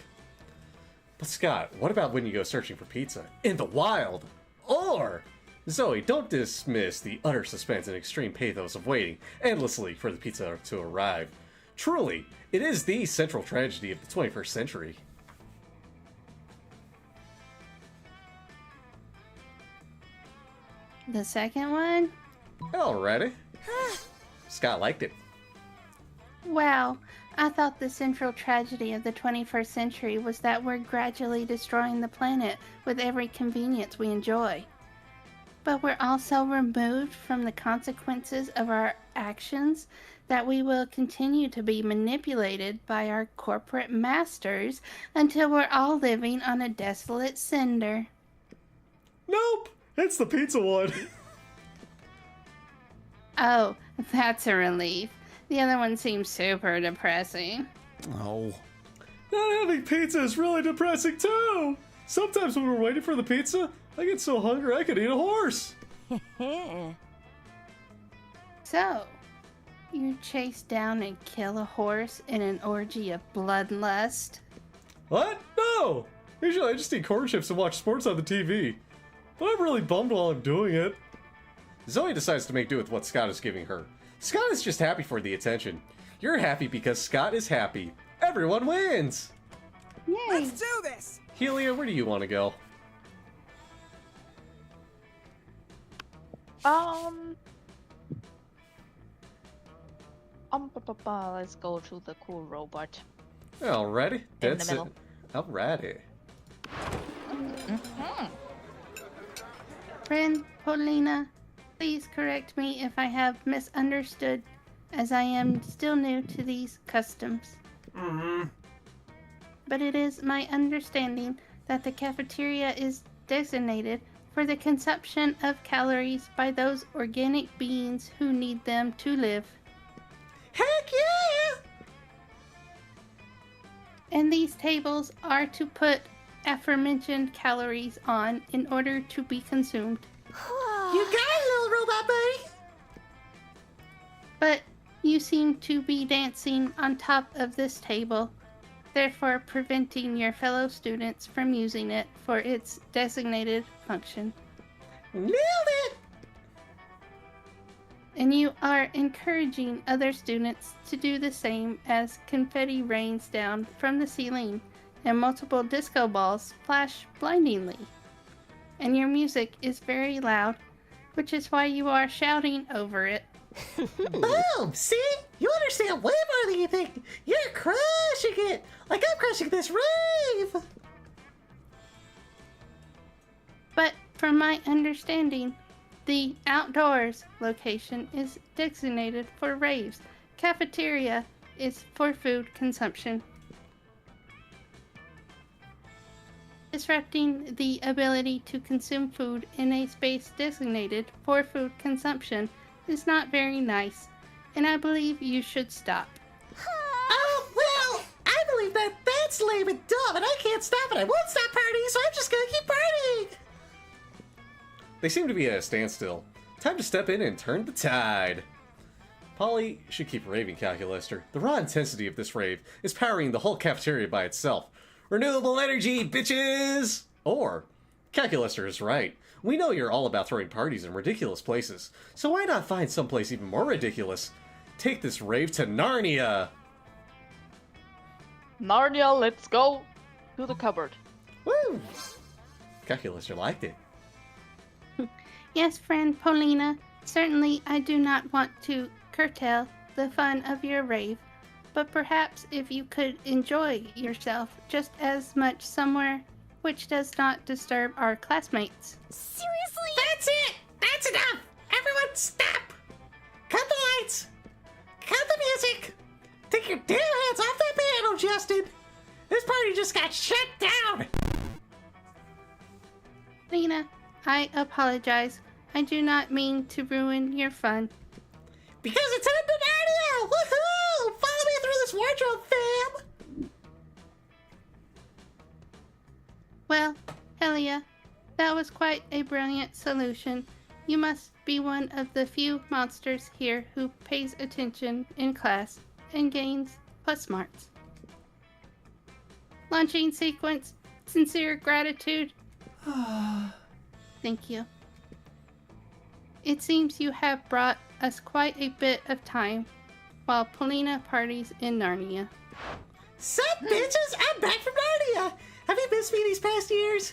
[SPEAKER 2] But Scott, what about when you go searching for pizza in the wild? Or, Zoe, don't dismiss the utter suspense and extreme pathos of waiting endlessly for the pizza to arrive. Truly, it is the central tragedy of the 21st century.
[SPEAKER 3] The second one?
[SPEAKER 2] Alrighty. Scott liked it.
[SPEAKER 3] Well, I thought the central tragedy of the 21st century was that we're gradually destroying the planet with every convenience we enjoy. But we're also removed from the consequences of our actions, that we will continue to be manipulated by our corporate masters until we're all living on a desolate cinder.
[SPEAKER 2] Nope! It's the pizza one.
[SPEAKER 3] Oh, that's a relief. The other one seems super depressing.
[SPEAKER 5] Oh.
[SPEAKER 2] Not having pizza is really depressing too! Sometimes when we're waiting for the pizza, I get so hungry I could eat a horse!
[SPEAKER 3] So, you chase down and kill a horse in an orgy of bloodlust?
[SPEAKER 2] What? No! Usually I just eat corn chips and watch sports on the TV. But I'm really bummed while I'm doing it. Zoe decides to make do with what Scott is giving her. Scott is just happy for the attention. You're happy because Scott is happy. Everyone wins!
[SPEAKER 3] Yay!
[SPEAKER 6] Let's do this!
[SPEAKER 2] Helia, where do you want to go?
[SPEAKER 1] Let's go to the cool robot.
[SPEAKER 2] Alrighty.
[SPEAKER 1] In the middle.
[SPEAKER 2] Alrighty.
[SPEAKER 3] Friend Paulina, please correct me if I have misunderstood as I am still new to these customs. But it is my understanding that the cafeteria is designated for the consumption of calories by those organic beings who need them to live.
[SPEAKER 9] Heck yeah!
[SPEAKER 3] And these tables are to put aforementioned calories on in order to be consumed.
[SPEAKER 9] You got it, little robot buddy!
[SPEAKER 3] But you seem to be dancing on top of this table, therefore preventing your fellow students from using it for its designated function.
[SPEAKER 9] Nailed it!
[SPEAKER 3] And you are encouraging other students to do the same as confetti rains down from the ceiling and multiple disco balls flash blindingly. And your music is very loud, which is why you are shouting over it.
[SPEAKER 9] Boom! See? You understand way more than you think. You're crushing it! Like I'm crushing this rave!
[SPEAKER 3] But from my understanding, the outdoors location is designated for raves. Cafeteria is for food consumption. Disrupting the ability to consume food in a space designated for food consumption is not very nice, and I believe you should stop.
[SPEAKER 9] Oh, well, I believe that that's lame and dumb, and I can't stop it. I won't stop partying, so I'm just gonna keep partying.
[SPEAKER 2] They seem to be at a standstill. Time to step in and turn the tide. Polly should keep raving, Calculaster. The raw intensity of this rave is powering the whole cafeteria by itself. Renewable energy, bitches! Or, Calculaster is right. We know you're all about throwing parties in ridiculous places, so why not find someplace even more ridiculous? Take this rave to Narnia!
[SPEAKER 1] Narnia, let's go to the cupboard.
[SPEAKER 2] Woo! Calculaster liked it.
[SPEAKER 3] Yes, friend Paulina, certainly I do not want to curtail the fun of your rave, but perhaps if you could enjoy yourself just as much somewhere which does not disturb our classmates.
[SPEAKER 10] Seriously?
[SPEAKER 9] That's it! That's enough! Everyone stop! Cut the lights! Cut the music! Take your damn hands off that piano, Justin! This party just got shut down!
[SPEAKER 3] Lena, I apologize. I do not mean to ruin your fun.
[SPEAKER 9] Because it's under Narnia! Woohoo! Follow me through this wardrobe, fam!
[SPEAKER 3] Well, Helia, that was quite a brilliant solution. You must be one of the few monsters here who pays attention in class and gains plus smarts. Launching sequence. Sincere gratitude. Thank you. It seems you have brought us quite a bit of time while Paulina parties in Narnia.
[SPEAKER 9] Sup, bitches? I'm back from Narnia! Have you missed me these past years?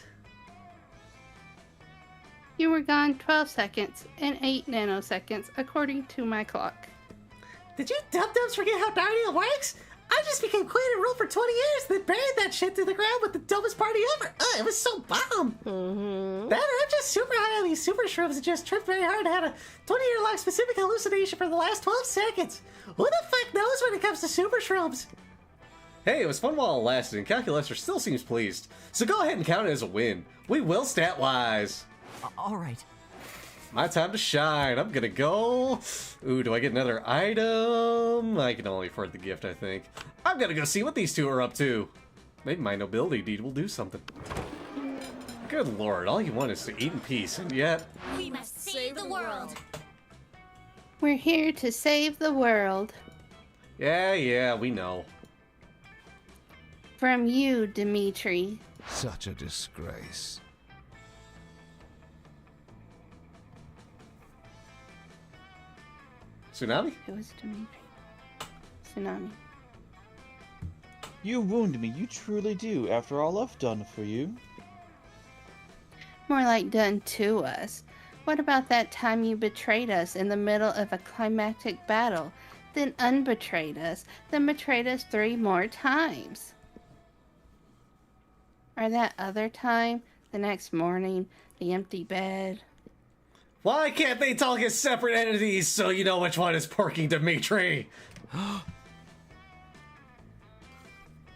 [SPEAKER 3] You were gone 12 seconds and 8 nanoseconds according to my clock.
[SPEAKER 9] Did you dum-dums forget how Narnia works? I just became queen and ruled for 20 years, then buried that shit to the ground with the dumbest party ever. It was so bomb. That or I'm just super high on these super shrooms and just tripped very hard and had a 20-year-long specific hallucination for the last 12 seconds. Who the fuck knows when it comes to super shrooms?
[SPEAKER 2] Hey, it was fun while it lasted, and Calculaster still seems pleased. So go ahead and count it as a win. We will stat-wise.
[SPEAKER 6] All right.
[SPEAKER 2] My time to shine. I'm gonna go. Ooh, do I get another item? I can only afford the gift, I think. I'm gonna go see what these two are up to. Maybe my nobility deed will do something. Good lord, all you want is to eat in peace, and yet...
[SPEAKER 10] We must save the world.
[SPEAKER 3] We're here to save the world.
[SPEAKER 2] Yeah, we know.
[SPEAKER 3] From you, Dimitri.
[SPEAKER 11] Such a disgrace.
[SPEAKER 2] Tsunami?
[SPEAKER 3] It was Dimitri. Tsunami.
[SPEAKER 4] You wound me, you truly do, after all I've done for you.
[SPEAKER 3] More like done to us. What about that time you betrayed us in the middle of a climactic battle, then unbetrayed us, then betrayed us 3 more times? Or that other time, the next morning, the empty bed.
[SPEAKER 2] Why can't they talk as separate entities so you know which one is porking Dimitri?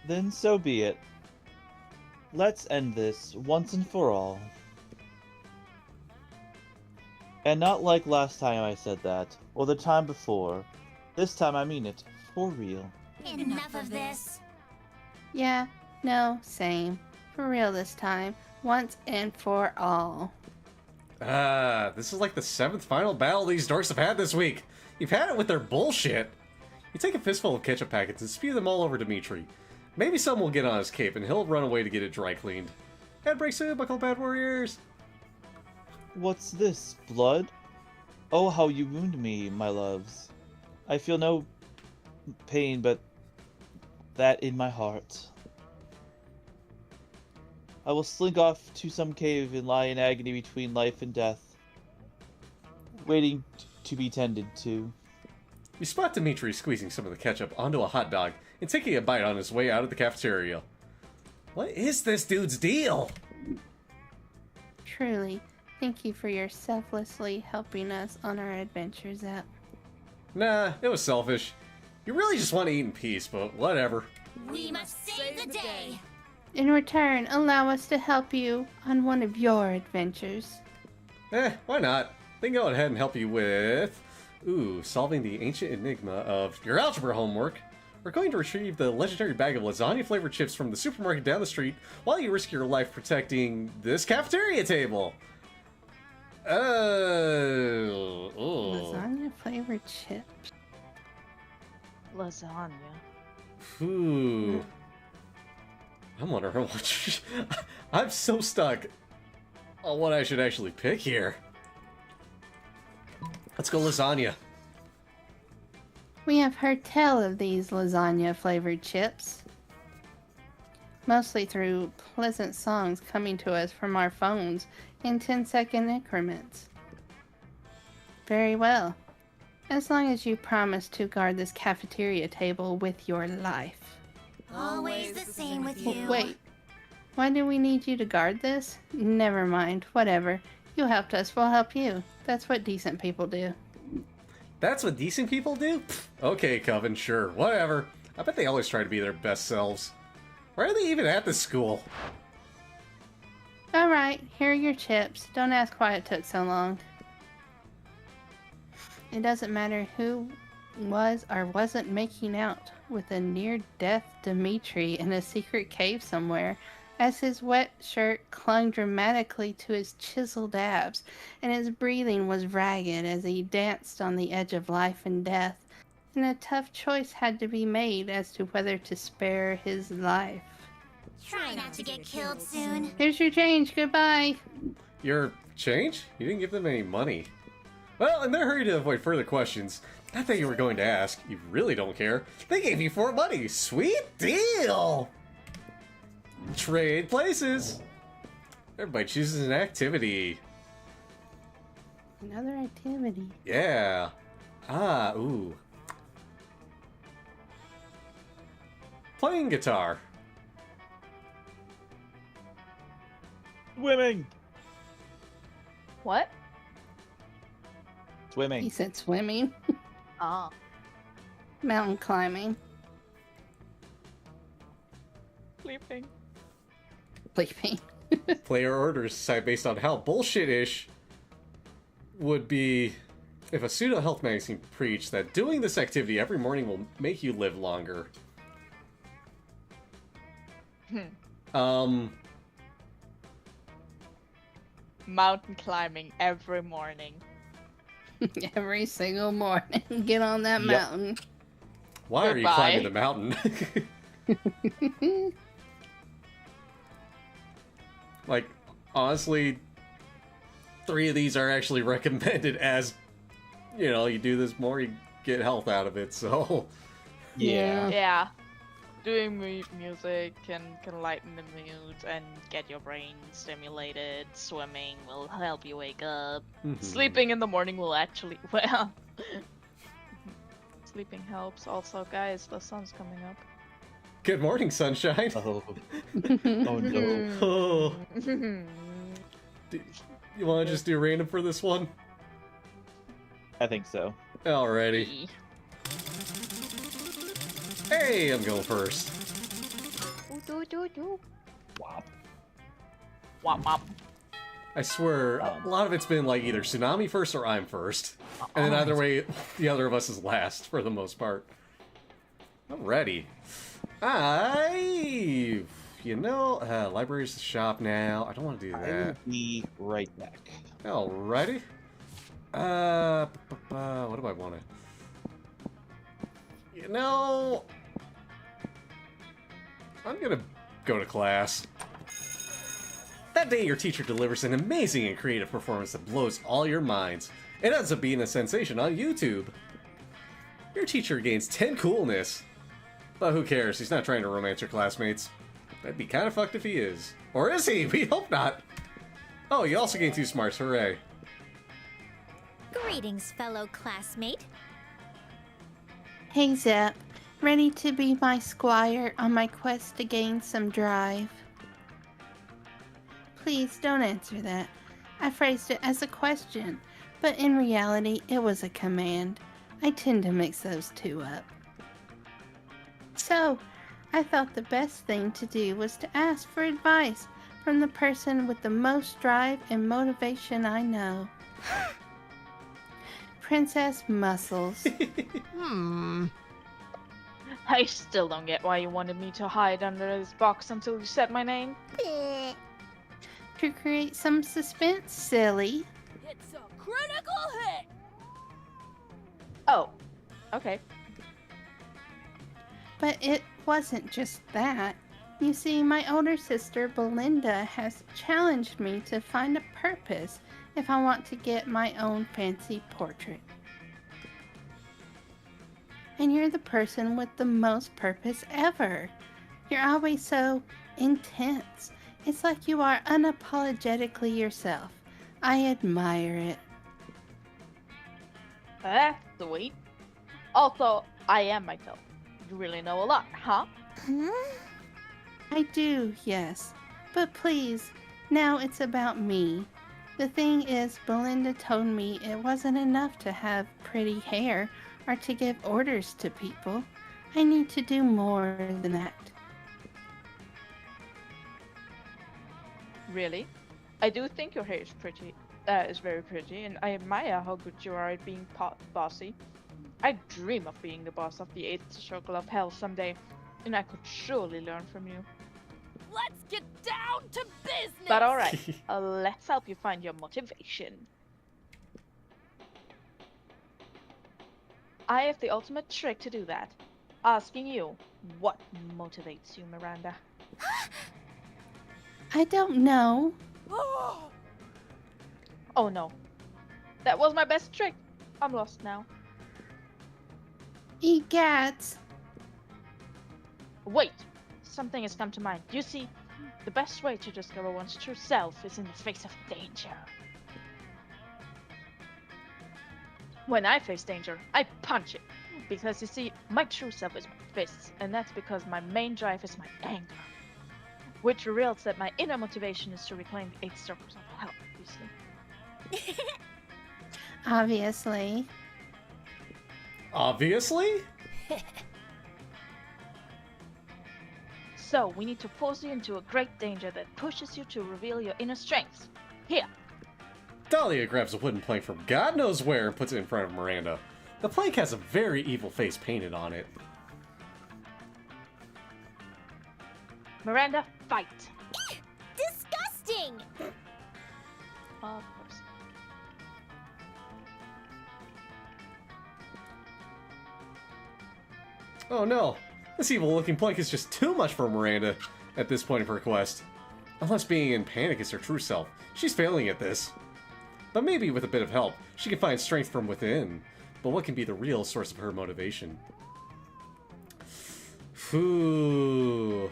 [SPEAKER 4] Then so be it. Let's end this once and for all. And not like last time I said that, or the time before. This time I mean it, for real.
[SPEAKER 10] Enough of this.
[SPEAKER 3] Yeah, no, same. For real this time. Once and for all.
[SPEAKER 2] This is like the 7th final battle these dorks have had this week. You've had it with their bullshit. You take a fistful of ketchup packets and spew them all over Dimitri. Maybe some will get on his cape and he'll run away to get it dry cleaned. Head break soon, buckle bad warriors.
[SPEAKER 4] What's this, blood? Oh, how you wound me, my loves. I feel no pain but that in my heart. I will slink off to some cave and lie in agony between life and death, waiting to be tended to.
[SPEAKER 2] You spot Dimitri squeezing some of the ketchup onto a hot dog and taking a bite on his way out of the cafeteria. What is this dude's deal?
[SPEAKER 3] Truly, thank you for your selflessly helping us on our adventures out.
[SPEAKER 2] Nah, it was selfish. You really just want to eat in peace, but whatever.
[SPEAKER 10] We must save the day.
[SPEAKER 3] In return, allow us to help you on one of your adventures.
[SPEAKER 2] Why not? Then go ahead and help you with... solving the ancient enigma of your algebra homework. We're going to retrieve the legendary bag of lasagna-flavored chips from the supermarket down the street while you risk your life protecting this cafeteria table.
[SPEAKER 3] Lasagna flavored chips.
[SPEAKER 1] Lasagna.
[SPEAKER 2] Ooh. I'm wondering what... I'm so stuck on what I should actually pick here. Let's go lasagna.
[SPEAKER 3] We have heard tell of these lasagna flavored chips. Mostly through pleasant songs coming to us from our phones in 10-second increments. Very well. As long as you promise to guard this cafeteria table with your life.
[SPEAKER 10] Always the same with you.
[SPEAKER 3] Wait. Why do we need you to guard this? Never mind. Whatever. You helped us, we'll help you. That's what decent people do.
[SPEAKER 2] That's what decent people do? Pfft, okay, Coven, sure, whatever. I bet they always try to be their best selves. Why are they even at this school?
[SPEAKER 3] Alright, here are your chips. Don't ask why it took so long. It doesn't matter who was or wasn't making out with a near-death Dimitri in a secret cave somewhere, as his wet shirt clung dramatically to his chiseled abs, and his breathing was ragged as he danced on the edge of life and death, and a tough choice had to be made as to whether to spare his life.
[SPEAKER 10] Try not to get killed soon.
[SPEAKER 3] Here's your change, goodbye!
[SPEAKER 2] Your change? You didn't give them any money. Well, in their hurry to avoid further questions, not that you were going to ask, you really don't care, they gave you 4 money! Sweet deal! Trade places! Everybody chooses an activity.
[SPEAKER 3] Another activity.
[SPEAKER 2] Yeah. Ooh. Playing guitar.
[SPEAKER 4] Swimming!
[SPEAKER 1] What?
[SPEAKER 3] He
[SPEAKER 4] Swimming.
[SPEAKER 3] said swimming.
[SPEAKER 1] Oh.
[SPEAKER 3] Mountain climbing.
[SPEAKER 1] Sleeping.
[SPEAKER 3] Sleeping.
[SPEAKER 2] Player orders decide based on how bullshit-ish would be if a pseudo-health magazine preached that doing this activity every morning will make you live longer.
[SPEAKER 1] Mountain climbing every morning.
[SPEAKER 3] Every single morning. Get on that
[SPEAKER 2] Yep.
[SPEAKER 3] mountain.
[SPEAKER 2] Why are you
[SPEAKER 1] Goodbye.
[SPEAKER 2] climbing the mountain? Like, honestly, 3 of these are actually recommended as, you do this more, you get health out of it, so...
[SPEAKER 3] Yeah.
[SPEAKER 1] Yeah. Doing music can lighten the mood and get your brain stimulated. Swimming will help you wake up.
[SPEAKER 2] Mhm.
[SPEAKER 1] Sleeping in the morning will actually, well... Sleeping helps also, guys. The sun's coming up.
[SPEAKER 2] Good morning, sunshine!
[SPEAKER 4] Oh. Oh no.
[SPEAKER 2] Oh. You want to just do random for this one?
[SPEAKER 4] I think so.
[SPEAKER 2] Alrighty. Hey, I'm going first.
[SPEAKER 4] Wop.
[SPEAKER 1] Womp womp.
[SPEAKER 2] I swear, a lot of it's been like either Tsunami first or I'm first. And then either way, the other of us is last for the most part. Alrighty. Library's the shop now. I don't want to do
[SPEAKER 4] I will
[SPEAKER 2] that.
[SPEAKER 4] be right back.
[SPEAKER 2] Alrighty. What do I want to... I'm gonna go to class. That day, your teacher delivers an amazing and creative performance that blows all your minds. It ends up being a sensation on YouTube. Your teacher gains 10 coolness. But who cares? He's not trying to romance your classmates. That'd be kind of fucked if he is. Or is he? We hope not. Oh, you also gain 2 smarts. Hooray.
[SPEAKER 7] Greetings, fellow classmate.
[SPEAKER 3] Hey Zep, ready to be my squire on my quest to gain some drive? Please don't answer that. I phrased it as a question, but in reality it was a command. I tend to mix those two up. So, I thought the best thing to do was to ask for advice from the person with the most drive and motivation I know. Princess Muscles.
[SPEAKER 1] I still don't get why you wanted me to hide under this box until you said my name.
[SPEAKER 3] To create some suspense, silly.
[SPEAKER 10] It's a critical hit!
[SPEAKER 1] Oh, okay.
[SPEAKER 3] But it wasn't just that. You see, my older sister, Belinda, has challenged me to find a purpose if I want to get my own fancy portrait. And you're the person with the most purpose ever. You're always so intense. It's like you are unapologetically yourself. I admire it.
[SPEAKER 1] That's sweet. Also, I am myself. You really know a lot, huh?
[SPEAKER 3] I do, yes. But please, now it's about me. The thing is, Belinda told me it wasn't enough to have pretty hair or to give orders to people. I need to do more than that.
[SPEAKER 1] Really? I do think your hair is pretty. Is very pretty, and I admire how good you are at being bossy. I dream of being the boss of the 8th Circle of Hell someday, and I could surely learn from you.
[SPEAKER 10] Let's get down to business!
[SPEAKER 1] But alright, let's help you find your motivation. I have the ultimate trick to do that. Asking you, what motivates you, Miranda?
[SPEAKER 3] I don't know.
[SPEAKER 1] Oh no. That was my best trick. I'm lost now.
[SPEAKER 3] Egats.
[SPEAKER 1] Wait! Something has come to mind. You see, the best way to discover one's true self is in the face of danger. When I face danger, I punch it. Because you see, my true self is my fists, and that's because my main drive is my anger. Which reveals that my inner motivation is to reclaim the 8 circles of hell, you see.
[SPEAKER 3] Obviously.
[SPEAKER 2] Obviously?
[SPEAKER 1] So, we need to force you into a great danger that pushes you to reveal your inner strengths. Here.
[SPEAKER 2] Dahlia grabs a wooden plank from God knows where and puts it in front of Miranda. The plank has a very evil face painted on it.
[SPEAKER 1] Miranda, fight!
[SPEAKER 7] Disgusting!
[SPEAKER 1] Of course.
[SPEAKER 2] Oh no! This evil-looking plank is just too much for Miranda at this point of her quest. Unless being in panic is her true self, she's failing at this. But maybe with a bit of help, she can find strength from within. But what can be the real source of her motivation? Ooh.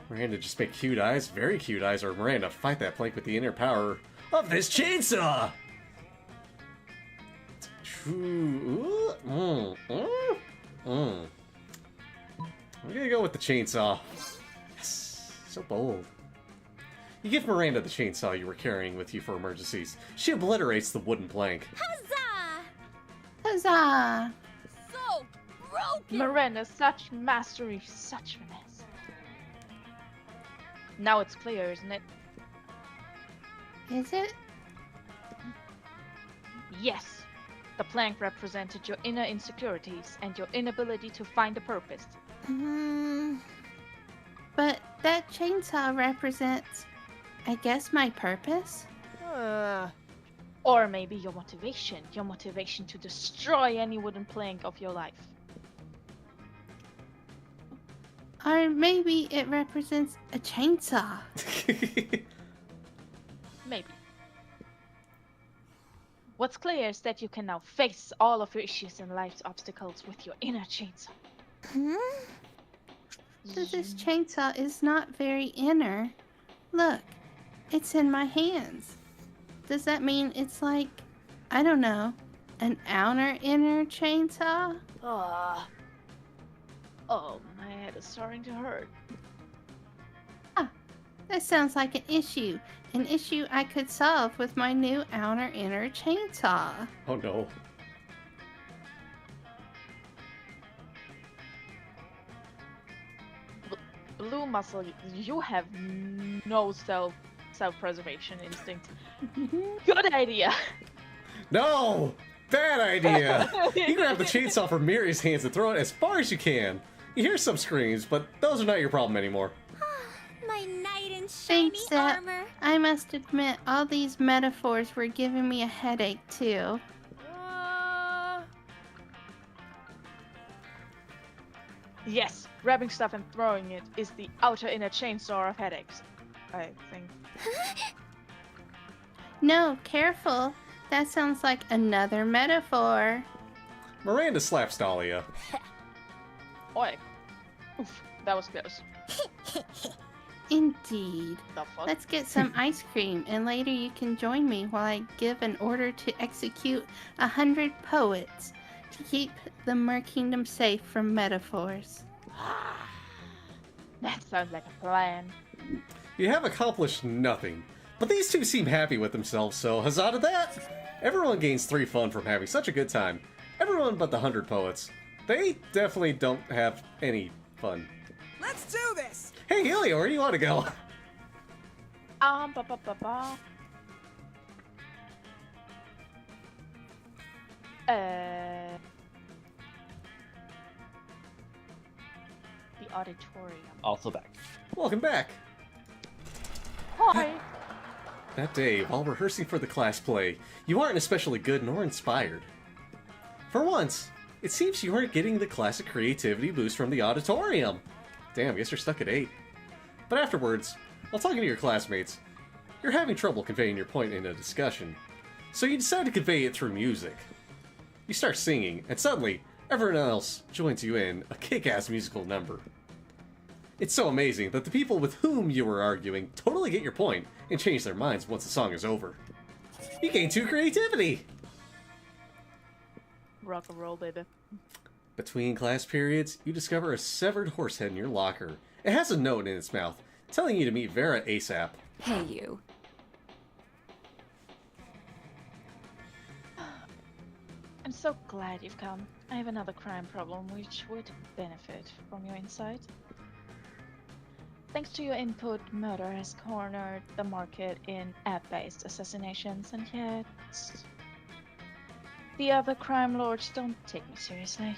[SPEAKER 2] Miranda just make cute eyes, very cute eyes, or Miranda fight that plank with the inner power of this chainsaw! Ooh. I'm gonna go with the chainsaw. Yes, so bold. You give Miranda the chainsaw you were carrying with you for emergencies. She obliterates the wooden plank.
[SPEAKER 7] Huzzah!
[SPEAKER 3] Huzzah!
[SPEAKER 10] So broken!
[SPEAKER 1] Miranda, such mastery, such finesse. Now it's clear, isn't it?
[SPEAKER 3] Is it?
[SPEAKER 1] Yes. The plank represented your inner insecurities and your inability to find a purpose.
[SPEAKER 3] But that chainsaw represents, I guess, my purpose?
[SPEAKER 1] Or maybe your motivation to destroy any wooden plank of your life.
[SPEAKER 3] Or maybe it represents a chainsaw.
[SPEAKER 1] Maybe. What's clear is that you can now face all of your issues and life's obstacles with your inner chainsaw.
[SPEAKER 3] So this chainsaw is not very inner. Look, it's in my hands. Does that mean it's like, I don't know, an outer inner chainsaw?
[SPEAKER 1] Oh, my head is starting to hurt.
[SPEAKER 3] That sounds like an issue I could solve with my new outer inner chainsaw.
[SPEAKER 2] Oh no.
[SPEAKER 1] Blue muscle, you have no self-preservation instinct. Good idea.
[SPEAKER 2] No! Bad idea! You grab the chainsaw from Miri's hands and throw it as far as you can. You hear some screams, but those are not your problem anymore.
[SPEAKER 7] My knight in shiny
[SPEAKER 3] Thanks, Zep.
[SPEAKER 7] armor.
[SPEAKER 3] I must admit, all these metaphors were giving me a headache, too.
[SPEAKER 1] Yes, grabbing stuff and throwing it is the outer inner chainsaw of headaches, I think.
[SPEAKER 3] No, careful. That sounds like another metaphor.
[SPEAKER 2] Miranda slaps Dahlia.
[SPEAKER 1] Oi. Oof, that was close.
[SPEAKER 3] Indeed.
[SPEAKER 1] The fuck?
[SPEAKER 3] Let's get some ice cream, and later you can join me while I give an order to execute 100 poets to keep the Mer Kingdom safe from metaphors.
[SPEAKER 1] That sounds like a plan.
[SPEAKER 2] You have accomplished nothing, but these two seem happy with themselves, so huzzah to that! Everyone gains 3 fun from having such a good time. Everyone but the 100 poets. They definitely don't have any fun.
[SPEAKER 6] Let's do this!
[SPEAKER 2] Hey, Helio, where do you want to go?
[SPEAKER 1] Ba ba ba ba. The auditorium.
[SPEAKER 4] Also back.
[SPEAKER 2] Welcome back.
[SPEAKER 1] Hi.
[SPEAKER 2] That day, while rehearsing for the class play, you aren't especially good nor inspired. For once, it seems you aren't getting the classic creativity boost from the auditorium. Damn, I guess you're stuck at 8. But afterwards, while talking to your classmates, you're having trouble conveying your point in a discussion. So you decide to convey it through music. You start singing, and suddenly, everyone else joins you in a kick-ass musical number. It's so amazing that the people with whom you were arguing totally get your point and change their minds once the song is over. You gain 2 creativity!
[SPEAKER 1] Rock and roll, baby.
[SPEAKER 2] Between class periods, you discover a severed horse head in your locker. It has a note in its mouth, telling you to meet Vera ASAP.
[SPEAKER 8] Hey, you.
[SPEAKER 1] I'm so glad you've come. I have another crime problem which would benefit from your insight. Thanks to your input, murder has cornered the market in app-based assassinations, and yet the other crime lords don't take me seriously.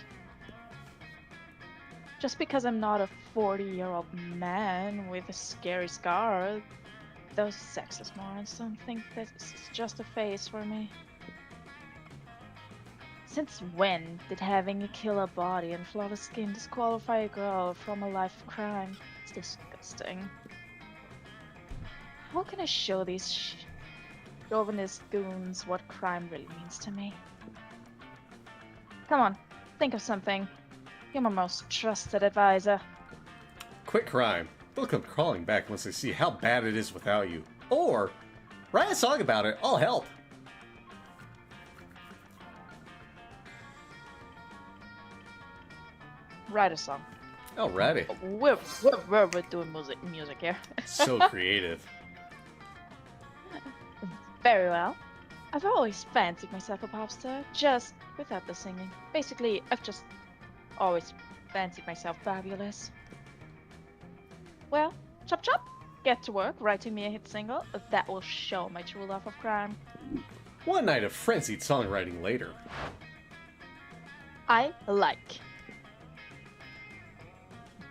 [SPEAKER 1] Just because I'm not a 40-year-old man with a scary scar, those sexist morons don't think that this is just a phase for me. Since when did having a killer body and flawless skin disqualify a girl from a life of crime? It's disgusting. How can I show these chauvinist goons what crime really means to me? Come on, think of something. You're my most trusted advisor.
[SPEAKER 2] Quit crime. They'll come crawling back once they see how bad it is without you. Or, write a song about it. I'll help.
[SPEAKER 1] Write a song.
[SPEAKER 2] Alrighty.
[SPEAKER 1] We're doing music here.
[SPEAKER 2] So creative.
[SPEAKER 1] Very well. I've always fancied myself a pop star, just without the singing. Basically, I've just always fancied myself fabulous. Well, chop chop, get to work writing me a hit single that will show my true love of crime.
[SPEAKER 2] One night of frenzied songwriting later.
[SPEAKER 1] I like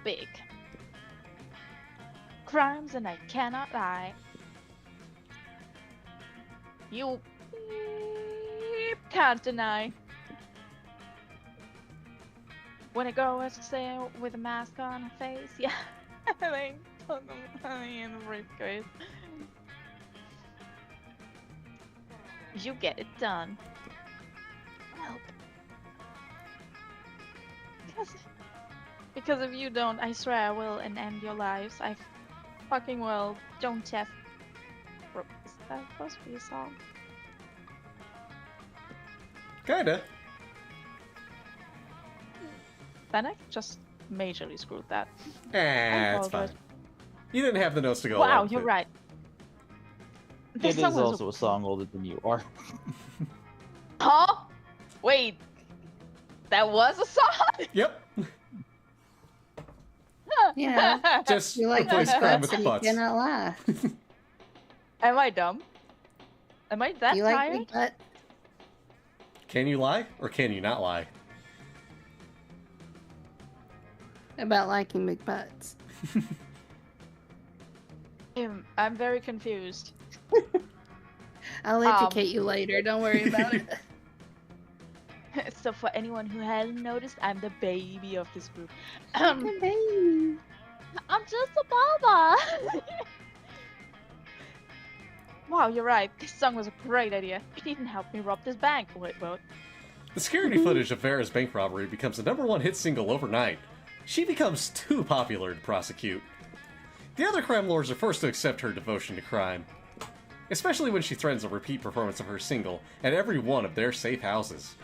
[SPEAKER 1] big crimes and I cannot lie. You can't deny. When a girl was to say with a mask on her face, yeah, they put the money in the briefcase. You get it done. Help. Because if you don't, I swear I will and end your lives. I fucking will. Don't test. Is that supposed to be a song?
[SPEAKER 2] Kinda.
[SPEAKER 1] Fennec just majorly screwed that.
[SPEAKER 2] It's fine. You didn't have the notes to go
[SPEAKER 1] Wow,
[SPEAKER 2] along
[SPEAKER 1] you're
[SPEAKER 2] with.
[SPEAKER 1] right.
[SPEAKER 4] It is also a song older than you are.
[SPEAKER 1] Huh? Wait. That was a song?
[SPEAKER 2] Yep.
[SPEAKER 3] You know,
[SPEAKER 2] Just
[SPEAKER 3] you like
[SPEAKER 2] replace
[SPEAKER 3] big
[SPEAKER 2] crime with
[SPEAKER 3] butts,
[SPEAKER 2] the
[SPEAKER 3] you
[SPEAKER 2] butts.
[SPEAKER 3] cannot lie.
[SPEAKER 1] Am I dumb? Am I that
[SPEAKER 3] You like
[SPEAKER 1] tired?
[SPEAKER 3] big butt?
[SPEAKER 2] Can you lie or can you not lie?
[SPEAKER 3] About liking big butts.
[SPEAKER 1] I'm very confused.
[SPEAKER 3] I'll educate you later. Don't worry about it.
[SPEAKER 1] So for anyone who hasn't noticed, I'm the baby of this group.
[SPEAKER 3] Baby.
[SPEAKER 1] I'm just a baba. Wow, you're right. This song was a great idea. It even helped me rob this bank. Wait, what?
[SPEAKER 2] The security footage of Vera's bank robbery becomes the #1 hit single overnight. She becomes too popular to prosecute. The other crime lords are forced to accept her devotion to crime, especially when she threatens a repeat performance of her single at every one of their safe houses.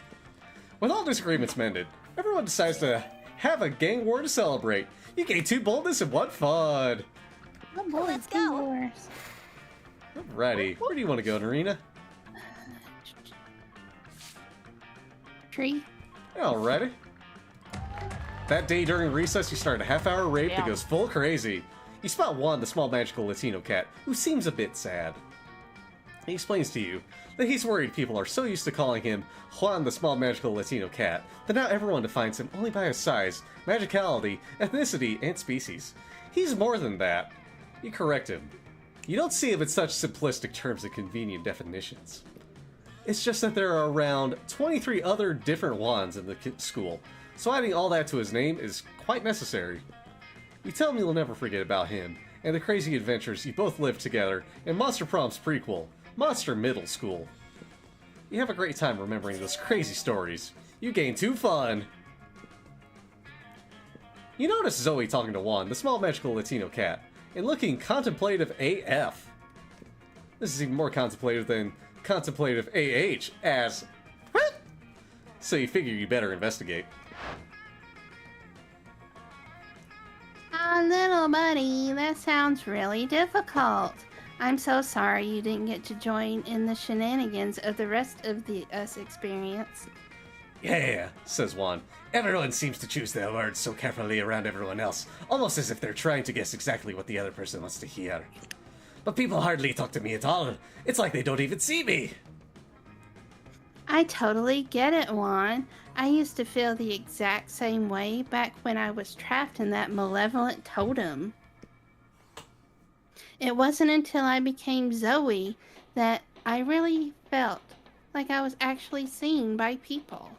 [SPEAKER 2] With all disagreements mended, everyone decides to have a gang war to celebrate. You gain 2 boldness and 1 fun.
[SPEAKER 3] Oh boy,
[SPEAKER 10] Let's go.
[SPEAKER 3] Wars.
[SPEAKER 2] Alrighty, where do you want to go, Narina?
[SPEAKER 3] Tree.
[SPEAKER 2] Alrighty. That day during recess, you start a half-hour raid that
[SPEAKER 1] Damn.
[SPEAKER 2] goes full crazy. You spot Juan, the small magical Latino cat, who seems a bit sad. He explains to you that he's worried people are so used to calling him Juan, the small magical Latino cat, that now everyone defines him only by his size, magicality, ethnicity, and species. He's more than that. You correct him. You don't see him in such simplistic terms and convenient definitions. It's just that there are around 23 other different Juans in the school, so adding all that to his name is quite necessary. You tell him you'll never forget about him, and the crazy adventures you both lived together in Monster Prom's prequel, Monster Middle School. You have a great time remembering those crazy stories. You gain 2 fun! You notice Zoe talking to Juan, the small magical Latino cat, and looking contemplative AF. This is even more contemplative than contemplative AH, as... So you figure you better investigate.
[SPEAKER 3] Little buddy, that sounds really difficult. I'm so sorry you didn't get to join in the shenanigans of the rest of the us experience.
[SPEAKER 2] Yeah, says Juan. Everyone seems to choose their words so carefully around everyone else, almost as if they're trying to guess exactly what the other person wants to hear. But people hardly talk to me at all. It's like they don't even see me.
[SPEAKER 3] I totally get it, Juan. I used to feel the exact same way back when I was trapped in that malevolent totem. It wasn't until I became Zoe that I really felt like I was actually seen by people.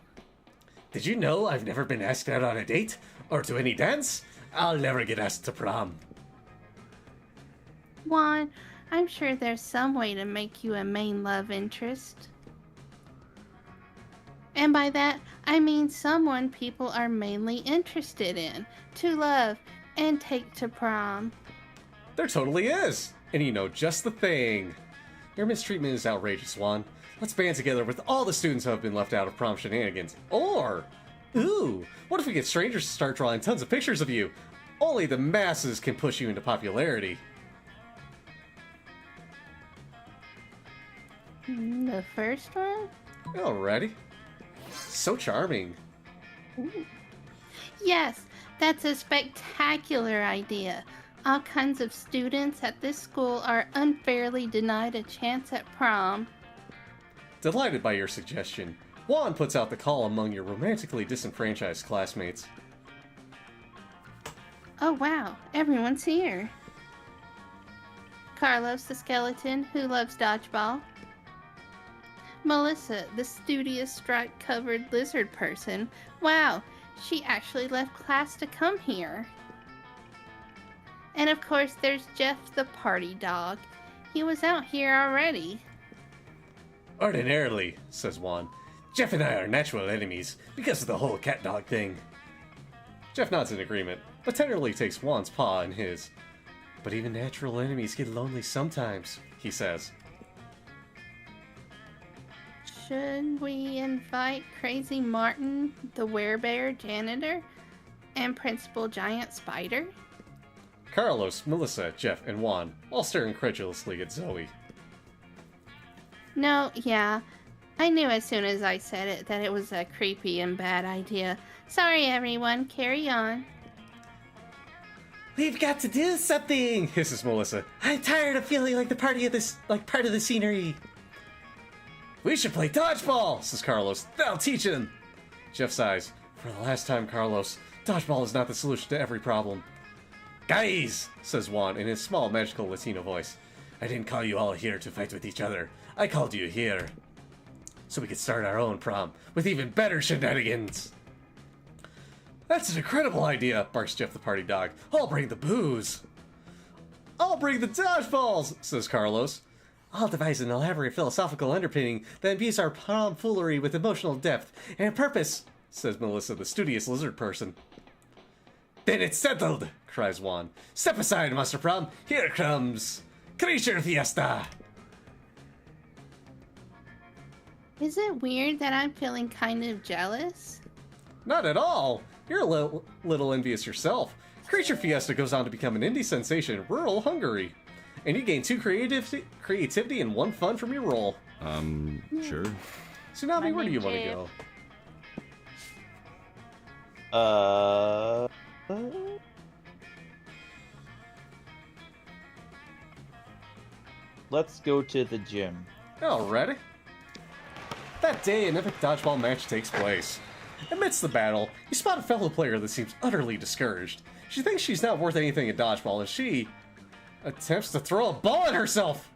[SPEAKER 2] Did you know I've never been asked out on a date? Or to any dance? I'll never get asked to prom.
[SPEAKER 3] Juan, I'm sure there's some way to make you a main love interest. And by that, I mean someone people are mainly interested in, to love, and take to prom.
[SPEAKER 2] There totally is! And you know just the thing. Your mistreatment is outrageous, Juan. Let's band together with all the students who have been left out of prom shenanigans. Or, ooh, what if we get strangers to start drawing tons of pictures of you? Only the masses can push you into popularity.
[SPEAKER 3] The first one?
[SPEAKER 2] Alrighty. So charming.
[SPEAKER 3] Ooh. Yes, that's a spectacular idea. All kinds of students at this school are unfairly denied a chance at prom.
[SPEAKER 2] Delighted by your suggestion, Juan puts out the call among your romantically disenfranchised classmates.
[SPEAKER 3] Oh wow, everyone's here. Carlos the skeleton who loves dodgeball. Melissa, the studious stripe-covered lizard person. Wow, she actually left class to come here. And of course, there's Jeff the party dog. He was out here already.
[SPEAKER 2] Ordinarily, says Juan, Jeff and I are natural enemies because of the whole cat dog thing. Jeff nods in agreement, but tenderly takes Juan's paw in his. But even natural enemies get lonely sometimes, he says.
[SPEAKER 3] Should we invite Crazy Martin, the werebear janitor, and Principal Giant Spider?
[SPEAKER 2] Carlos, Melissa, Jeff, and Juan all stare incredulously at Zoe.
[SPEAKER 3] No, yeah. I knew as soon as I said it that it was a creepy and bad idea. Sorry, everyone. Carry on.
[SPEAKER 9] We've got to do something,
[SPEAKER 2] Hisses Melissa.
[SPEAKER 9] I'm tired of feeling like part of the scenery.
[SPEAKER 2] We should play dodgeball, says Carlos. That'll teach him. Jeff sighs. For the last time, Carlos, dodgeball is not the solution to every problem. Guys, says Juan in his small, magical Latino voice. I didn't call you all here to fight with each other. I called you here so we could start our own prom with even better shenanigans. That's an incredible idea, barks Jeff the party dog. I'll bring the booze. I'll bring the dodgeballs, says Carlos.
[SPEAKER 9] I'll devise an elaborate philosophical underpinning that imbues our tomfoolery with emotional depth and purpose,
[SPEAKER 2] says Melissa, the studious lizard person.
[SPEAKER 9] Then it's settled, cries Juan. Step aside, Monster Prom. Here comes Creature Fiesta.
[SPEAKER 3] Is it weird that I'm feeling kind of jealous?
[SPEAKER 2] Not at all. You're a little envious yourself. Creature Fiesta goes on to become an indie sensation in rural Hungary. And you gain 2 creativity and 1 fun from your role.
[SPEAKER 5] Sure.
[SPEAKER 2] Tsunami, where do you want to go?
[SPEAKER 4] Let's go to the gym.
[SPEAKER 2] Alrighty. That day, an epic dodgeball match takes place. Amidst the battle, you spot a fellow player that seems utterly discouraged. She thinks she's not worth anything in dodgeball as she attempts to throw a ball at herself.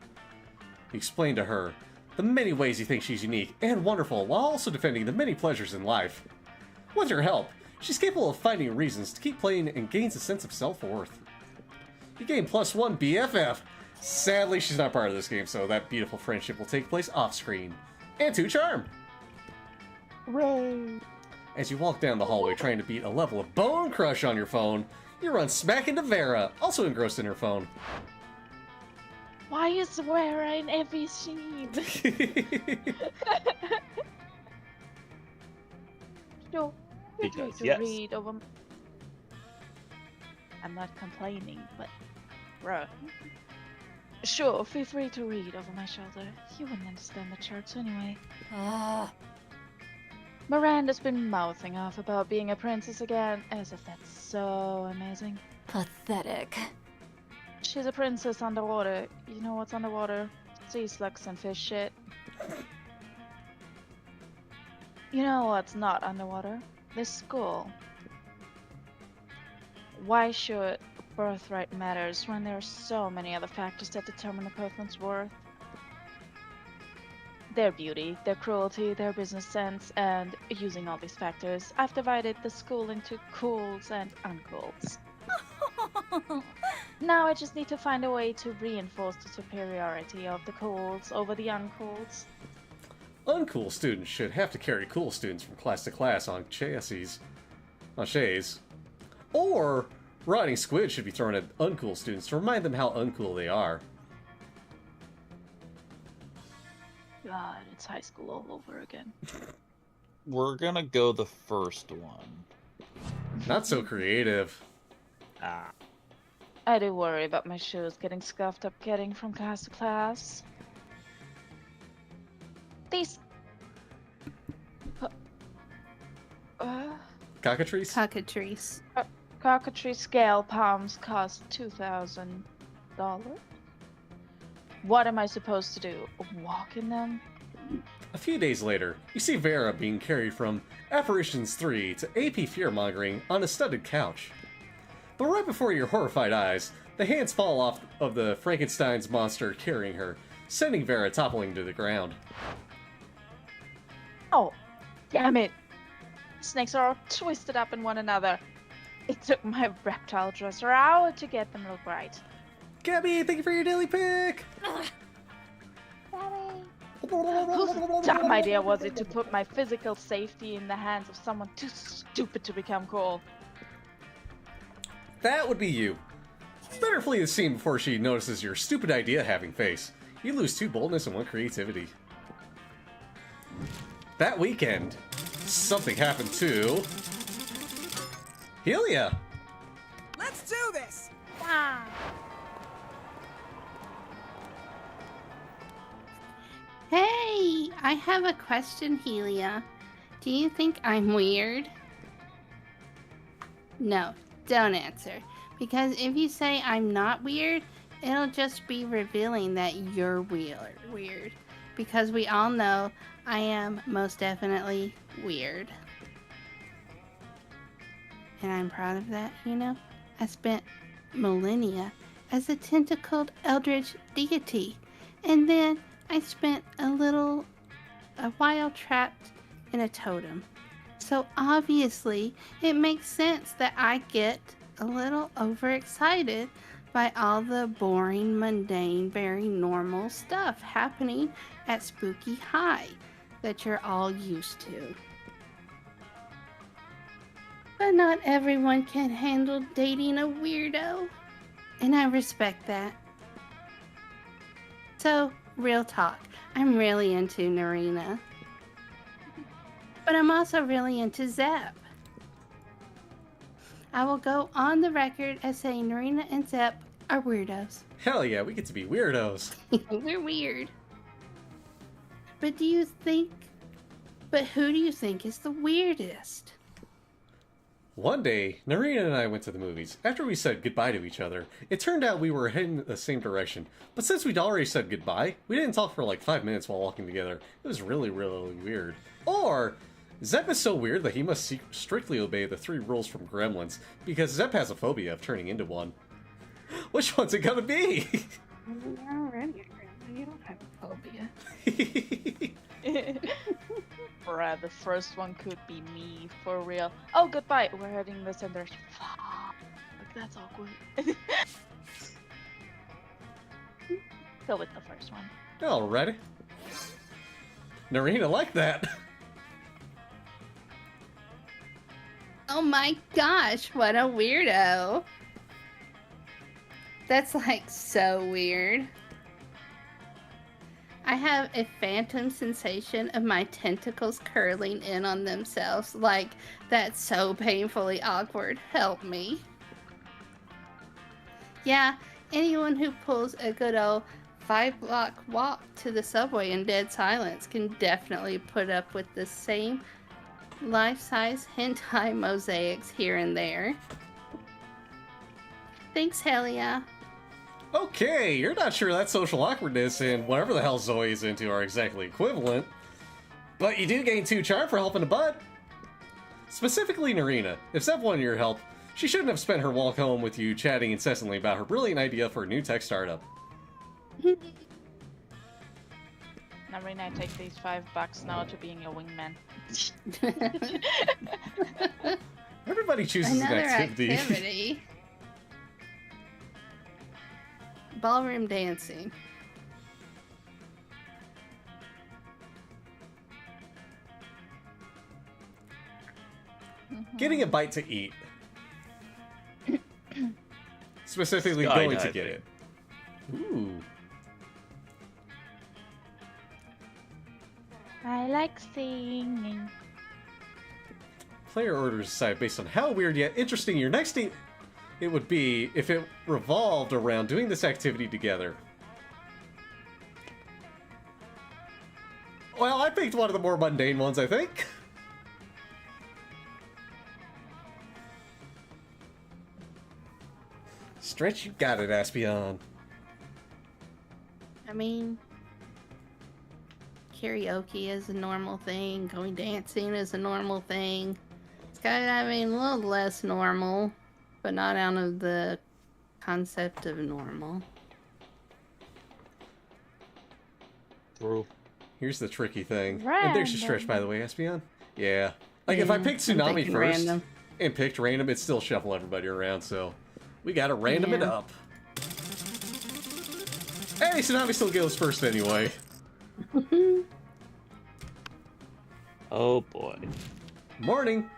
[SPEAKER 2] You explain to her the many ways you think she's unique and wonderful while also defending the many pleasures in life. With your help, she's capable of finding reasons to keep playing and gains a sense of self-worth. You gain +1 BFF. Sadly, she's not part of this game, so that beautiful friendship will take place off-screen. And 2 charm.
[SPEAKER 4] Hooray!
[SPEAKER 2] As you walk down the hallway trying to beat a level of Bone Crush on your phone, you run smack into Vera, also engrossed in her phone.
[SPEAKER 1] Why is Vera in every scene? Sure, feel free
[SPEAKER 4] Because,
[SPEAKER 1] to
[SPEAKER 4] yes.
[SPEAKER 1] read over. I'm not complaining, but bruh. Sure, feel free to read over my shoulder. You wouldn't understand the charts anyway. Miranda's been mouthing off about being a princess again, as if that's so amazing.
[SPEAKER 8] Pathetic.
[SPEAKER 1] She's a princess underwater. You know what's underwater? Sea slugs and fish shit. You know what's not underwater? This school. Why should birthright matters when there are so many other factors that determine a person's worth? Their beauty, their cruelty, their business sense, and using all these factors, I've divided the school into cools and uncools. Now I just need to find a way to reinforce the superiority of the cools over the uncools.
[SPEAKER 2] Uncool students should have to carry cool students from class to class on chaise. Or rotting squid should be thrown at uncool students to remind them how uncool they are.
[SPEAKER 1] God, it's high school all over again.
[SPEAKER 4] We're gonna go the first one.
[SPEAKER 2] Not so creative.
[SPEAKER 4] Ah.
[SPEAKER 1] I do worry about my shoes getting scuffed up getting from class to class. These.
[SPEAKER 2] Cockatrice?
[SPEAKER 3] Cockatrice.
[SPEAKER 1] Cockatry scale palms cost $2,000. What am I supposed to do? Walk in them?
[SPEAKER 2] A few days later, you see Vera being carried from Apparitions 3 to AP Fearmongering on a studded couch. But right before your horrified eyes, the hands fall off of the Frankenstein's monster carrying her, sending Vera toppling to the ground.
[SPEAKER 1] Oh, damn it! Snakes are all twisted up in one another. It took my reptile dresser an hour to get them look right.
[SPEAKER 2] Gabby, thank you for your daily pick!
[SPEAKER 1] Whose dumb idea was it to put my physical safety in the hands of someone too stupid to become cool?
[SPEAKER 2] That would be you. Better flee the scene before she notices your stupid idea having face. You lose 2 boldness and 1 creativity. That weekend, something happened to Helia.
[SPEAKER 6] Let's do this!
[SPEAKER 1] Wow.
[SPEAKER 3] Hey, I have a question, Helia. Do you think I'm weird? No, don't answer. Because if you say I'm not weird, it'll just be revealing that you're weird. Because we all know I am most definitely weird. And I'm proud of that, you know? I spent millennia as a tentacled eldritch deity. And then I spent a while trapped in a totem. So obviously, it makes sense that I get a little overexcited by all the boring, mundane, very normal stuff happening at Spooky High that you're all used to. But not everyone can handle dating a weirdo, and I respect that. So, real talk, I'm really into Narina. But I'm also really into Zep. I will go on the record as saying Narina and Zep are weirdos.
[SPEAKER 2] Hell yeah, we get to be weirdos.
[SPEAKER 3] We're weird. But who do you think is the weirdest?
[SPEAKER 2] One day, Narina and I went to the movies. After we said goodbye to each other, it turned out we were heading the same direction. But since we'd already said goodbye, we didn't talk for like 5 minutes while walking together. It was really, really weird. Or, Zep is so weird that he must strictly obey the 3 rules from Gremlins, because Zep has a phobia of turning into one. Which one's it gonna be?
[SPEAKER 3] You're already a gremlin. You don't have a phobia.
[SPEAKER 1] Bruh, the first one could be me, for real. Oh, goodbye. We're heading this and there's... Fuck. Like, that's awkward. Go with the first one.
[SPEAKER 2] Alrighty. Narina liked that.
[SPEAKER 3] Oh my gosh, what a weirdo. That's like so weird. I have a phantom sensation of my tentacles curling in on themselves. Like, that's so painfully awkward. Help me. Yeah, anyone who pulls a good old 5-block walk to the subway in dead silence can definitely put up with the same life-size hentai mosaics here and there. Thanks, Helia.
[SPEAKER 2] Okay, you're not sure that social awkwardness and whatever the hell Zoe is into are exactly equivalent. But you do gain 2 charm for helping a bud. Specifically Narina. If Zep wanted your help, she shouldn't have spent her walk home with you chatting incessantly about her brilliant idea for a new tech startup.
[SPEAKER 1] Narina, I take these $5 now to being a wingman.
[SPEAKER 2] Everybody chooses
[SPEAKER 3] Another
[SPEAKER 2] an
[SPEAKER 3] activity. Ballroom dancing.
[SPEAKER 2] Getting a bite to eat. Specifically going to get it. Ooh.
[SPEAKER 1] I like singing.
[SPEAKER 2] Player orders decide based on how weird yet interesting your next date it would be if it revolved around doing this activity together. Well, I picked one of the more mundane ones, I think. Stretch, you got it, Aspion.
[SPEAKER 3] I mean, karaoke is a normal thing. Going dancing is a normal thing. Skydiving a little less normal, but not out of the concept of normal.
[SPEAKER 4] True.
[SPEAKER 2] Here's the tricky thing. And there's your stretch, by the way, Espion. Yeah. Like, if I picked
[SPEAKER 3] I'm
[SPEAKER 2] Tsunami
[SPEAKER 3] thinking
[SPEAKER 2] first
[SPEAKER 3] random.
[SPEAKER 2] and picked random, it'd still shuffle everybody around, so we gotta random it
[SPEAKER 3] Yeah.
[SPEAKER 2] up. Hey, Tsunami still goes first anyway.
[SPEAKER 4] Oh boy.
[SPEAKER 2] Morning.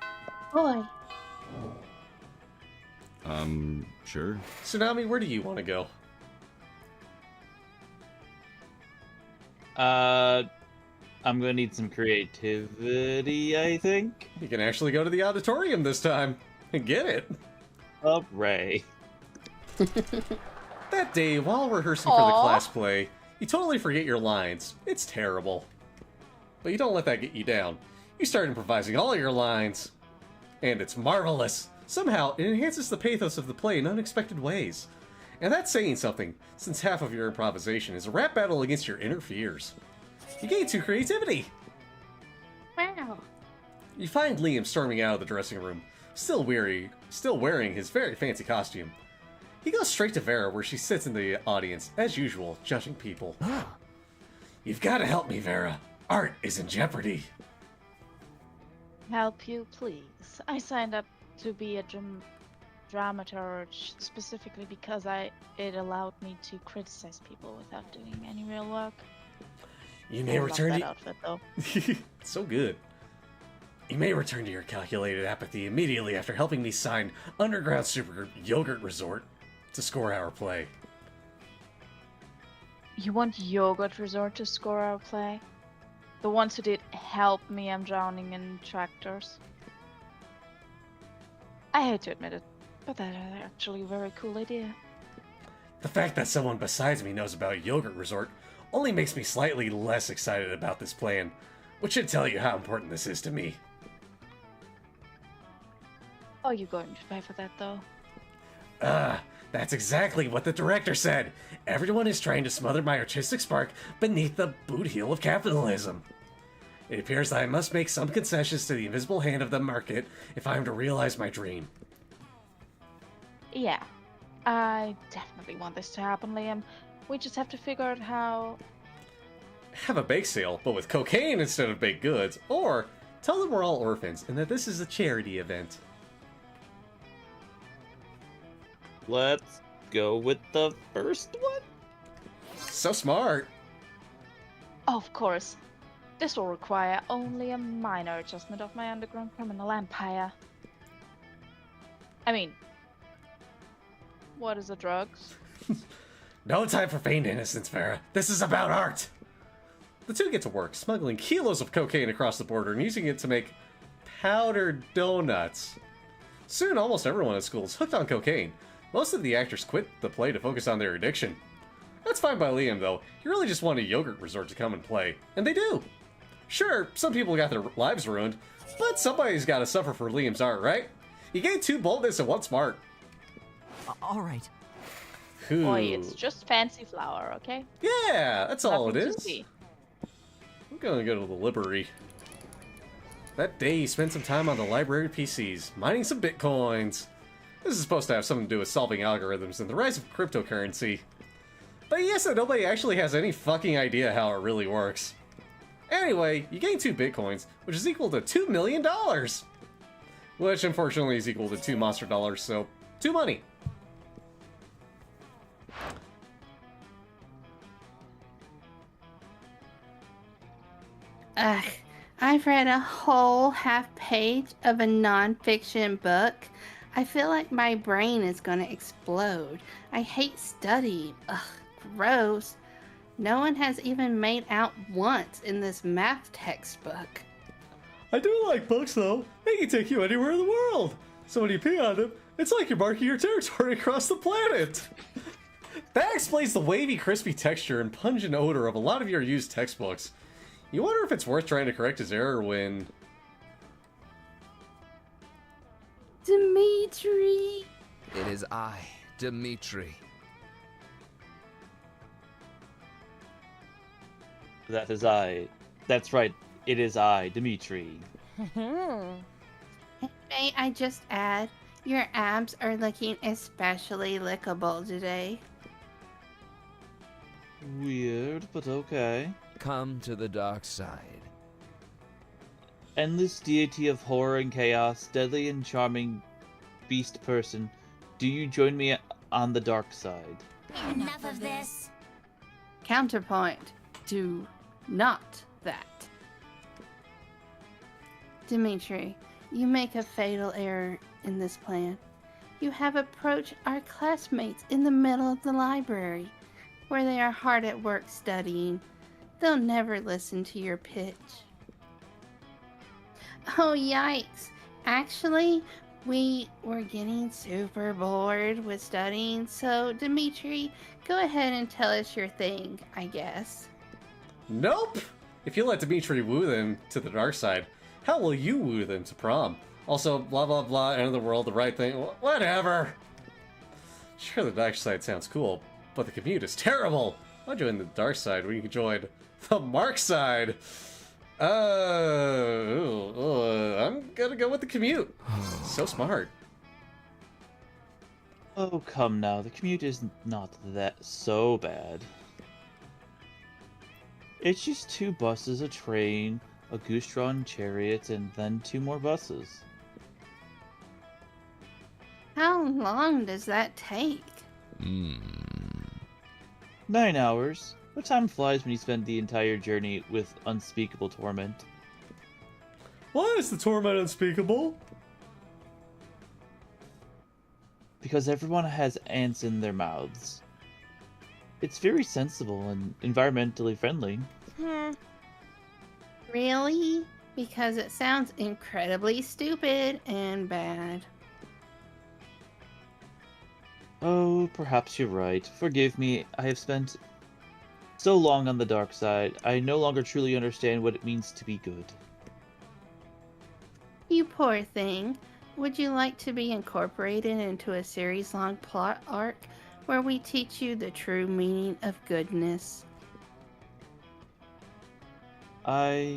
[SPEAKER 3] Boy.
[SPEAKER 5] Sure.
[SPEAKER 2] Tsunami, where do you want to go?
[SPEAKER 4] I'm gonna need some creativity, I think.
[SPEAKER 2] You can actually go to the auditorium this time and get it.
[SPEAKER 4] Hooray.
[SPEAKER 2] That day, while rehearsing for the class play, you totally forget your lines. It's terrible. But you don't let that get you down. You start improvising all your lines. And it's marvelous. Somehow, it enhances the pathos of the play in unexpected ways. And that's saying something, since half of your improvisation is a rap battle against your inner fears. You gain 2 creativity!
[SPEAKER 3] Wow.
[SPEAKER 2] You find Liam storming out of the dressing room, still wearing his very fancy costume. He goes straight to Vera, where she sits in the audience, as usual, judging people. You've got to help me, Vera. Art is in jeopardy.
[SPEAKER 1] Help you, please. I signed up to be a dramaturge specifically because it allowed me to criticize people without doing any real work.
[SPEAKER 2] You may
[SPEAKER 1] I love
[SPEAKER 2] return
[SPEAKER 1] that
[SPEAKER 2] to...
[SPEAKER 1] outfit, though.
[SPEAKER 2] So good. You may return to your calculated apathy immediately after helping me sign Underground Super Yogurt Resort to score our play.
[SPEAKER 1] You want Yogurt Resort to score our play? The ones who did Help Me, I'm Drowning in Tractors. I hate to admit it, but that's actually a very cool idea.
[SPEAKER 2] The fact that someone besides me knows about Yogurt Resort only makes me slightly less excited about this plan, which should tell you how important this is to me.
[SPEAKER 1] Oh, you going to pay for that, though?
[SPEAKER 2] That's exactly what the director said. Everyone is trying to smother my artistic spark beneath the boot heel of capitalism. It appears that I must make some concessions to the invisible hand of the market if I am to realize my dream.
[SPEAKER 1] Yeah, I definitely want this to happen, Liam. We just have to figure out how...
[SPEAKER 2] Have a bake sale, but with cocaine instead of baked goods, or tell them we're all orphans and that this is a charity event.
[SPEAKER 4] Let's go with the first one.
[SPEAKER 2] So smart.
[SPEAKER 1] Of course. This will require only a minor adjustment of my underground criminal empire. I mean... What is the drugs?
[SPEAKER 2] No time for feigned innocence, Vera. This is about art. The two get to work, smuggling kilos of cocaine across the border and using it to make powdered donuts. Soon, almost everyone at school is hooked on cocaine. Most of the actors quit the play to focus on their addiction. That's fine by Liam, though. He really just wanted a Yogurt Resort to come and play. And they do. Sure, some people got their lives ruined, but somebody's got to suffer for Liam's art, right? You gained 2 boldness and 1 smart.
[SPEAKER 6] All right.
[SPEAKER 2] Ooh.
[SPEAKER 1] Boy, it's just fancy flour, okay?
[SPEAKER 2] Yeah, that's all it
[SPEAKER 1] Nothing
[SPEAKER 2] is.
[SPEAKER 1] to see.
[SPEAKER 2] I'm gonna go to the library. That day, you spent some time on the library PCs, mining some bitcoins. This is supposed to have something to do with solving algorithms and the rise of cryptocurrency. But yes, that nobody actually has any fucking idea how it really works. Anyway, you gain 2 bitcoins, which is equal to $2 million. Which unfortunately is equal to 2 monster dollars, so 2 money.
[SPEAKER 3] Ugh, I've read a whole half page of a nonfiction book. I feel like my brain is gonna explode. I hate studying. Ugh, gross. No one has even made out once in this math textbook.
[SPEAKER 2] I do like books, though. They can take you anywhere in the world. So when you pee on them, it's like you're marking your territory across the planet. That explains the wavy, crispy texture and pungent odor of a lot of your used textbooks. You wonder if it's worth trying to correct his error when...
[SPEAKER 3] Dimitri!
[SPEAKER 11] It is I, Dimitri.
[SPEAKER 4] That is I. That's right. It is I, Dimitri.
[SPEAKER 3] May I just add, your abs are looking especially lickable today.
[SPEAKER 4] Weird, but okay.
[SPEAKER 11] Come to the dark side.
[SPEAKER 4] Endless deity of horror and chaos, deadly and charming beast person, do you join me on the dark side?
[SPEAKER 7] Enough of this.
[SPEAKER 3] Counterpoint. Do not that. Dimitri, you make a fatal error in this plan. You have approached our classmates in the middle of the library, where they are hard at work studying. They'll never listen to your pitch. Oh, yikes. Actually, we were getting super bored with studying, so Dimitri, go ahead and tell us your thing, I guess.
[SPEAKER 2] Nope! If you let Dimitri woo them to the dark side, how will you woo them to prom? Also, blah blah blah, end of the world, the right thing, whatever! Sure, the dark side sounds cool, but the commute is terrible! I'll join the dark side when you can join the mark side! I'm gonna go with the commute. So smart.
[SPEAKER 4] Oh, come now. The commute is not that so bad. It's just 2 buses, a train, a goose-drawn chariot, and then 2 more buses.
[SPEAKER 3] How long does that take?
[SPEAKER 4] 9 hours. But time flies when you spend the entire journey with unspeakable torment.
[SPEAKER 2] Why is the torment unspeakable?
[SPEAKER 4] Because everyone has ants in their mouths. It's very sensible and environmentally friendly.
[SPEAKER 3] Really? Because it sounds incredibly stupid and bad.
[SPEAKER 4] Oh, perhaps you're right. Forgive me, I have spent so long on the dark side, I no longer truly understand what it means to be good.
[SPEAKER 3] You poor thing. Would you like to be incorporated into a series-long plot arc where we teach you the true meaning of goodness?
[SPEAKER 11] I'll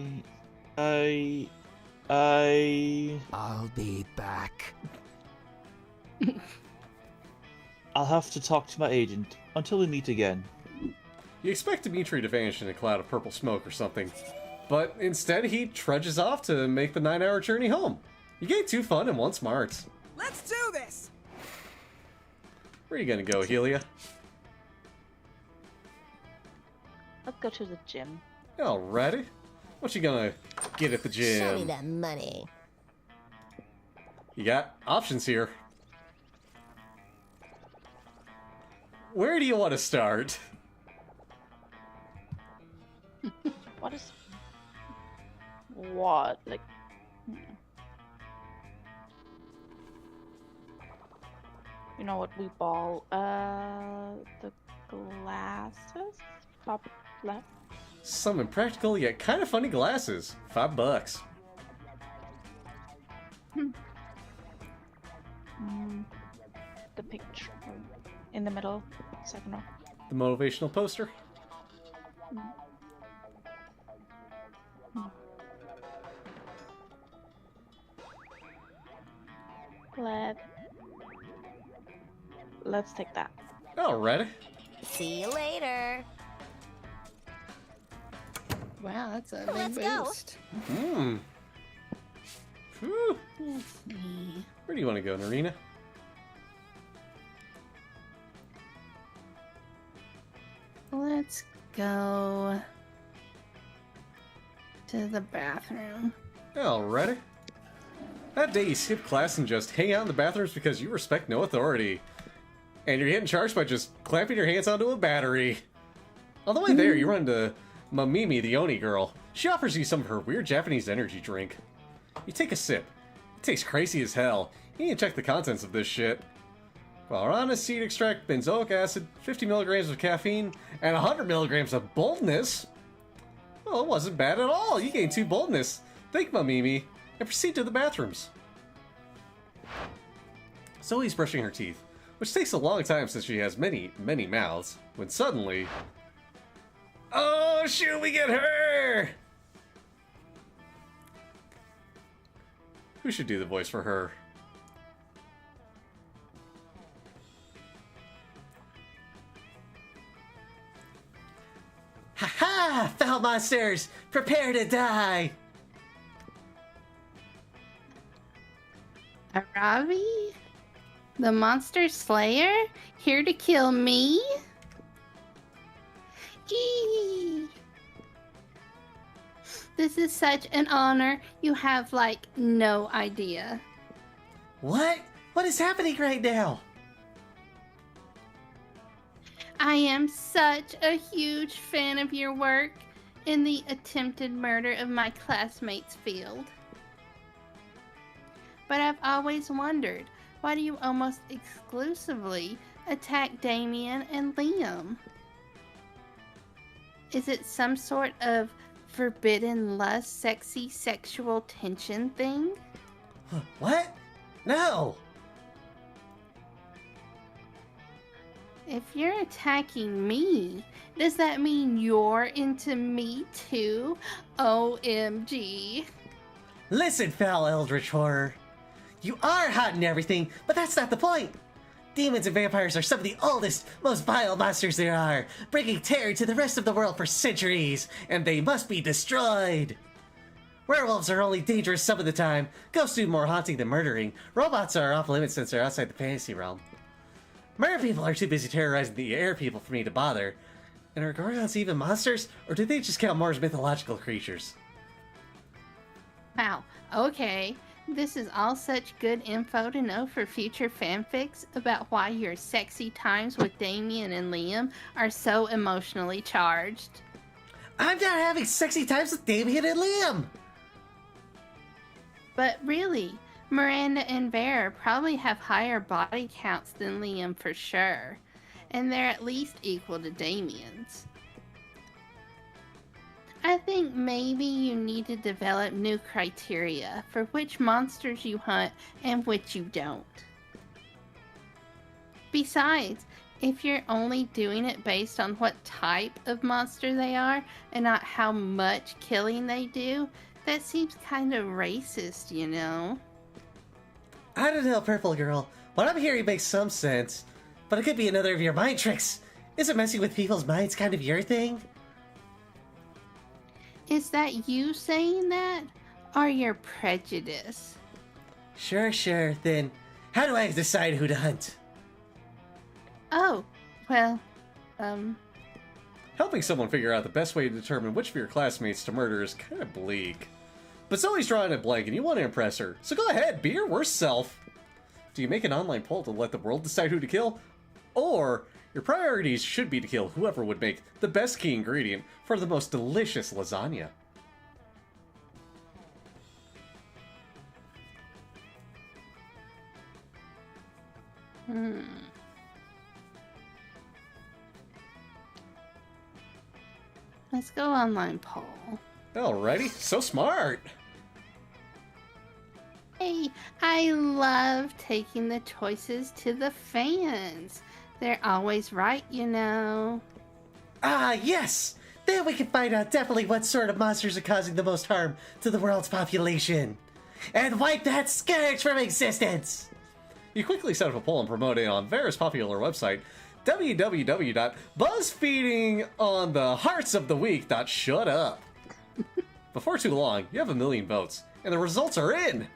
[SPEAKER 11] be back.
[SPEAKER 4] I'll have to talk to my agent until we meet again.
[SPEAKER 2] You expect Dimitri to vanish in a cloud of purple smoke or something, but instead he trudges off to make the 9-hour journey home. You get 2 fun and 1 smart.
[SPEAKER 6] Let's do this!
[SPEAKER 2] Where are you gonna go, Helia?
[SPEAKER 1] Let's go to the gym.
[SPEAKER 2] Alrighty. What you gonna get at the gym?
[SPEAKER 10] Show me that money.
[SPEAKER 2] You got options here. Where do you want to start?
[SPEAKER 1] What is... What? Like... You know what we ball? The glasses? Top left?
[SPEAKER 2] Some impractical yet kind of funny glasses. $5.
[SPEAKER 1] The picture. In the middle. Second row.
[SPEAKER 2] The motivational poster.
[SPEAKER 1] Let's take that.
[SPEAKER 2] Alrighty.
[SPEAKER 10] See you later.
[SPEAKER 3] Wow, that's a
[SPEAKER 10] Let's
[SPEAKER 3] big
[SPEAKER 10] go.
[SPEAKER 3] boost.
[SPEAKER 2] Hmm. Whew.
[SPEAKER 3] Let's see.
[SPEAKER 2] Where do you want to go, Narina?
[SPEAKER 3] Let's go to the bathroom.
[SPEAKER 2] Alrighty. That day you skip class and just hang out in the bathrooms because you respect no authority. And you're getting charged by just clamping your hands onto a battery. On the way there, you run into Mamimi, the Oni girl. She offers you some of her weird Japanese energy drink. You take a sip. It tastes crazy as hell. You need to check the contents of this shit. Guarana seed extract, benzoic acid, 50 milligrams of caffeine, and 100 milligrams of boldness. Oh, Oh, it wasn't bad at all. You gained 2 boldness. Thank Mimi, and proceed to the bathrooms. Zoe's brushing her teeth, which takes a long time since she has many, many mouths, when suddenly... Oh, shoot, we get her! Who should do the voice for her?
[SPEAKER 9] Ha-ha! Foul monsters! Prepare to die!
[SPEAKER 3] Aravi? The monster slayer? Here to kill me? Gee! This is such an honor. You have, like, no idea.
[SPEAKER 9] What? What is happening right now?
[SPEAKER 3] I am such a huge fan of your work in the attempted murder of my classmates field. But I've always wondered, why do you almost exclusively attack Damien and Liam? Is it some sort of forbidden lust, sexy sexual tension thing?
[SPEAKER 9] What? No!
[SPEAKER 3] If you're attacking me, does that mean you're into me too? OMG.
[SPEAKER 9] Listen, foul eldritch horror. You are hot and everything, but that's not the point. Demons and vampires are some of the oldest, most vile monsters there are, bringing terror to the rest of the world for centuries, and they must be destroyed. Werewolves are only dangerous some of the time. Ghosts do more haunting than murdering. Robots are off limits since they're outside the fantasy realm. Mer people are too busy terrorizing the air people for me to bother. And are Gorgons even monsters, or do they just count more as mythological creatures?
[SPEAKER 3] Wow, okay. This is all such good info to know for future fanfics about why your sexy times with Damien and Liam are so emotionally charged.
[SPEAKER 9] I'm not having sexy times with Damien and Liam!
[SPEAKER 3] But really, Miranda and Bear probably have higher body counts than Liam for sure, and they're at least equal to Damien's. I think maybe you need to develop new criteria for which monsters you hunt and which you don't. Besides, if you're only doing it based on what type of monster they are and not how much killing they do, that seems kind of racist, you know?
[SPEAKER 9] I don't know, Purple Girl. What I'm hearing makes some sense, but it could be another of your mind tricks. Isn't messing with people's minds kind of your thing?
[SPEAKER 3] Is that you saying that, or your prejudice?
[SPEAKER 9] Sure. Then, how do I decide who to hunt?
[SPEAKER 3] Oh, well,
[SPEAKER 2] Helping someone figure out the best way to determine which of your classmates to murder is kind of bleak. But Zoe's drawing a blank and you want to impress her, so go ahead, be your worst self. Do you make an online poll to let the world decide who to kill? Or your priorities should be to kill whoever would make the best key ingredient for the most delicious lasagna.
[SPEAKER 3] Let's go online poll.
[SPEAKER 2] Alrighty, so smart.
[SPEAKER 3] Hey, I love taking the choices to the fans. They're always right, you know.
[SPEAKER 9] Ah, yes! Then we can find out definitely what sort of monsters are causing the most harm to the world's population. And wipe that scourge from existence!
[SPEAKER 2] You quickly set up a poll and promote it on Vera's popular website, www.buzzfeedingontheheartsoftheweek.shutup. Before too long, you have 1 million votes, and the results are in!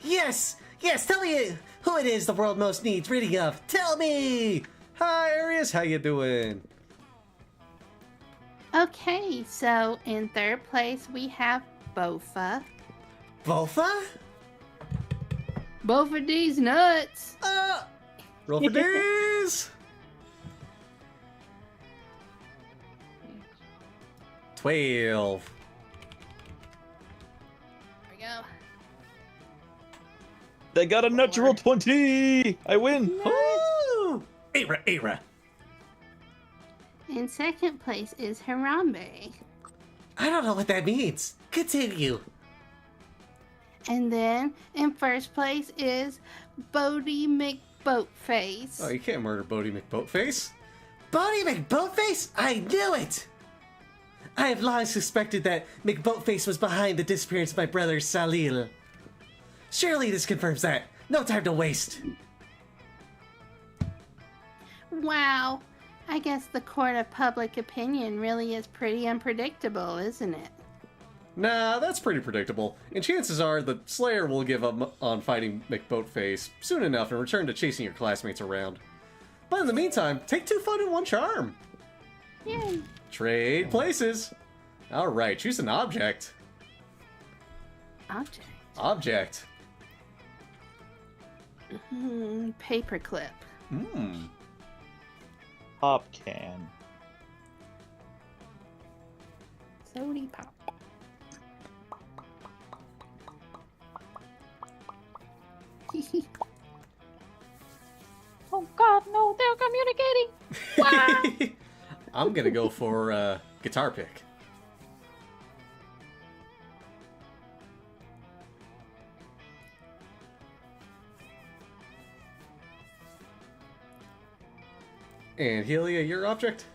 [SPEAKER 9] Yes, tell me who it is the world most needs ridding of. Tell me!
[SPEAKER 2] Hi, Arius, how you doing?
[SPEAKER 3] Okay, so in third place we have Bofa.
[SPEAKER 9] Bofa?
[SPEAKER 3] Bofa D's nuts!
[SPEAKER 2] Roll for days! 12.
[SPEAKER 3] There we go.
[SPEAKER 4] They got a natural 20! I win!
[SPEAKER 9] Woo! Ara.
[SPEAKER 3] In second place is Harambe.
[SPEAKER 9] I don't know what that means. Continue.
[SPEAKER 3] And then in first place is Bodie McBoatface.
[SPEAKER 2] Oh, you can't murder Bodie McBoatface.
[SPEAKER 9] Bodie McBoatface? I knew it! I have long suspected that McBoatface was behind the disappearance of my brother Salil. Surely this confirms that. No time to waste.
[SPEAKER 3] Wow. I guess the court of public opinion really is pretty unpredictable, isn't it?
[SPEAKER 2] Nah, that's pretty predictable, and chances are the Slayer will give up on fighting McBoatface soon enough and return to chasing your classmates around. But in the meantime, take 2 fun and 1 charm.
[SPEAKER 3] Yay.
[SPEAKER 2] Trade places. Alright, choose an object.
[SPEAKER 3] Object.
[SPEAKER 2] Object.
[SPEAKER 3] Paperclip.
[SPEAKER 4] Pop can.
[SPEAKER 3] Sody pop.
[SPEAKER 1] Oh God, no! They're communicating.
[SPEAKER 2] I'm gonna go for guitar pick. And Helia, your object?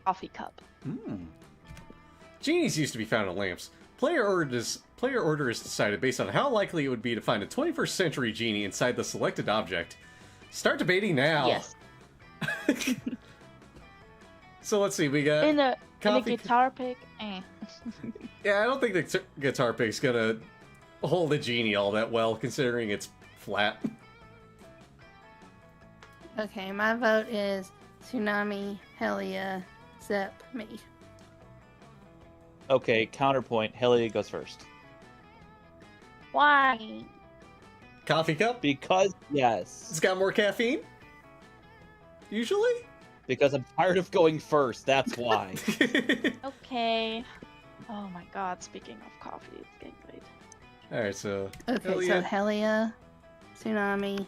[SPEAKER 1] Coffee cup.
[SPEAKER 2] Genies used to be found in lamps. Player order is decided based on how likely it would be to find a 21st century genie inside the selected object. Start debating now.
[SPEAKER 1] Yes.
[SPEAKER 2] So let's see, we got
[SPEAKER 1] In a
[SPEAKER 2] coffee.
[SPEAKER 1] guitar pick.
[SPEAKER 2] Yeah, I don't think the guitar pick's gonna hold a genie all that well, considering it's flat.
[SPEAKER 3] Okay, my vote is Tsunami, Helia, Zep, me.
[SPEAKER 4] Okay, counterpoint. Helia goes first.
[SPEAKER 1] Why?
[SPEAKER 2] Coffee cup?
[SPEAKER 4] Because, yes.
[SPEAKER 2] It's got more caffeine? Usually?
[SPEAKER 4] Because I'm tired of going first, that's why.
[SPEAKER 1] Okay. Oh my God! Speaking of coffee, it's getting late.
[SPEAKER 2] Alright, so...
[SPEAKER 3] Okay, so Helia, Tsunami,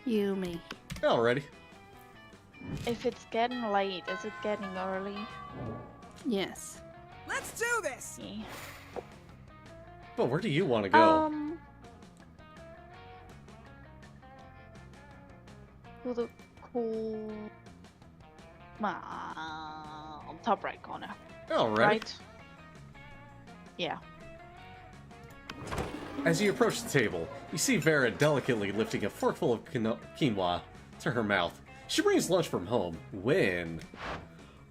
[SPEAKER 3] you, me.
[SPEAKER 2] Alrighty.
[SPEAKER 1] If it's getting late, is it getting early?
[SPEAKER 3] Yes.
[SPEAKER 6] Let's do this!
[SPEAKER 1] Yeah.
[SPEAKER 2] But where do you want to go?
[SPEAKER 1] To the cool... top right corner.
[SPEAKER 2] Alright.
[SPEAKER 1] Right? Yeah.
[SPEAKER 2] As you approach the table, you see Vera delicately lifting a forkful of quinoa to her mouth. She brings lunch from home when...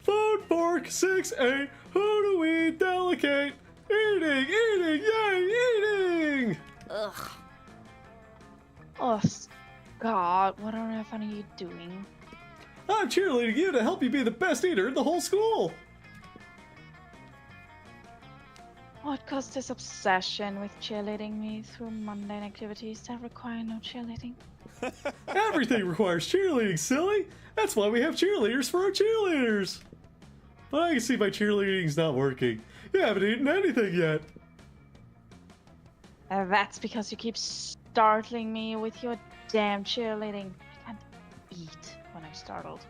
[SPEAKER 2] Food fork 6-8, who do we delicate? Eating, yay, eating!
[SPEAKER 1] Ugh. Oh, God, what on earth are you doing?
[SPEAKER 2] I'm cheerleading you to help you be the best eater in the whole school!
[SPEAKER 1] What caused this obsession with cheerleading me through mundane activities that require no cheerleading?
[SPEAKER 2] Everything requires cheerleading, silly! That's why we have cheerleaders for our cheerleaders! But I can see my cheerleading's not working. You haven't eaten anything yet.
[SPEAKER 1] That's because you keep startling me with your damn cheerleading. I can't eat when I'm startled.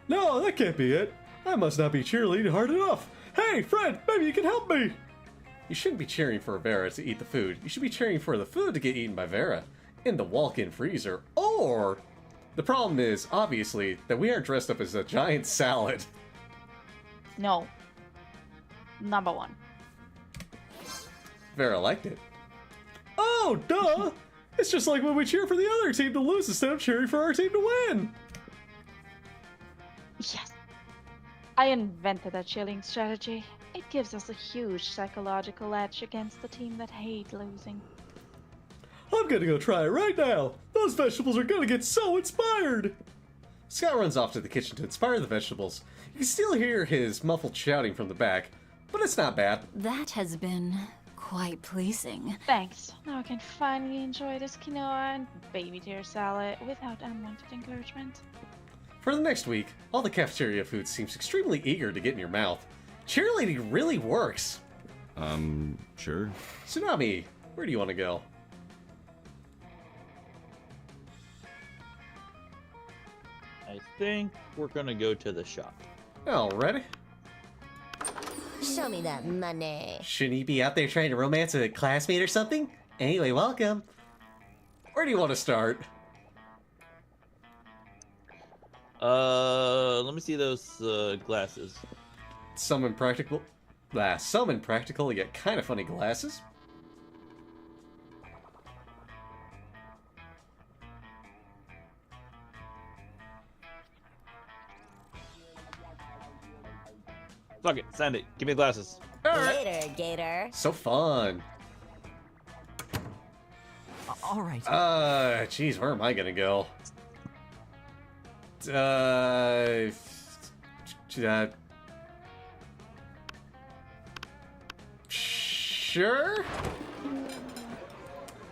[SPEAKER 2] No, that can't be it. I must not be cheerleading hard enough. Hey, friend, maybe you can help me. You shouldn't be cheering for Vera to eat the food. You should be cheering for the food to get eaten by Vera in the walk-in freezer. Or the problem is, obviously, that we are dressed up as a giant salad.
[SPEAKER 1] No. Number one.
[SPEAKER 2] Vera liked it. Oh, duh! It's just like when we cheer for the other team to lose instead of cheering for our team to win.
[SPEAKER 1] Yes. I invented that cheerleading strategy. It gives us a huge psychological edge against the team that hate losing.
[SPEAKER 2] I'm gonna go try it right now. Those vegetables are gonna get so inspired. Scott runs off to the kitchen to inspire the vegetables. You can still hear his muffled shouting from the back, but it's not bad.
[SPEAKER 8] That has been quite pleasing.
[SPEAKER 1] Thanks. Now I can finally enjoy this quinoa and baby deer salad without unwanted encouragement.
[SPEAKER 2] For the next week, all the cafeteria food seems extremely eager to get in your mouth. Cheerleading really works.
[SPEAKER 5] Sure.
[SPEAKER 2] Tsunami, where do you want to go?
[SPEAKER 4] think we're gonna go to the shop.
[SPEAKER 2] Alrighty.
[SPEAKER 10] Show me that money.
[SPEAKER 2] Shouldn't he be out there trying to romance a classmate or something? Anyway, welcome. Where do you want to start?
[SPEAKER 4] Let me see those glasses.
[SPEAKER 2] Some impractical, yet kind of funny glasses.
[SPEAKER 4] Fuck it, send it. Give me the glasses.
[SPEAKER 10] Later, Gator.
[SPEAKER 2] So fun.
[SPEAKER 6] All right.
[SPEAKER 2] Geez, where am I gonna go? Sure?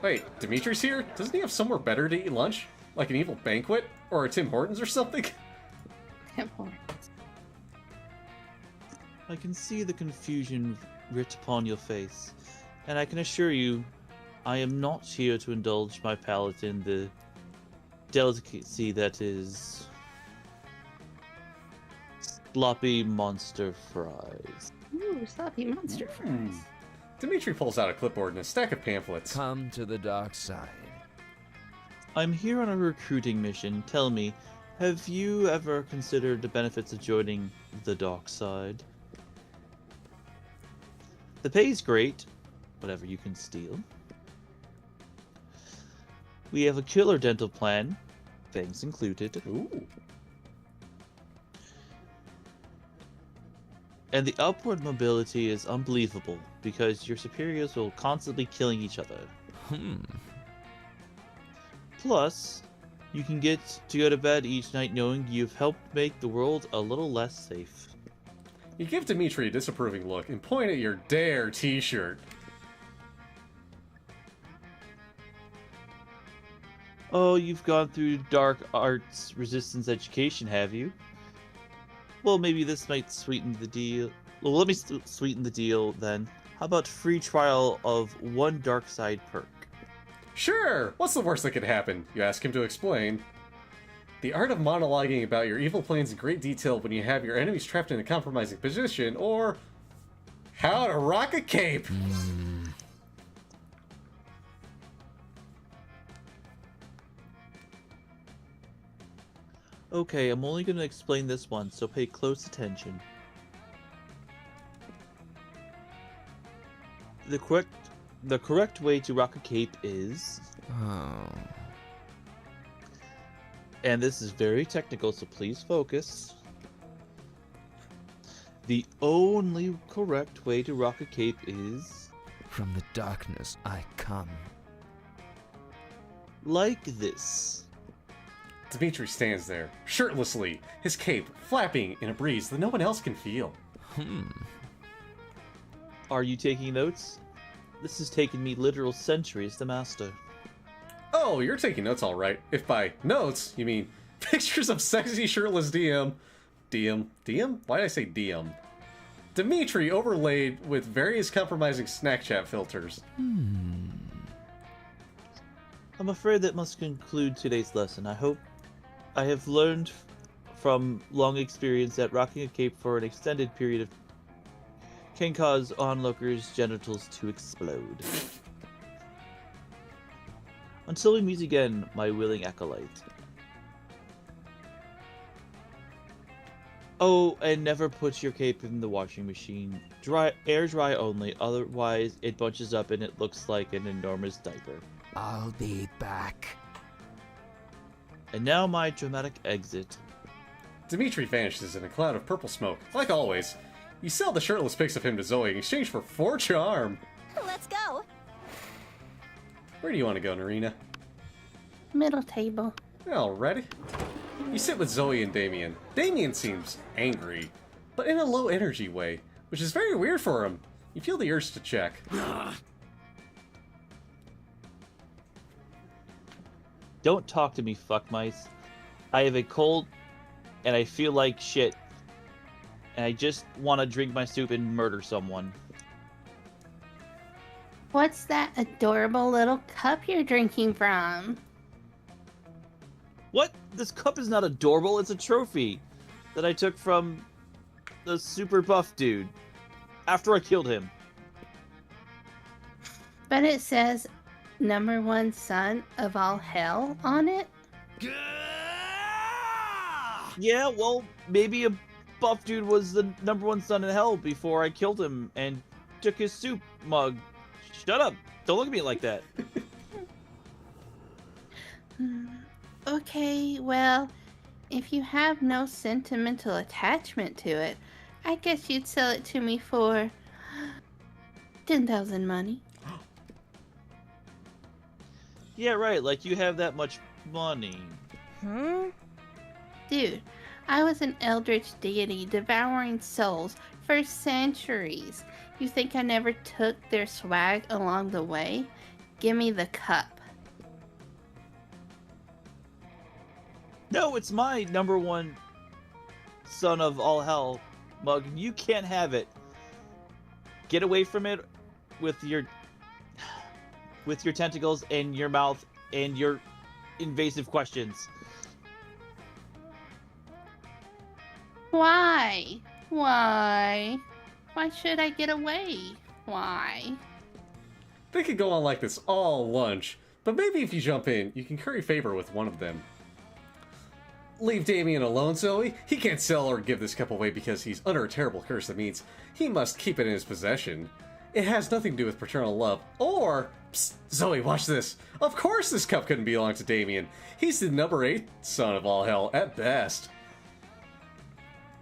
[SPEAKER 2] Wait, Dimitri's here? Doesn't he have somewhere better to eat lunch? Like an evil banquet? Or a Tim Hortons or something?
[SPEAKER 3] Tim Hortons.
[SPEAKER 4] I can see the confusion writ upon your face, and I can assure you, I am not here to indulge my palate in the delicacy that is sloppy monster fries.
[SPEAKER 3] Ooh, sloppy monster fries.
[SPEAKER 2] Dimitri pulls out a clipboard and a stack of pamphlets.
[SPEAKER 11] Come to the dark side.
[SPEAKER 4] I'm here on a recruiting mission. Tell me, have you ever considered the benefits of joining the dark side? The pay's great, whatever you can steal. We have a killer dental plan, fangs included.
[SPEAKER 2] Ooh.
[SPEAKER 4] And the upward mobility is unbelievable because your superiors will constantly killing each other. Plus, you can get to go to bed each night knowing you've helped make the world a little less safe.
[SPEAKER 2] You give Dimitri a disapproving look and point at your Dare t-shirt.
[SPEAKER 4] Oh, you've gone through dark arts resistance education, have you? Well, maybe this might sweeten the deal. Well, let me sweeten the deal then. How about free trial of one dark side perk?
[SPEAKER 2] Sure! What's the worst that could happen? You ask him to explain. The art of monologuing about your evil plans in great detail when you have your enemies trapped in a compromising position, or how to rock a cape.
[SPEAKER 4] Okay, I'm only going to explain this once, so pay close attention. The correct way to rock a cape is... And this is very technical, so please focus. The only correct way to rock a cape is...
[SPEAKER 11] From the darkness I come.
[SPEAKER 4] Like this.
[SPEAKER 2] Dimitri stands there, shirtlessly, his cape flapping in a breeze that no one else can feel.
[SPEAKER 4] Are you taking notes? This has taken me literal centuries to master.
[SPEAKER 2] Oh, you're taking notes all right. If by notes, you mean pictures of sexy shirtless DM? Why did I say DM? Dimitri overlaid with various compromising snack chat filters.
[SPEAKER 4] I'm afraid that must conclude today's lesson. I hope I have learned from long experience that rocking a cape for an extended period can cause onlookers' genitals to explode. Until we meet again, my willing acolyte. Oh, and never put your cape in the washing machine. Air dry only, otherwise it bunches up and it looks like an enormous diaper.
[SPEAKER 11] I'll be back.
[SPEAKER 4] And now my dramatic exit.
[SPEAKER 2] Dimitri vanishes in a cloud of purple smoke. Like always, you sell the shirtless pics of him to Zoe in exchange for 4 charm.
[SPEAKER 10] Let's go.
[SPEAKER 2] Where do you want to go, Narina?
[SPEAKER 3] Middle table.
[SPEAKER 2] Alrighty. You sit with Zoe and Damien. Damien seems angry, but in a low energy way, which is very weird for him. You feel the urge to check.
[SPEAKER 4] Don't talk to me, fuck mice. I have a cold, and I feel like shit. And I just want to drink my soup and murder someone.
[SPEAKER 3] What's that adorable little cup you're drinking from?
[SPEAKER 4] What? This cup is not adorable. It's a trophy that I took from the super buff dude after I killed him.
[SPEAKER 3] But it says #1 son of all hell on it.
[SPEAKER 4] Yeah, well, maybe a buff dude was the #1 son in hell before I killed him and took his soup mug. Shut up. Don't look at me like that.
[SPEAKER 3] Okay, well, if you have no sentimental attachment to it, I guess you'd sell it to me for 10,000 money.
[SPEAKER 4] Yeah, right. Like you have that much money.
[SPEAKER 3] Dude, I was an eldritch deity devouring souls for centuries. You think I never took their swag along the way? Give me the cup.
[SPEAKER 4] No, it's my #1 son of all hell mug. You can't have it. Get away from it with your tentacles and your mouth and your invasive questions.
[SPEAKER 3] Why? Why? Why should I get away? Why?
[SPEAKER 2] They could go on like this all lunch, but maybe if you jump in, you can curry favor with one of them. Leave Damien alone, Zoe. He can't sell or give this cup away because he's under a terrible curse that means he must keep it in his possession. It has nothing to do with paternal love, or... Psst, Zoe, watch this. Of course this cup couldn't belong to Damien. He's the #8 son of all hell, at best.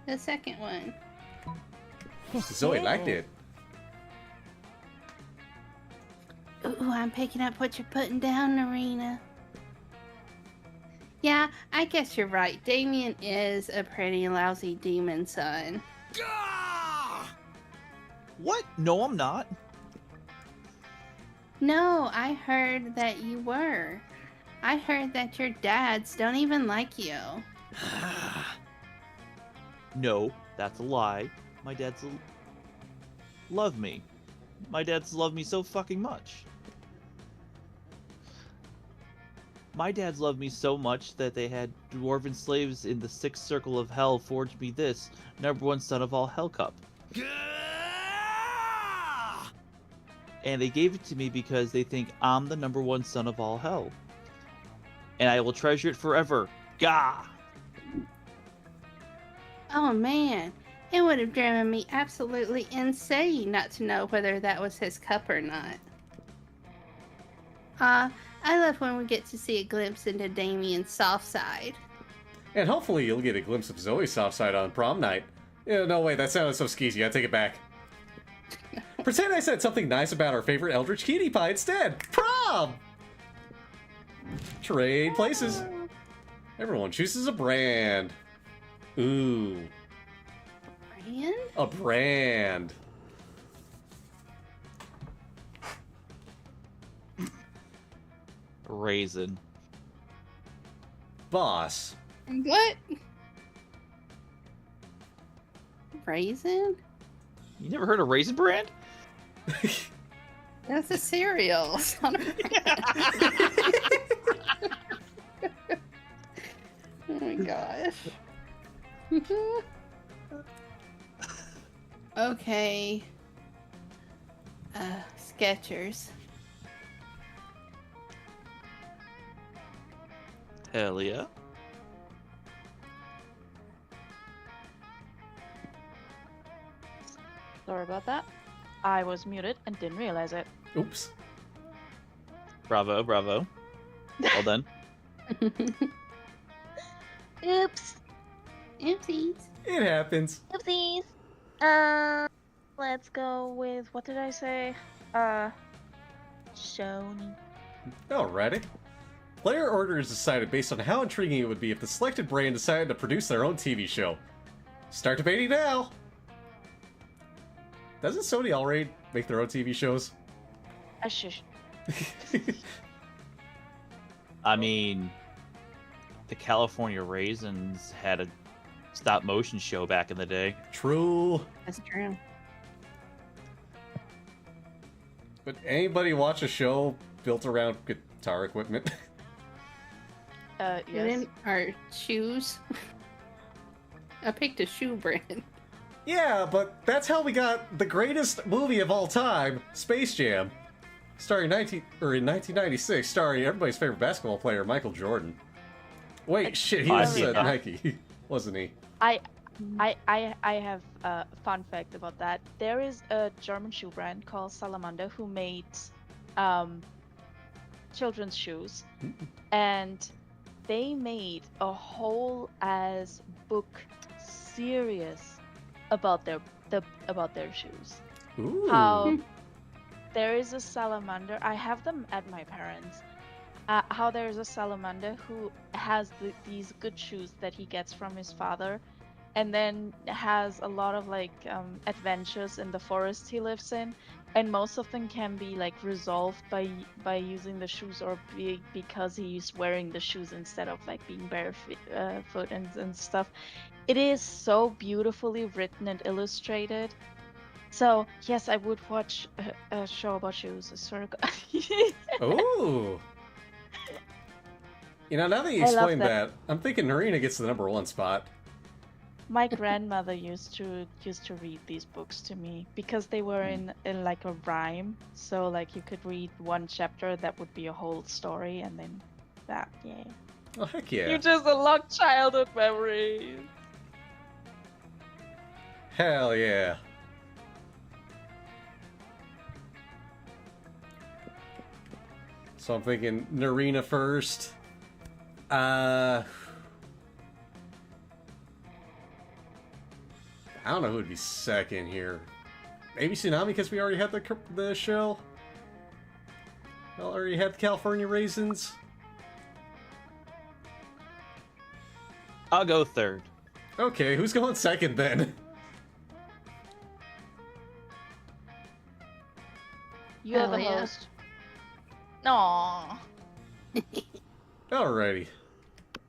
[SPEAKER 3] The second one.
[SPEAKER 2] Zoe liked it.
[SPEAKER 3] Ooh, I'm picking up what you're putting down, Arena. Yeah, I guess you're right. Damien is a pretty lousy demon son.
[SPEAKER 4] What? No, I'm not.
[SPEAKER 3] No, I heard that you were. I heard that your dads don't even like you.
[SPEAKER 4] No, that's a lie. My dads love me. My dads love me so fucking much. My dads love me so much that they had dwarven slaves in the 6th circle of hell forge me this #1 son of all hell cup. And they gave it to me because they think I'm the #1 son of all hell. And I will treasure it forever. Gah!
[SPEAKER 3] Oh man, it would have driven me absolutely insane not to know whether that was his cup or not. I love when we get to see a glimpse into Damien's soft side.
[SPEAKER 2] And hopefully you'll get a glimpse of Zoe's soft side on prom night. Yeah, no, wait, that sounded so skeezy. I take it back. Pretend I said something nice about our favorite Eldritch Cutie Pie instead. Prom! Trade places. Everyone chooses a brand. Ooh.
[SPEAKER 3] Brand?
[SPEAKER 2] A brand.
[SPEAKER 4] Raisin.
[SPEAKER 2] Boss.
[SPEAKER 3] What? Raisin?
[SPEAKER 4] You never heard of Raisin Brand?
[SPEAKER 3] That's a cereal. It's not a Oh my gosh. Okay. Skechers.
[SPEAKER 4] Hell yeah.
[SPEAKER 1] Sorry about that. I was muted and didn't realize it.
[SPEAKER 2] Oops.
[SPEAKER 4] Bravo, bravo. Well done.
[SPEAKER 1] Oops.
[SPEAKER 3] Oopsies.
[SPEAKER 2] It happens.
[SPEAKER 1] Oopsies. Let's go with, what did I say? Shoni.
[SPEAKER 2] Alrighty. Player order is decided based on how intriguing it would be if the selected brand decided to produce their own TV show. Start debating now! Doesn't Sony already make their own TV shows?
[SPEAKER 1] Shush.
[SPEAKER 4] I mean, the California Raisins had a stop motion show back in the day.
[SPEAKER 2] True.
[SPEAKER 3] That's true.
[SPEAKER 2] But anybody watch a show built around guitar equipment?
[SPEAKER 3] And
[SPEAKER 1] Yes.
[SPEAKER 3] then our shoes. I picked a shoe brand.
[SPEAKER 2] Yeah, but that's how we got the greatest movie of all time, Space Jam, in 1996, starring everybody's favorite basketball player, Michael Jordan. Wait, shit, he was Nike, wasn't he?
[SPEAKER 1] I have a fun fact about that. There is a German shoe brand called Salamander who made children's shoes, and they made a whole as book series about their shoes.
[SPEAKER 2] Ooh.
[SPEAKER 1] How there is a salamander. I have them at my parents'. How there's a salamander who has these good shoes that he gets from his father, and then has a lot of like adventures in the forest he lives in, and most of them can be like resolved by using the shoes or because he's wearing the shoes instead of like being barefoot and stuff. It is so beautifully written and illustrated. So yes, I would watch a show about shoes. It's sort of
[SPEAKER 2] Ooh. You know, now that you explain that, I'm thinking Narina gets the #1 spot.
[SPEAKER 1] My grandmother used to read these books to me because they were in like a rhyme. So like you could read one chapter, that would be a whole story, and then that, yeah.
[SPEAKER 2] Oh, heck yeah.
[SPEAKER 1] You just unlocked childhood memories.
[SPEAKER 2] Hell yeah. So I'm thinking Narina first. I don't know who would be second here. Maybe Tsunami, because we already had the show. We already had the California Raisins.
[SPEAKER 4] I'll go third.
[SPEAKER 2] Okay, who's going second then?
[SPEAKER 1] You're the
[SPEAKER 3] yeah.
[SPEAKER 1] host. Aww.
[SPEAKER 2] Alrighty.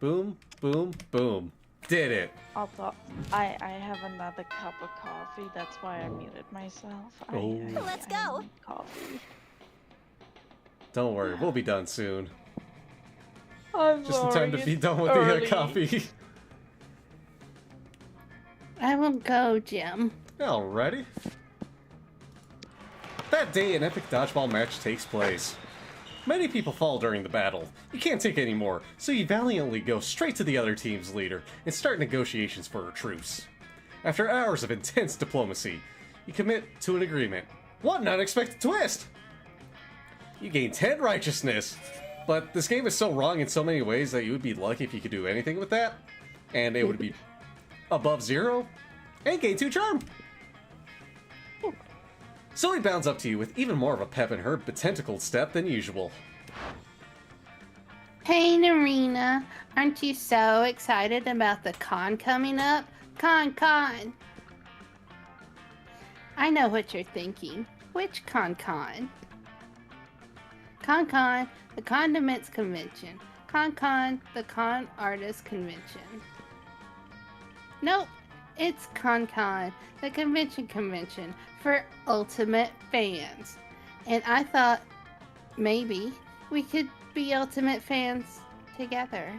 [SPEAKER 2] Boom, boom, boom. Did it.
[SPEAKER 1] Also, I have another cup of coffee. That's why I muted myself.
[SPEAKER 2] Oh.
[SPEAKER 10] Let's go.
[SPEAKER 1] I need coffee.
[SPEAKER 2] Don't worry, we'll be done soon.
[SPEAKER 1] I'm
[SPEAKER 2] Just in
[SPEAKER 1] sorry,
[SPEAKER 2] time to be
[SPEAKER 1] it's
[SPEAKER 2] done with
[SPEAKER 1] early.
[SPEAKER 2] the coffee.
[SPEAKER 3] I will go, Jim.
[SPEAKER 2] Alrighty. That day, an epic dodgeball match takes place. Many people fall during the battle. You can't take any more, so you valiantly go straight to the other team's leader and start negotiations for a truce. After hours of intense diplomacy, you commit to an agreement. What an unexpected twist! You gain 10 righteousness, but this game is so wrong in so many ways that you would be lucky if you could do anything with that, and it would be above 0, and gain 2 charm. So he bounds up to you with even more of a pep in her betentacled step than usual.
[SPEAKER 3] Hey, Narina, aren't you so excited about the con coming up? Con. I know what you're thinking. Which con? Con, the Condiments Convention. Con, the Con Artist Convention. Nope, it's Con, the convention for ultimate fans. And I thought maybe we could be ultimate fans together.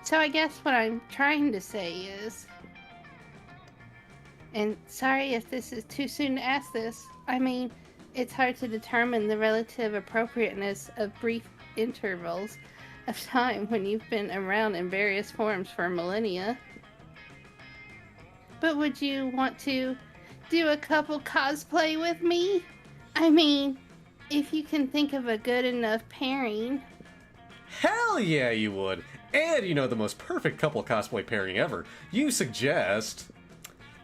[SPEAKER 3] So I guess what I'm trying to say is, and sorry if this is too soon to ask this, I mean, it's hard to determine the relative appropriateness of brief intervals of time when you've been around in various forms for millennia. But would you want to do a couple cosplay with me? I mean, if you can think of a good enough pairing.
[SPEAKER 2] Hell yeah, you would! And you know the most perfect couple cosplay pairing ever. You suggest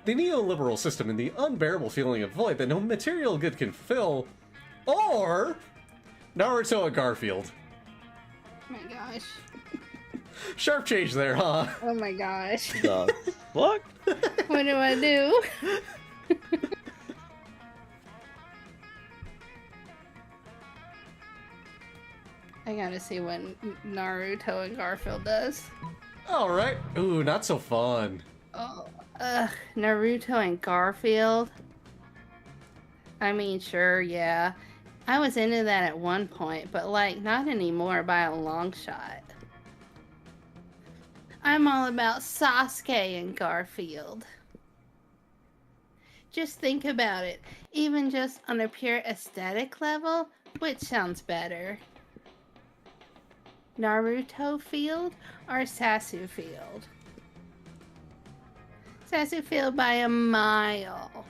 [SPEAKER 2] the neoliberal system and the unbearable feeling of void that no material good can fill, or Naruto and Garfield.
[SPEAKER 3] Oh my gosh.
[SPEAKER 2] Sharp change there, huh?
[SPEAKER 3] Oh my gosh.
[SPEAKER 4] The fuck?
[SPEAKER 3] What do I do? I gotta see what Naruto and Garfield does.
[SPEAKER 2] Alright. Ooh, not so fun.
[SPEAKER 3] Oh, Naruto and Garfield. I mean, sure, yeah. I was into that at one point, but like not anymore by a long shot. I'm all about Sasuke and Garfield. Just think about it. Even just on a pure aesthetic level, which sounds better? Naruto Field or Sasu Field? Sasu Field by a mile.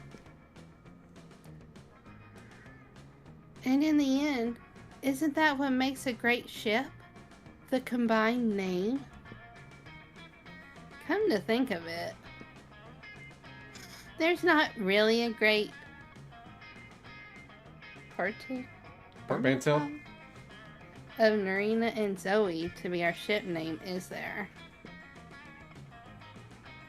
[SPEAKER 3] And in the end, isn't that what makes a great ship? The combined name? Come to think of it, there's not really a great
[SPEAKER 2] Portmanteau?
[SPEAKER 3] of Narina and Zoe to be our ship name, is there?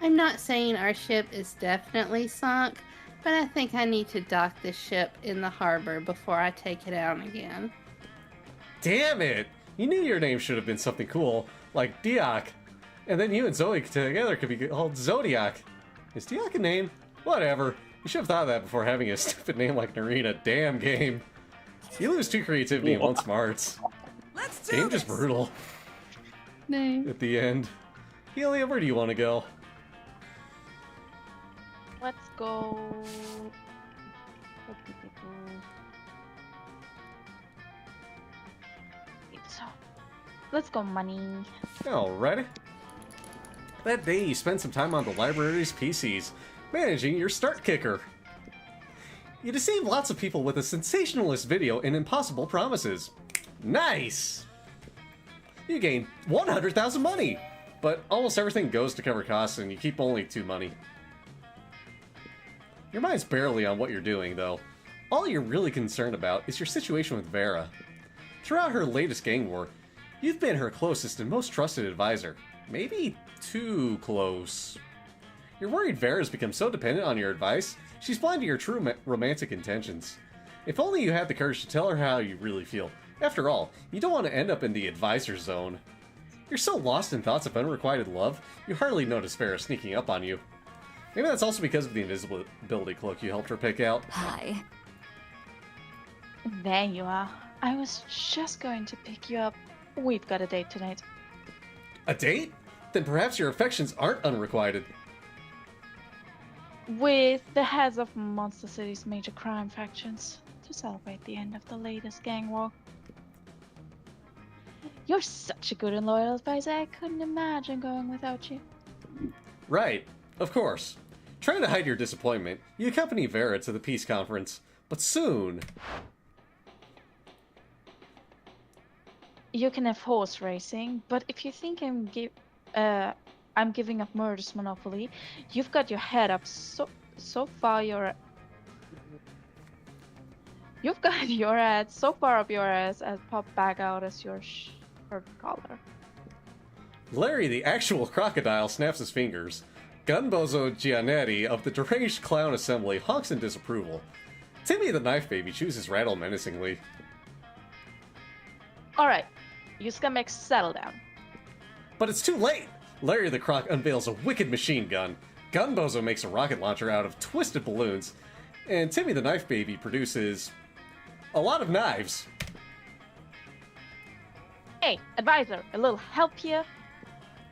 [SPEAKER 3] I'm not saying our ship is definitely sunk, but I think I need to dock this ship in the harbor before I take it out again.
[SPEAKER 2] Damn it! You knew your name should have been something cool, like Diak. And then you and Zoe together could be called Zodiac. Is Diak a name? Whatever. You should have thought of that before having a stupid name like Narina. Damn game. You lose 2 creativity and 1 smarts.
[SPEAKER 6] Let's do
[SPEAKER 2] Game
[SPEAKER 6] this.
[SPEAKER 2] just brutal
[SPEAKER 3] Name.
[SPEAKER 2] at the end. Helium, where do you want to go?
[SPEAKER 1] Let's go. Let's go money.
[SPEAKER 2] Alrighty. That day, you spent some time on the library's PCs, managing your start kicker. You deceived lots of people with a sensationalist video and impossible promises. Nice! You gained 100,000 money, but almost everything goes to cover costs and you keep only 2 money. Your mind's barely on what you're doing, though. All you're really concerned about is your situation with Vera. Throughout her latest gang war, you've been her closest and most trusted advisor. Maybe too close. You're worried Vera's become so dependent on your advice, she's blind to your true romantic intentions. If only you had the courage to tell her how you really feel. After all, you don't want to end up in the advisor zone. You're so lost in thoughts of unrequited love, you hardly notice Vera sneaking up on you. Maybe that's also because of the invisibility cloak you helped her pick out.
[SPEAKER 8] Hi.
[SPEAKER 1] There you are. I was just going to pick you up. We've got a date tonight.
[SPEAKER 2] A date? Then perhaps your affections aren't unrequited.
[SPEAKER 1] With the heads of Monster City's major crime factions to celebrate the end of the latest gang war. You're such a good and loyal advisor, I couldn't imagine going without you.
[SPEAKER 2] Right, of course. Trying to hide your disappointment, you accompany Vera to the peace conference. But soon...
[SPEAKER 1] You can have horse racing, but if you think I'm giving up Murder's Monopoly, you've got your head up so far you've got your head so far up your ass as pop back out as your shirt collar.
[SPEAKER 2] Larry, the actual crocodile, snaps his fingers. Gunbozo Giannetti of the Deranged Clown Assembly honks in disapproval. Timmy the Knife Baby chews his rattle menacingly.
[SPEAKER 1] Alright, you scumbags settle down.
[SPEAKER 2] But it's too late! Larry the Croc unveils a wicked machine gun. Gunbozo makes a rocket launcher out of twisted balloons. And Timmy the Knife Baby produces... a lot of knives.
[SPEAKER 1] Hey, advisor, a little help here?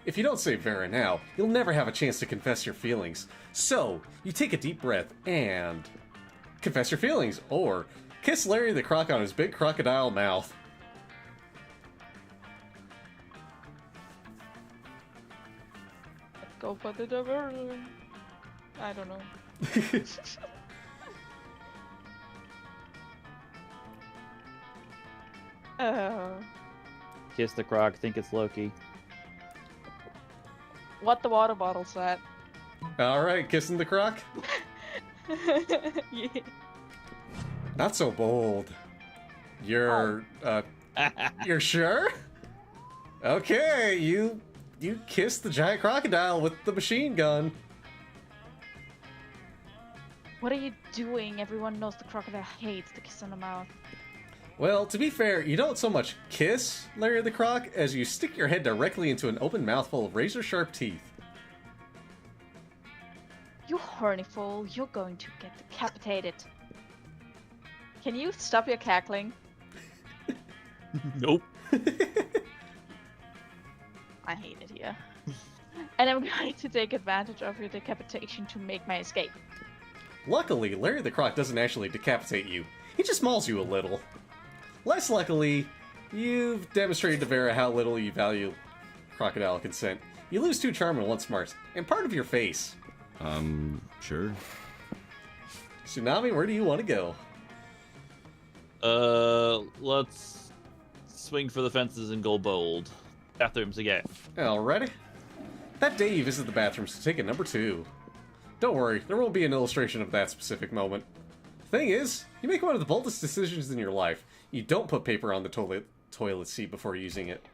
[SPEAKER 2] If you don't save Vera now, you'll never have a chance to confess your feelings. So, you take a deep breath and... confess your feelings, or kiss Larry the Croc on his big crocodile mouth.
[SPEAKER 1] Let's go for the diversion. I don't know.
[SPEAKER 4] Kiss the croc, think it's Loki.
[SPEAKER 1] What the water bottle said.
[SPEAKER 2] Alright, kissing the Croc?
[SPEAKER 1] Yeah.
[SPEAKER 2] Not so bold. You're, you're sure? Okay, you kissed the giant crocodile with the machine gun.
[SPEAKER 1] What are you doing? Everyone knows the crocodile hates the kiss on the mouth.
[SPEAKER 2] Well, to be fair, you don't so much kiss Larry the Croc as you stick your head directly into an open mouthful of razor-sharp teeth.
[SPEAKER 1] You horny fool, you're going to get decapitated. Can you stop your cackling?
[SPEAKER 4] Nope.
[SPEAKER 1] I hate it here. And I'm going to take advantage of your decapitation to make my escape.
[SPEAKER 2] Luckily, Larry the Croc doesn't actually decapitate you. He just mauls you a little. Less luckily, you've demonstrated to Vera how little you value crocodile consent. You lose 2 charm and 1 smarts, and part of your face.
[SPEAKER 5] Sure.
[SPEAKER 2] Tsunami, where do you want to go?
[SPEAKER 4] Let's swing for the fences and go bold. Bathrooms again.
[SPEAKER 2] Alrighty. That day you visit the bathrooms to take a number 2. Don't worry, there won't be an illustration of that specific moment. Thing is, you make one of the boldest decisions in your life. You don't put paper on the toilet seat before using it.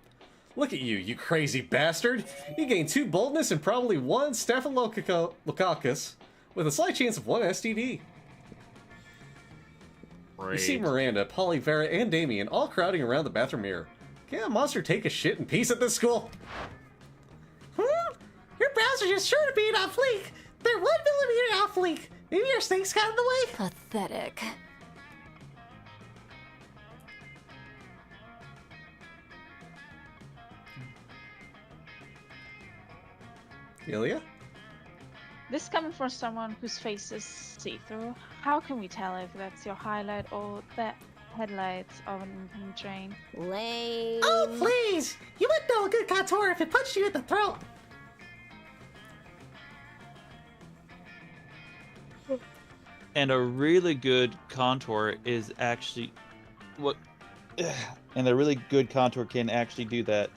[SPEAKER 2] Look at you, you crazy bastard! You gain 2 boldness and probably 1 staphylococcus, with a slight chance of 1 STD.
[SPEAKER 4] Great.
[SPEAKER 2] You see Miranda, Polly, Vera, and Damien all crowding around the bathroom mirror. Can a monster take a shit in peace at this school?
[SPEAKER 9] Your brows are just sure to be on fleek. They're 1 millimeter off fleek. Maybe your snake's got in the way?
[SPEAKER 8] Pathetic.
[SPEAKER 2] Ilya?
[SPEAKER 1] This coming from someone whose face is see-through. How can we tell if that's your highlight or the headlights of an incoming train?
[SPEAKER 10] Lame.
[SPEAKER 9] Oh, please! You would know a good contour if it punched you in the throat.
[SPEAKER 4] And a really good contour is actually what. And a really good contour can actually do that.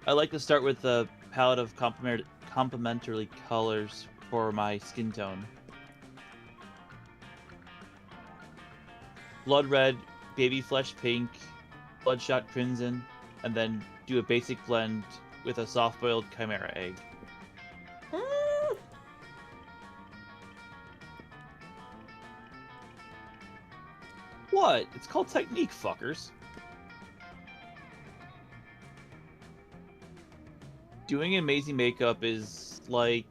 [SPEAKER 4] I like to start with a palette of complementary colors for my skin tone. Blood red, baby flesh pink, bloodshot crimson, and then do a basic blend with a soft-boiled chimera egg. What? It's called technique, fuckers. Doing amazing makeup is like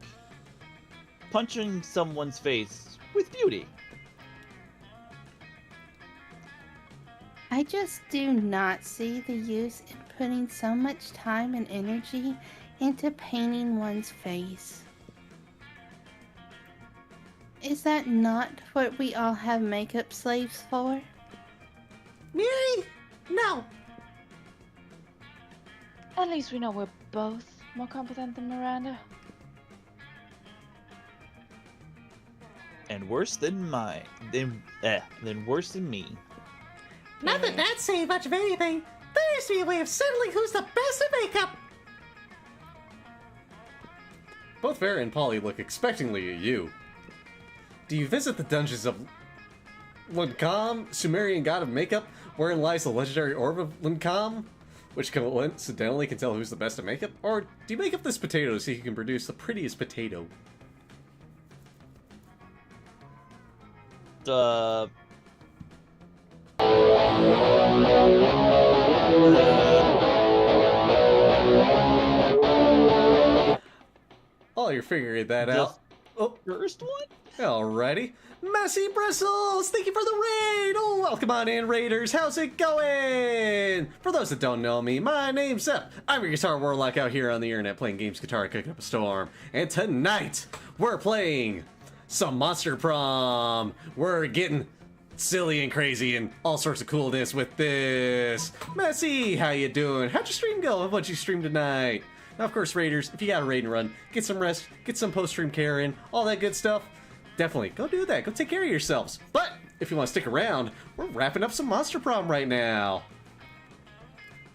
[SPEAKER 4] punching someone's face with beauty.
[SPEAKER 3] I just do not see the use in putting so much time and energy into painting one's face. Is that not what we all have makeup slaves for?
[SPEAKER 9] Miri? No.
[SPEAKER 1] At least we know we're both more competent than Miranda.
[SPEAKER 4] And worse than mine. Then worse than me.
[SPEAKER 9] Not that that's saying much of anything. There used to be a way of settling who's the best at makeup.
[SPEAKER 2] Both Vera and Polly look expectantly at you. Do you visit the dungeons of Luncam, Sumerian god of makeup, wherein lies the legendary orb of Luncam, which coincidentally can tell who's the best at makeup? Or do you make up this potato so you can produce the prettiest potato? Oh, you're figuring that out. Oh,
[SPEAKER 4] First one?
[SPEAKER 2] alrighty. Messy Bristles, thank you for the raid! Oh, welcome on in, Raiders. How's it going? For those that don't know me, my name's Seth. I'm your guitar warlock out here on the internet playing games, guitar, cooking up a storm. And tonight, we're playing some Monster Prom. We're getting silly and crazy and all sorts of coolness with this. Messy, how you doing? How'd your stream go? What'd you stream tonight? Now, of course, Raiders, if you got a raid and run, get some rest, get some post-stream care in, all that good stuff. Definitely, go do that. Go take care of yourselves. But if you want to stick around, we're wrapping up some Monster Prom right now.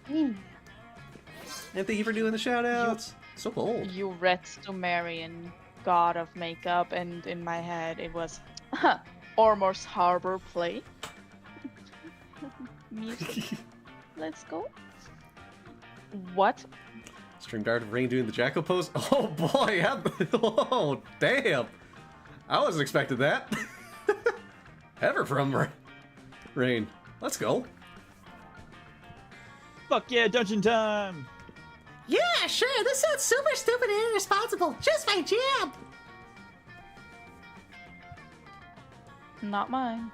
[SPEAKER 2] And thank you for doing the shout-outs. So bold.
[SPEAKER 1] You read Sumerian god of makeup, and in my head it was Ormor's Harbor play. Music. Let's go. What?
[SPEAKER 2] Stream Dart of Rain doing the Jacko pose. Oh boy, oh damn. I wasn't expecting that. Ever from Rain. Let's go.
[SPEAKER 4] Fuck yeah, dungeon time!
[SPEAKER 9] Yeah, sure. This sounds super stupid and irresponsible. Just my jam.
[SPEAKER 1] Not mine.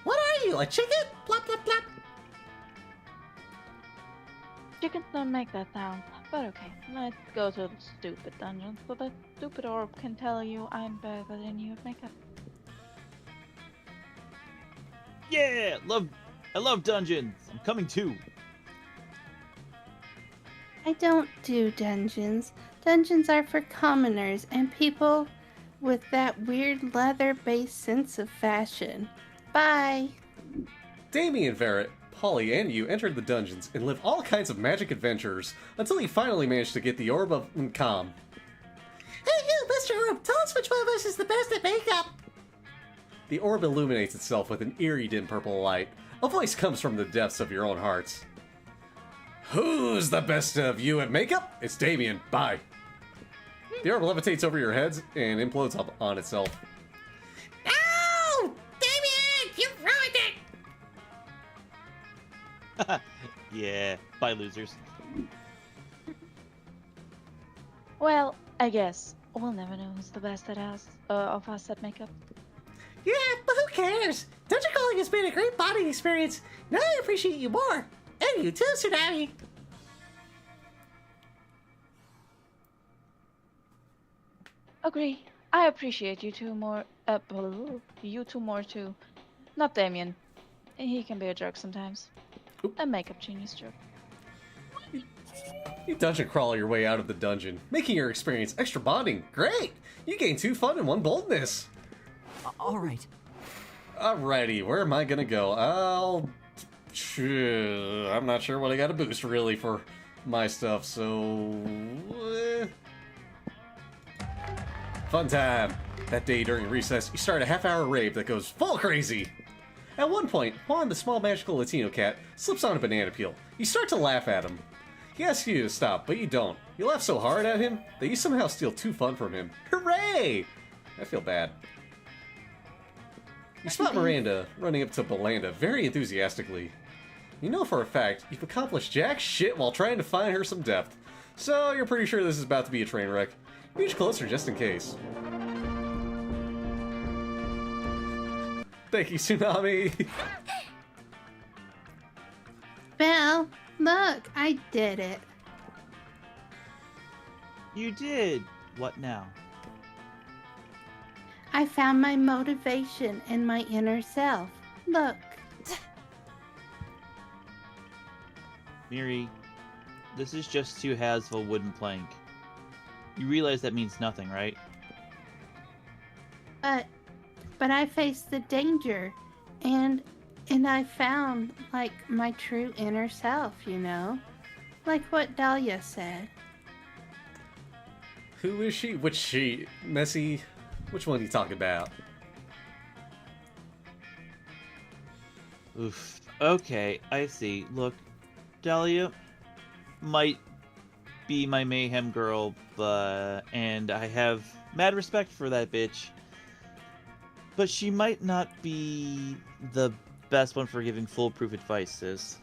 [SPEAKER 9] What are you, a chicken? Plop, plop, plop.
[SPEAKER 1] Chickens don't make that sound. But okay, let's go to the stupid dungeon so the stupid orb can tell you I'm better than you at makeup.
[SPEAKER 4] Yeah, I love dungeons. I'm coming too.
[SPEAKER 3] I don't do dungeons. Dungeons are for commoners and people with that weird leather-based sense of fashion. Bye.
[SPEAKER 2] Damien, Verret, Polly, and you entered the dungeons and live all kinds of magic adventures until you finally managed to get the Orb of Calm.
[SPEAKER 9] Hey, you, Mr. Orb, tell us which one of us is the best at makeup.
[SPEAKER 2] The orb illuminates itself with an eerie dim purple light. A voice comes from the depths of your own hearts. Who's the best of you at makeup? It's Damien. Bye. The orb levitates over your heads and implodes up on itself.
[SPEAKER 9] No! Damien, you ruined it!
[SPEAKER 4] Yeah, bye losers.
[SPEAKER 1] Well, I guess we'll never know who's the best at us, of us at makeup.
[SPEAKER 9] Yeah, but who cares? Dungeon crawling has been a great bonding experience. Now I appreciate you more. And you too, Tsunami.
[SPEAKER 1] Agree. I appreciate you two more. You two more too. Not Damien. He can be a jerk sometimes.
[SPEAKER 2] Oop.
[SPEAKER 1] A makeup genius jerk.
[SPEAKER 2] You dungeon crawl your way out of the dungeon, making your experience extra bonding. Great! You gain 2 fun and 1 boldness.
[SPEAKER 6] All right.
[SPEAKER 2] Alrighty, where am I gonna go? I'm not sure what I got to boost really for my stuff, so... Fun time! That day during recess, you start a half-hour rave that goes full crazy! At one point, Juan, the small magical Latino cat, slips on a banana peel. You start to laugh at him. He asks you to stop, but you don't. You laugh so hard at him that you somehow steal 2 fun from him. Hooray! I feel bad. You spot Miranda running up to Belanda very enthusiastically. You know for a fact you've accomplished jack shit while trying to find her some depth, so you're pretty sure this is about to be a train wreck. You reach closer just in case. Thank you, Tsunami.
[SPEAKER 3] Belle, look, I did it.
[SPEAKER 4] You did. What now?
[SPEAKER 3] I found my motivation in my inner self. Look.
[SPEAKER 4] Miri, this is just 2 halves of a wooden plank. You realize that means nothing, right?
[SPEAKER 3] But I faced the danger, and I found, like, my true inner self, you know? Like what Dahlia said.
[SPEAKER 2] Who is she? Which she? Messy? Which one are you talking about?
[SPEAKER 4] Oof. Okay, I see. Look, Dahlia might be my mayhem girl, and I have mad respect for that bitch. But she might not be the best one for giving foolproof advice, sis.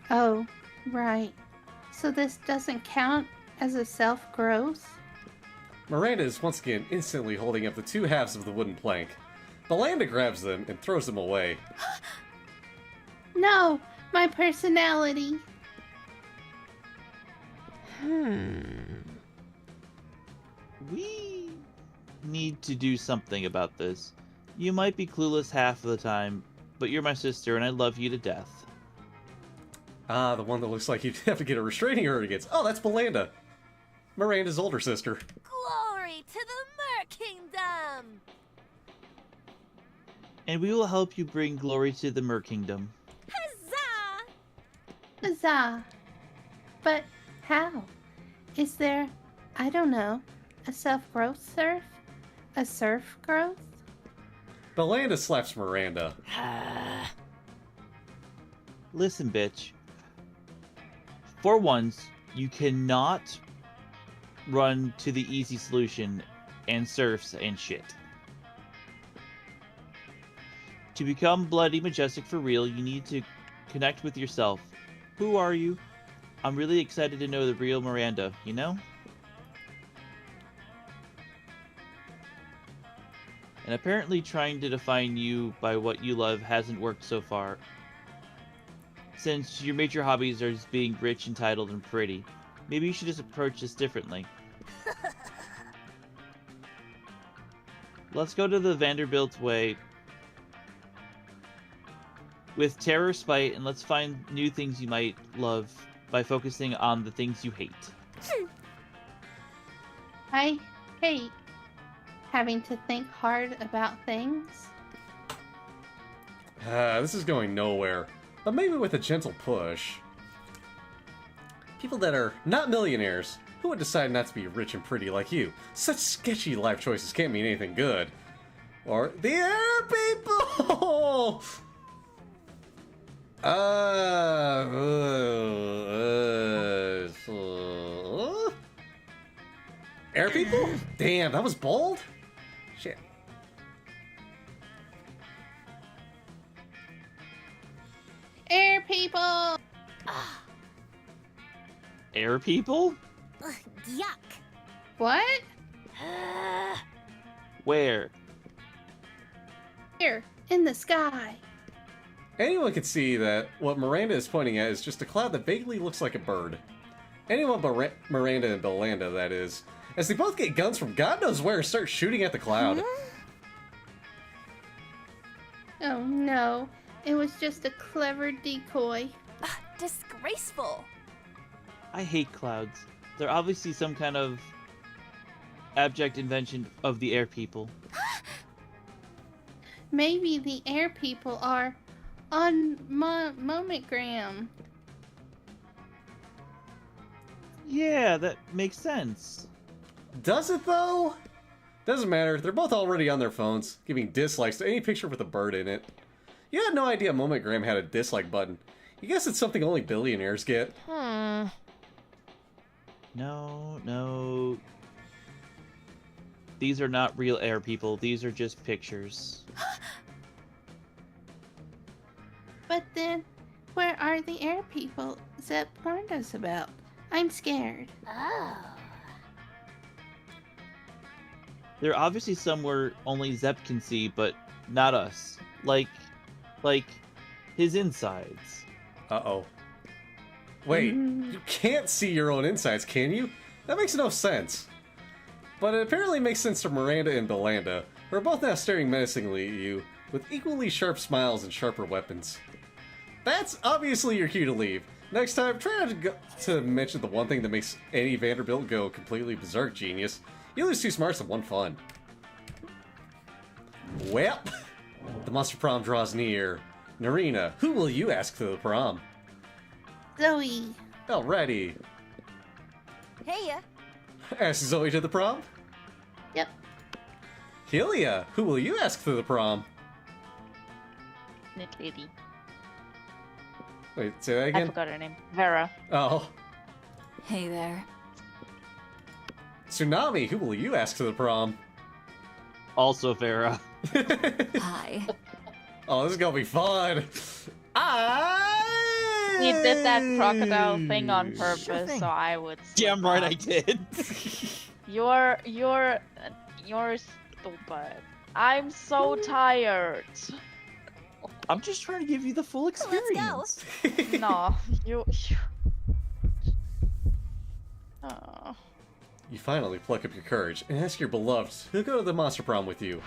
[SPEAKER 3] Oh, right. So this doesn't count as a self-growth?
[SPEAKER 2] Miranda is once again instantly holding up the 2 halves of the wooden plank. Belanda grabs them and throws them away.
[SPEAKER 3] No, my personality.
[SPEAKER 4] We need to do something about this. You might be clueless half of the time, but you're my sister and I love you to death.
[SPEAKER 2] Ah, the one that looks like you'd have to get a restraining order against. Oh, that's Belanda. Miranda's older sister.
[SPEAKER 10] Glory to the Mer Kingdom!
[SPEAKER 4] And we will help you bring glory to the Mer Kingdom.
[SPEAKER 10] Huzzah!
[SPEAKER 3] Huzzah. But how? Is there, I don't know, a self-growth surf? A surf growth?
[SPEAKER 2] Belanda slaps Miranda.
[SPEAKER 4] Listen, bitch. For once, you cannot run to the easy solution and surfs and shit. To become bloody majestic for real, you need to connect with yourself. Who are you? I'm really excited to know the real Miranda, you know? And apparently trying to define you by what you love hasn't worked so far. Since your major hobbies are just being rich, entitled, and pretty, maybe you should just approach this differently. Let's go to the Vanderbilt way with terror, spite, and let's find new things you might love by focusing on the things you hate.
[SPEAKER 3] I hate having to think hard about things.
[SPEAKER 2] This is going nowhere, but maybe with a gentle push. People that are not millionaires, who would decide not to be rich and pretty like you? Such sketchy life choices can't mean anything good. Or the air people! Air people? Damn, that was bold? Shit.
[SPEAKER 3] Air people!
[SPEAKER 4] Air people?
[SPEAKER 10] Ugh, yuck.
[SPEAKER 3] What?
[SPEAKER 4] Where?
[SPEAKER 3] Here, in the sky.
[SPEAKER 2] Anyone can see that what Miranda is pointing at is just a cloud that vaguely looks like a bird. Anyone but Miranda and Belanda, that is. As they both get guns from God knows where and start shooting at the cloud.
[SPEAKER 3] Oh no, it was just a clever decoy.
[SPEAKER 10] Disgraceful.
[SPEAKER 4] I hate clouds. They're obviously some kind of abject invention of the air people.
[SPEAKER 3] Maybe the air people are on Momentgram.
[SPEAKER 4] Yeah, that makes sense.
[SPEAKER 2] Does it though? Doesn't matter, they're both already on their phones, giving dislikes to any picture with a bird in it. You had no idea Momentgram had a dislike button. You guess it's something only billionaires get.
[SPEAKER 4] No. These are not real air people, these are just pictures.
[SPEAKER 3] But then, where are the air people Zep warned us about? I'm scared.
[SPEAKER 10] Oh.
[SPEAKER 4] They're obviously somewhere only Zep can see, but not us. Like his insides.
[SPEAKER 2] Uh-oh. Wait, you can't see your own insides, can you? That makes no sense. But it apparently makes sense to Miranda and Belanda, who are both now staring menacingly at you, with equally sharp smiles and sharper weapons. That's obviously your cue to leave. Next time, try not to mention the one thing that makes any Vanderbilt go completely berserk, genius. You lose 2 smarts and 1 fun. Well, the Monster Prom draws near. Narina, who will you ask to the prom?
[SPEAKER 3] Zoe.
[SPEAKER 2] Alrighty.
[SPEAKER 10] Hey ya.
[SPEAKER 2] Ask Zoe to the prom?
[SPEAKER 3] Yep.
[SPEAKER 2] Hylia, who will you ask to the prom?
[SPEAKER 1] Nitlady.
[SPEAKER 2] Wait, say that
[SPEAKER 1] I
[SPEAKER 2] again?
[SPEAKER 1] forgot her name. Vera.
[SPEAKER 2] Oh.
[SPEAKER 8] Hey there.
[SPEAKER 2] Tsunami, who will you ask to the prom?
[SPEAKER 4] Also Vera.
[SPEAKER 8] Hi.
[SPEAKER 2] Oh, this is gonna be fun.
[SPEAKER 1] We did that crocodile thing on purpose, so I would.
[SPEAKER 4] Damn right I did.
[SPEAKER 1] You're stupid. I'm so tired.
[SPEAKER 4] I'm just trying to give you the full experience.
[SPEAKER 1] No, you. Oh.
[SPEAKER 2] You finally pluck up your courage and ask your beloved who'll go to the Monster Prom with you.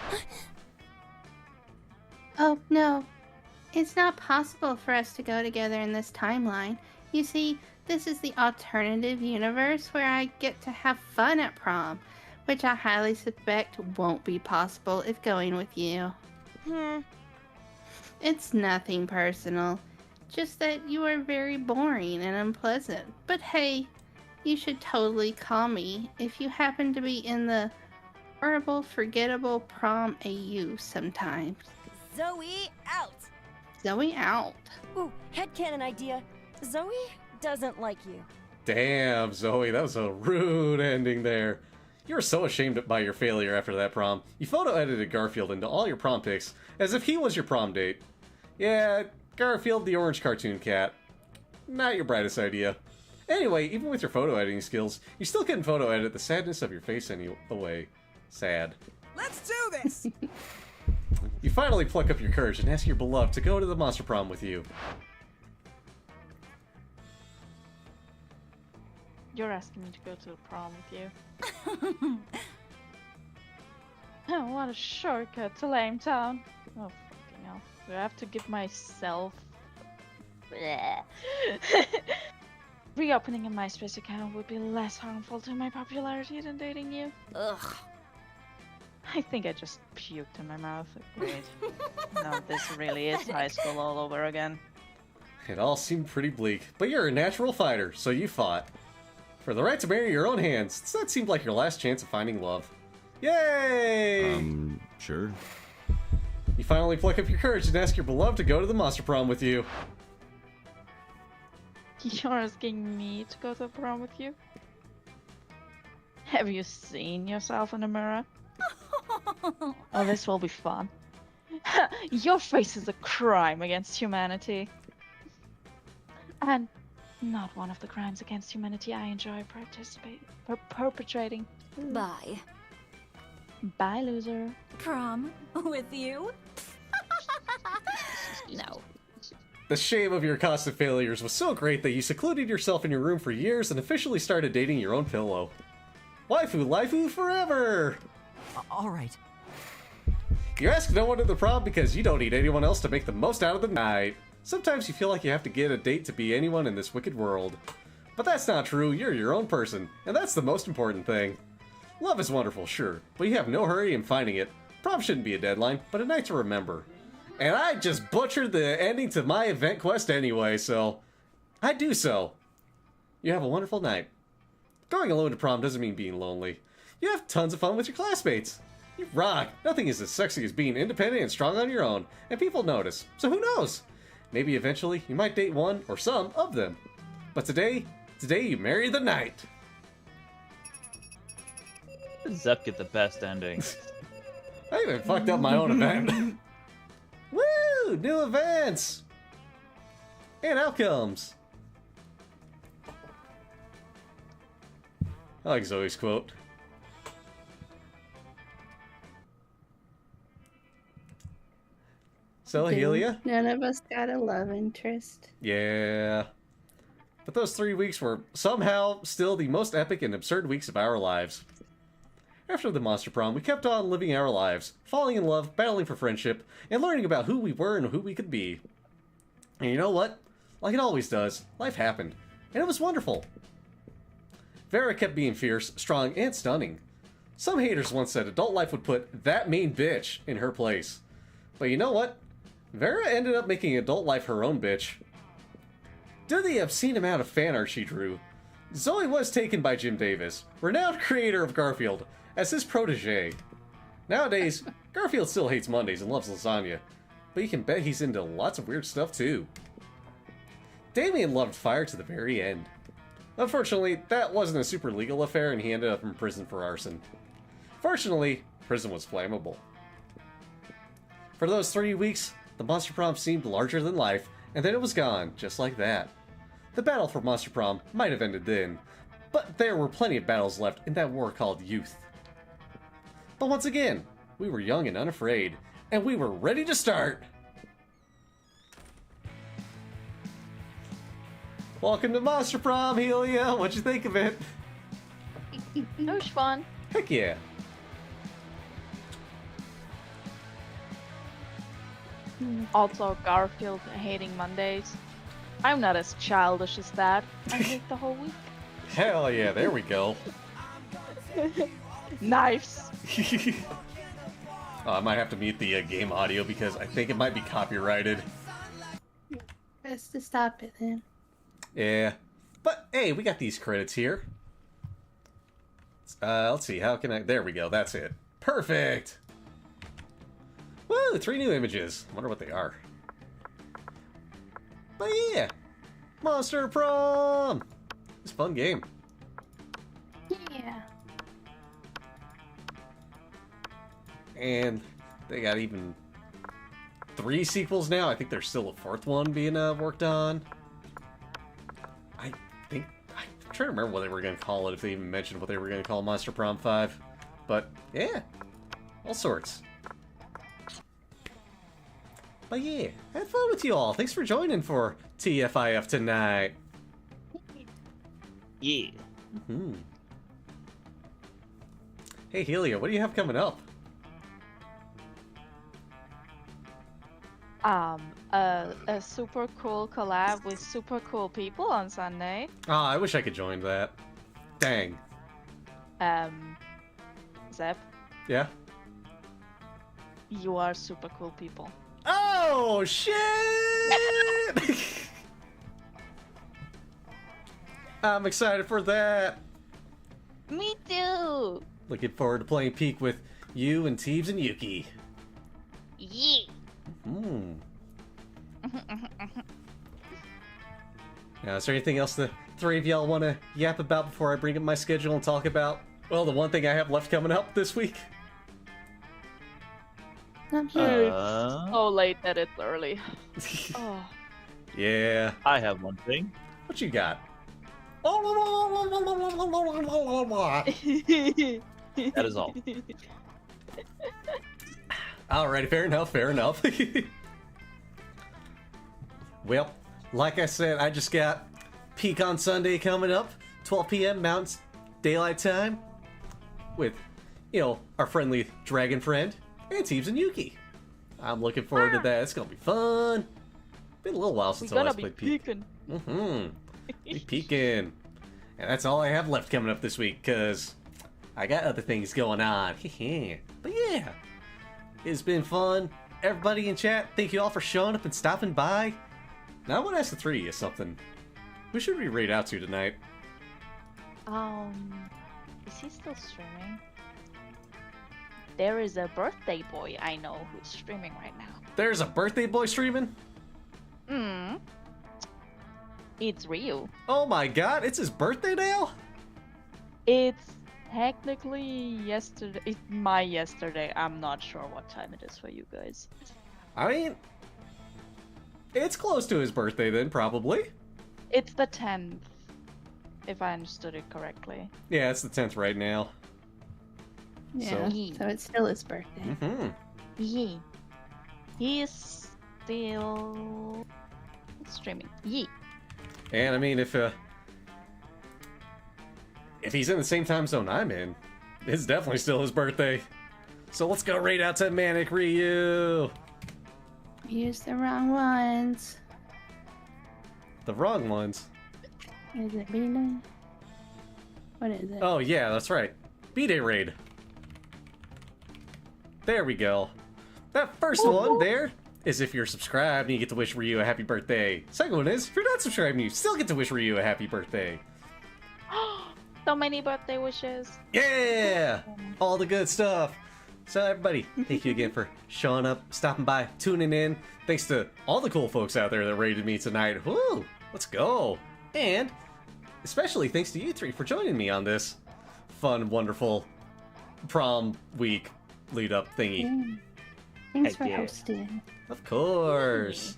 [SPEAKER 3] Oh no, it's not possible for us to go together in this timeline. You see, this is the alternative universe where I get to have fun at prom, which I highly suspect won't be possible if going with you. It's nothing personal, just that you are very boring and unpleasant. But hey, you should totally call me if you happen to be in the horrible, forgettable prom AU sometimes.
[SPEAKER 10] Zoe out.
[SPEAKER 3] Zoe out.
[SPEAKER 10] Ooh, headcanon idea. Zoe doesn't like you.
[SPEAKER 2] Damn, Zoe, that was a rude ending there. You were so ashamed by your failure after that prom. You photo-edited Garfield into all your prom pics, as if he was your prom date. Yeah, Garfield the orange cartoon cat. Not your brightest idea. Anyway, even with your photo editing skills, you still couldn't photo edit the sadness of your face away. Sad.
[SPEAKER 6] Let's do this! this.
[SPEAKER 2] You finally pluck up your courage and ask your beloved to go to the Monster Prom with you.
[SPEAKER 1] You're asking me to go to the prom with you. Oh, what a shortcut to Lame Town. Oh, fucking hell. Do I have to give myself... Bleh. Reopening a MySpace account would be less harmful to my popularity than dating you.
[SPEAKER 10] Ugh.
[SPEAKER 1] I think I just puked in my mouth. Wait. No, this really is high school all over again.
[SPEAKER 2] It all seemed pretty bleak, but you're a natural fighter, so you fought. For the right to marry your own hands, that seemed like your last chance of finding love. Yay!
[SPEAKER 5] Sure.
[SPEAKER 2] You finally pluck up your courage and ask your beloved to go to the Monster Prom with you.
[SPEAKER 1] You're asking me to go to the prom with you? Have you seen yourself in the mirror? Oh, this will be fun. Your face is a crime against humanity. And not one of the crimes against humanity I enjoy perpetrating.
[SPEAKER 8] Bye.
[SPEAKER 1] Bye, loser.
[SPEAKER 8] Prom with you? No.
[SPEAKER 2] The shame of your constant failures was so great that you secluded yourself in your room for years and officially started dating your own pillow. Waifu lifu forever!
[SPEAKER 6] All right.
[SPEAKER 2] You ask no one at the prom because you don't need anyone else to make the most out of the night. Sometimes you feel like you have to get a date to be anyone in this wicked world. But that's not true, you're your own person, and that's the most important thing. Love is wonderful, sure, but you have no hurry in finding it. Prom shouldn't be a deadline, but a night to remember. And I just butchered the ending to my event quest anyway, so I do so. You have a wonderful night. Going alone to prom doesn't mean being lonely. You have tons of fun with your classmates. You rock. Nothing is as sexy as being independent and strong on your own, and people notice. So who knows? Maybe eventually you might date one or some of them. But today you marry the night.
[SPEAKER 4] Zup get the best endings.
[SPEAKER 2] I even fucked up my own event. Woo! New events! And outcomes. I like Zoe's quote. So, Helia?
[SPEAKER 3] None of us got a love interest.
[SPEAKER 2] Yeah. But those 3 weeks were somehow still the most epic and absurd weeks of our lives. After the Monster Prom, we kept on living our lives, falling in love, battling for friendship, and learning about who we were and who we could be. And you know what? Like it always does, life happened, and it was wonderful. Vera kept being fierce, strong, and stunning. Some haters once said adult life would put that mean bitch in her place. But you know what? Vera ended up making adult life her own bitch. Due to the obscene amount of fan art she drew, Zoe was taken by Jim Davis, renowned creator of Garfield, as his protege. Nowadays, Garfield still hates Mondays and loves lasagna, but you can bet he's into lots of weird stuff too. Damien loved fire to the very end. Unfortunately, that wasn't a super legal affair and he ended up in prison for arson. Fortunately, prison was flammable. For those 3 weeks, the Monster Prom seemed larger than life, and then it was gone, just like that. The battle for Monster Prom might have ended then, but there were plenty of battles left in that war called youth. But once again, we were young and unafraid, and we were ready to start! Welcome to Monster Prom, Helia! What'd you think of it?
[SPEAKER 1] It was fun.
[SPEAKER 2] Heck yeah!
[SPEAKER 1] Also, Garfield hating Mondays. I'm not as childish as that. I hate the whole week.
[SPEAKER 2] Hell yeah, there we go.
[SPEAKER 1] Knives.
[SPEAKER 2] Oh, I might have to mute the game audio because I think it might be copyrighted.
[SPEAKER 3] Best to stop it then.
[SPEAKER 2] Yeah. But, hey, we got these credits here. Let's see, how can I... There we go, that's it. Perfect! Woo, 3 new images. Wonder what they are. But yeah! Monster Prom! It's a fun game.
[SPEAKER 3] Yeah.
[SPEAKER 2] And they got even 3 sequels now. I think there's still a 4th one being worked on. I'm trying to remember what they were going to call it, if they even mentioned what they were going to call Monster Prom 5. But, yeah. All sorts. But yeah, had fun with you all. Thanks for joining for TFIF tonight.
[SPEAKER 4] Yeah.
[SPEAKER 2] Hmm. Hey, Helia, what do you have coming up?
[SPEAKER 1] A super cool collab with super cool people on Sunday.
[SPEAKER 2] Oh, I wish I could join that. Dang.
[SPEAKER 1] Zep,
[SPEAKER 2] Yeah?
[SPEAKER 1] you are super cool people.
[SPEAKER 2] Oh, shit! I'm excited for that.
[SPEAKER 1] Me too!
[SPEAKER 2] Looking forward to playing Peak with you and Teebs and Yuki.
[SPEAKER 1] Yeah!
[SPEAKER 2] Hmm. Now, is there anything else the three of y'all want to yap about before I bring up my schedule and talk about, well, the one thing I have left coming up this week?
[SPEAKER 1] It's so late that it's early. Oh.
[SPEAKER 2] Yeah.
[SPEAKER 4] I have one thing.
[SPEAKER 2] What you got?
[SPEAKER 4] That is all.
[SPEAKER 2] Alrighty, fair enough, fair enough. Well, like I said, I just got Peak on Sunday coming up, 12 p.m. Mountain Daylight Time, with, you know, our friendly dragon friend, and Teebs and Yuki. I'm looking forward to that. It's gonna be fun. Been a little while since I last played Peak. Be peeking. And that's all I have left coming up this week, because I got other things going on. But yeah, it's been fun. Everybody in chat, thank you all for showing up and stopping by. Now I want to ask the three of you something. Who should we raid out to tonight?
[SPEAKER 1] Is he still streaming? There is a birthday boy I know who's streaming right now.
[SPEAKER 2] There's a birthday boy streaming?
[SPEAKER 1] It's Ryu.
[SPEAKER 2] Oh my god, it's his birthday now?
[SPEAKER 1] It's technically yesterday. It's my yesterday. I'm not sure what time it is for you guys.
[SPEAKER 2] I mean, it's close to his birthday then, probably.
[SPEAKER 1] It's the 10th, if I understood it correctly.
[SPEAKER 2] Yeah, it's the 10th right now.
[SPEAKER 3] Yeah, so it's still his birthday.
[SPEAKER 1] Yeah. He is still streaming. Yeah.
[SPEAKER 2] And I mean, if he's in the same time zone I'm in, it's definitely still his birthday. So let's go raid out to Manic Ryu.
[SPEAKER 3] Use the wrong ones.
[SPEAKER 2] The wrong ones.
[SPEAKER 3] Is it B-Day? What is it?
[SPEAKER 2] Oh yeah, that's right. B-Day raid. There we go. That first one there is if you're subscribed and you get to wish Ryu a happy birthday. Second one is if you're not subscribed and you still get to wish Ryu a happy birthday.
[SPEAKER 1] So many birthday wishes.
[SPEAKER 2] Yeah! All the good stuff. So everybody, thank you again for showing up, stopping by, tuning in. Thanks to all the cool folks out there that raided me tonight. Woo! Let's go. And especially thanks to you three for joining me on this fun, wonderful prom week lead-up thingy.
[SPEAKER 3] Yeah. Thanks for hosting.
[SPEAKER 2] Of course.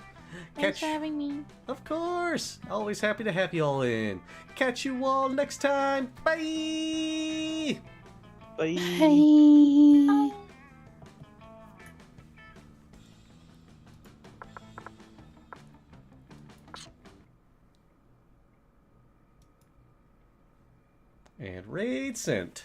[SPEAKER 1] Thanks for having me.
[SPEAKER 2] Of course. Always happy to have you all in. Catch you all next time. Bye.
[SPEAKER 4] Bye.
[SPEAKER 3] Bye.
[SPEAKER 2] And raid sent.